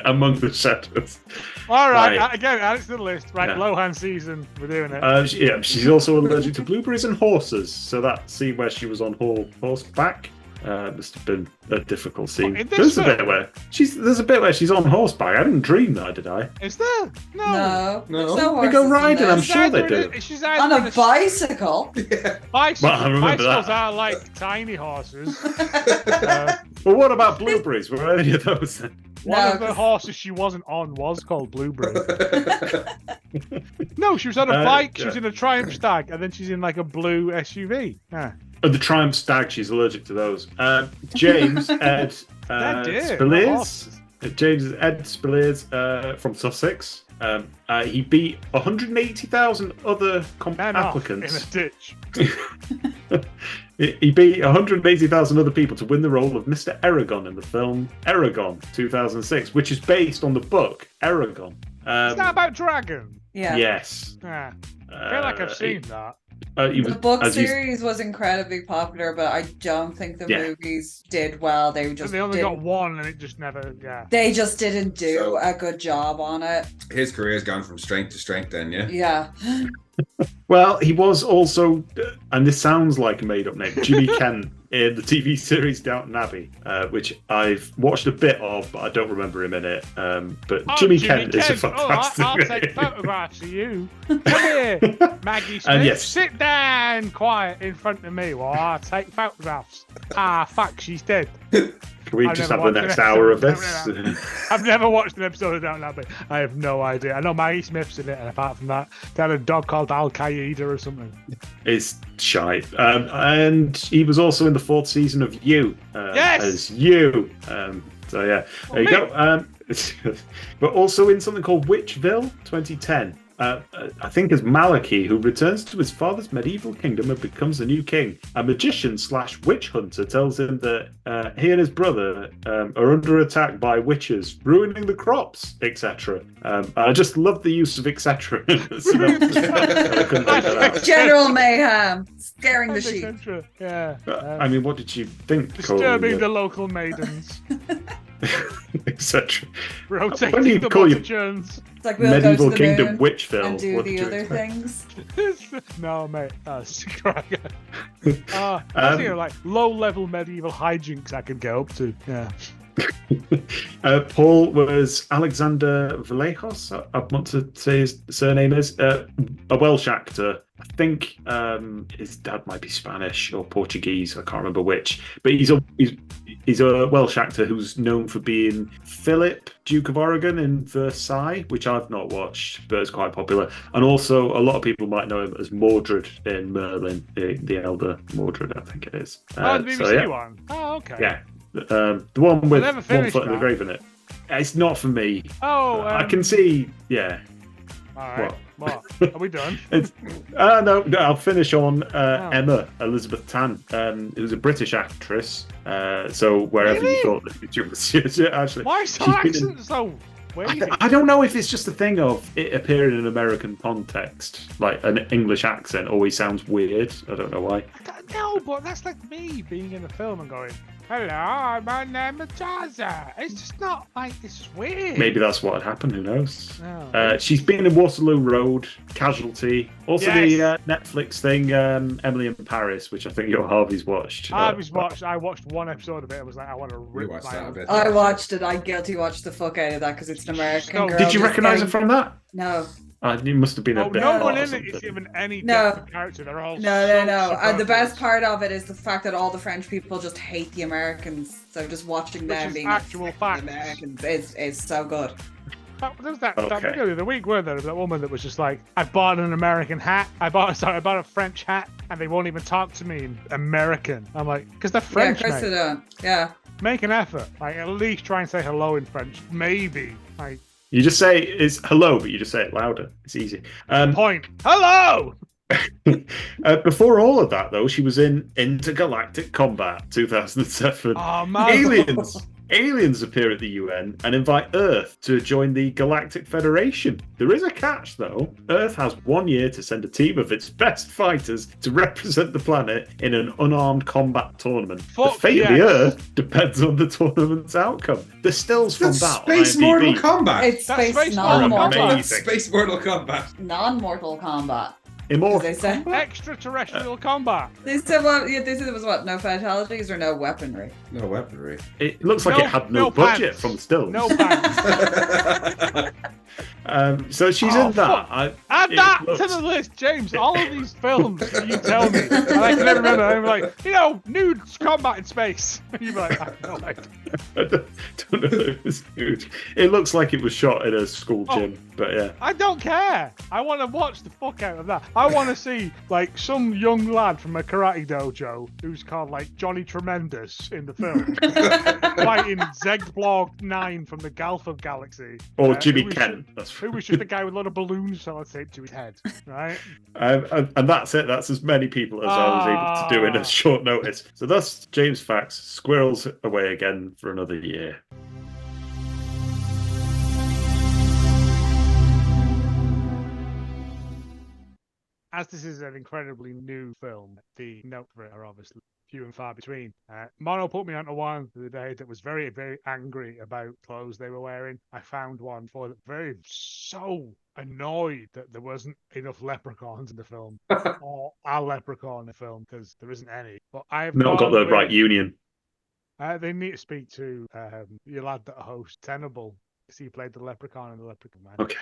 Among the Shadows. All right. Again, add it to the list. Right, yeah. Lohan season, we're doing it. She's also allergic to blueberries and horses. So that scene where she was on horseback must have been a difficult scene. There's a bit where she's on horseback. I didn't dream that, did I? Is there? No. They go riding. I'm sure they do. She's on a bicycle. Yeah. Bicycles are like tiny horses. Well, what about blueberries? Were any of those then? One of the horses she wasn't on was called Blueberry. No, she was on a bike. She was in a Triumph Stag, and then she's in like a blue SUV. Yeah. The Triumph Stag, she's allergic to those. James Ed Spilliers. James Ed Spilliers from Sussex. He beat 180,000 other applicants. In a ditch. He beat 180,000 other people to win the role of Mr. Eragon in the film Eragon 2006, which is based on the book Eragon. Is that about dragon? Yeah. Yes. Yeah. I feel like I've seen that. The book series was incredibly popular, but I don't think the movies did well. They only got one, and it just never. Yeah. They just didn't do a good job on it. His career's gone from strength to strength, then, yeah. Yeah. Well, he was also, and this sounds like a made-up name, Jimmy Kent in the TV series Downton Abbey, which I've watched a bit of, but I don't remember him in it. But Jimmy Kent is a fantastic I'll take photographs of you. Come here, Maggie Smith. Sit down quiet in front of me while I take photographs. Fuck, she's dead. Can we just have the next hour of this? I've never watched an episode of Downton Abbey. I have no idea. I know Maggie Smith's in it, and apart from that, they had a dog called Al Qaeda or something. It's shite. And he was also in the 4th season of You. As You. There you go. But also in something called Witchville 2010. I think as Malachy, who returns to his father's medieval kingdom and becomes the new king. A magician / witch hunter tells him that he and his brother are under attack by witches, ruining the crops, etc. I just love the use of etc. General mayhem, scaring the sheep. Yeah. I mean, what did you think? Disturbing the local maidens. Etc. Rotating the multitudes. It's like we'll medieval go to the kingdom moon witch film and do the other things. No, mate, that's cracker. Like low-level medieval hijinks I could go up to. Yeah. Paul was Alexander Vallejos, I want to say his surname is, a Welsh actor. I think his dad might be Spanish or Portuguese. I can't remember which. But he's a Welsh actor who's known for being Philip, Duke of Oregon in Versailles, which I've not watched, but it's quite popular. And also, a lot of people might know him as Mordred in Merlin, the elder Mordred, I think it is. The BBC one? Oh, okay. Yeah. The one with one foot in the grave in it. It's not for me. I can see. Yeah. All right. What? Are we done? No, I'll finish on Emma Elizabeth Tan, who's a British actress. So wherever you thought that she was, actually, why is her accent so weird? I don't know if it's just a thing of it appearing in an American context. Like an English accent always sounds weird. I don't know why. No, but that's like me being in a film and going, "Hello, my name is Jaza." It's just not like it's weird. Maybe that's what had happened. Who knows? Oh. She's been in Waterloo Road, Casualty, also the Netflix thing, Emily in Paris, which I think your Harvey's watched. Harvey's watched. I watched one episode of it. I was like, I want to rip my. I watched it. I guilty watched the fuck out of that because it's an American girl. Did you recognise her from that? No. It must have been a bit. No one in it is even any different character. They're all no. And the best part of it is the fact that all the French people just hate the Americans. So just watching them being actual fact. Americans is so good. There was that video the other week where there was that woman that was just like, I bought an American hat. I bought a French hat, and they won't even talk to me in American. I'm like, because they're French. Yeah, of course they don't. Yeah. Make an effort. Like at least try and say hello in French. Maybe. Like. You just say it's hello, but you just say it louder. It's easy. Point. Hello! Before all of that, though, she was in Intergalactic Combat 2007. Oh, man. Aliens appear at the UN and invite Earth to join the Galactic Federation. There is a catch, though. Earth has 1 year to send a team of its best fighters to represent the planet in an unarmed combat tournament. The fate of the Earth depends on the tournament's outcome. The stills from that Space Mortal Kombat. It's Space Non-Mortal. Space Mortal Kombat. Non-Mortal Kombat. Immortal. They say extraterrestrial combat. They said, they said there was no fatalities or no weaponry. No weaponry. It looks like it had no budget pants. from the stills. No pants. So she's in that. Add that to the list, James. All of these films you tell me, and I can never remember. I'm like, nude combat in space. You'd be like, I have no idea. I don't know if it was nude. It looks like it was shot in a school gym, but yeah. I don't care. I want to watch the fuck out of that. I want to see like some young lad from a karate dojo who's called like Johnny Tremendous in the film fighting Zegblog 9 from the Gulf of Galaxy. Or Jimmy Kent. Who was just a guy with a lot of balloons sellotape to his head, right? And that's it. That's as many people as I was able to do in a short notice. So that's James Facts. Squirrels away again for another year. As this is an incredibly new film, the notes for it are obviously few and far between. Mono put me onto one the other day that was very, very angry about clothes they were wearing. I found one for so annoyed that there wasn't enough leprechauns in the film, or a leprechaun in the film, because there isn't any. But I've not got the right union. They need to speak to your lad that hosts Tenable, because he played the leprechaun in the Leprechaun Man. Okay.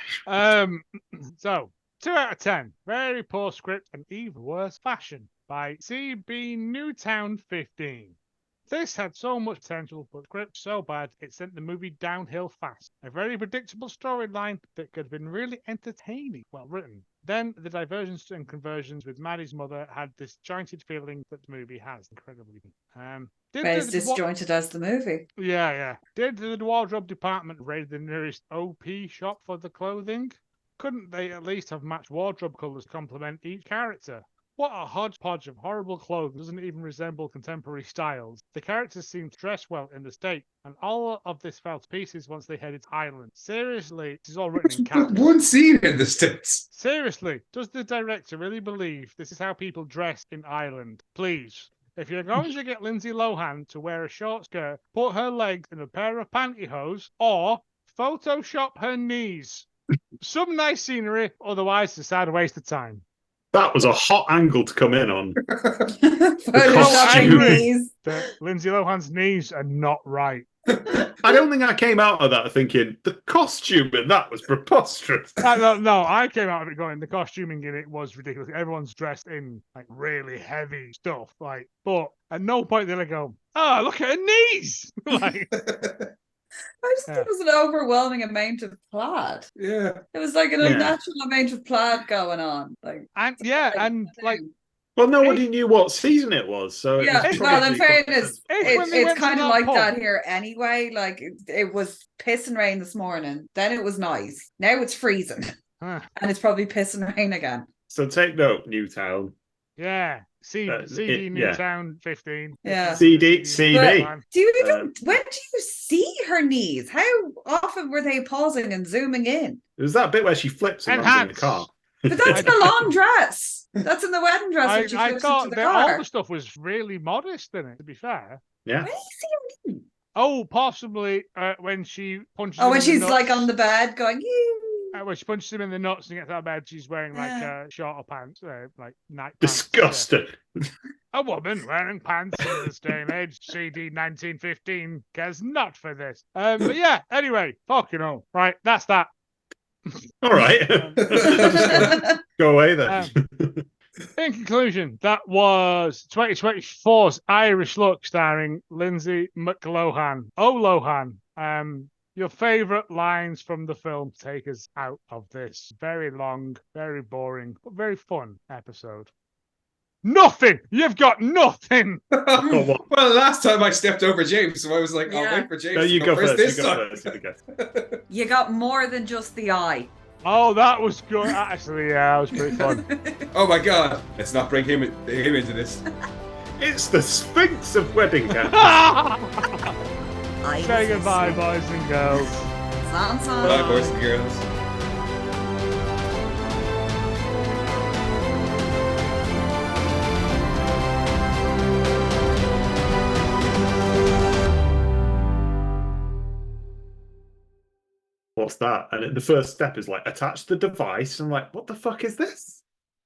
So 2 out of 10. Very poor script and even worse fashion by CB Newtown 15. This had so much potential, but script so bad it sent the movie downhill fast. A very predictable storyline that could have been really entertaining, well written. Then the diversions and conversions with Maddie's mother had this disjointed feeling that the movie has. Incredibly. As disjointed as the movie. Yeah. Did the wardrobe department raid the nearest OP shop for the clothing? Couldn't they at least have matched wardrobe colours to complement each character? What a hodgepodge of horrible clothing doesn't even resemble contemporary styles. The characters seem to dress well in the States, and all of this fell to pieces once they headed to Ireland. Seriously, this is all written in caps. One scene in the States. Seriously, does the director really believe this is how people dress in Ireland? Please. If you're going to get Lindsay Lohan to wear a short skirt, put her legs in a pair of pantyhose, or Photoshop her knees. Some nice scenery, otherwise it's a sad waste of time. That was a hot angle to come in on. Lindsay Lohan's knees are not right. I don't think I came out of that thinking the costume in that was preposterous. No, I came out of it going, the costuming in it was ridiculous. Everyone's dressed in like really heavy stuff, but at no point did I go, oh, look at her knees. I just think it was an overwhelming amount of plaid. Yeah. It was like an unnatural amount of plaid going on. Well, nobody knew what season it was, so well, in fairness, it's kind of like that here anyway. Like it was piss and rain this morning, then it was nice. Now it's freezing, and it's probably piss and rain again. So take note, Newtown. Yeah. CD Newtown 15. Yeah. CB. When do you see her knees? How often were they pausing and zooming in? It was that bit where she flips and runs in the car. But that's the long dress. That's in the wedding dress. I thought that all the stuff was really modest in it, to be fair. Yeah. Where do you see her knees? Oh, possibly when she punches. Oh, when she's like on the bed going. When she punches him in the nuts and gets out of bed, she's wearing shorter pants, like night pants. Disgusting. A woman wearing pants in this day and age, CD 1915, cares not for this. But yeah, anyway, fucking hell. Right, that's that. All right. Go away then. In conclusion, that was 2024's Irish Look starring Lindsay McLohan. Oh, Lohan. Your favourite lines from the film to take us out of this very long, very boring, but very fun episode. Nothing! You've got nothing! Well, last time I stepped over James, so I was like, I'll wait for James. No, you to go first. This you time. Go first. You got more than just the eye. Oh, that was good. Actually, yeah, that was pretty fun. Oh my god, let's not bring him into this. It's the Sphinx of wedding candles. Say goodbye, boys and girls. Bye, boys and girls. What's that? And the first step is like attach the device. I'm like, what the fuck is this?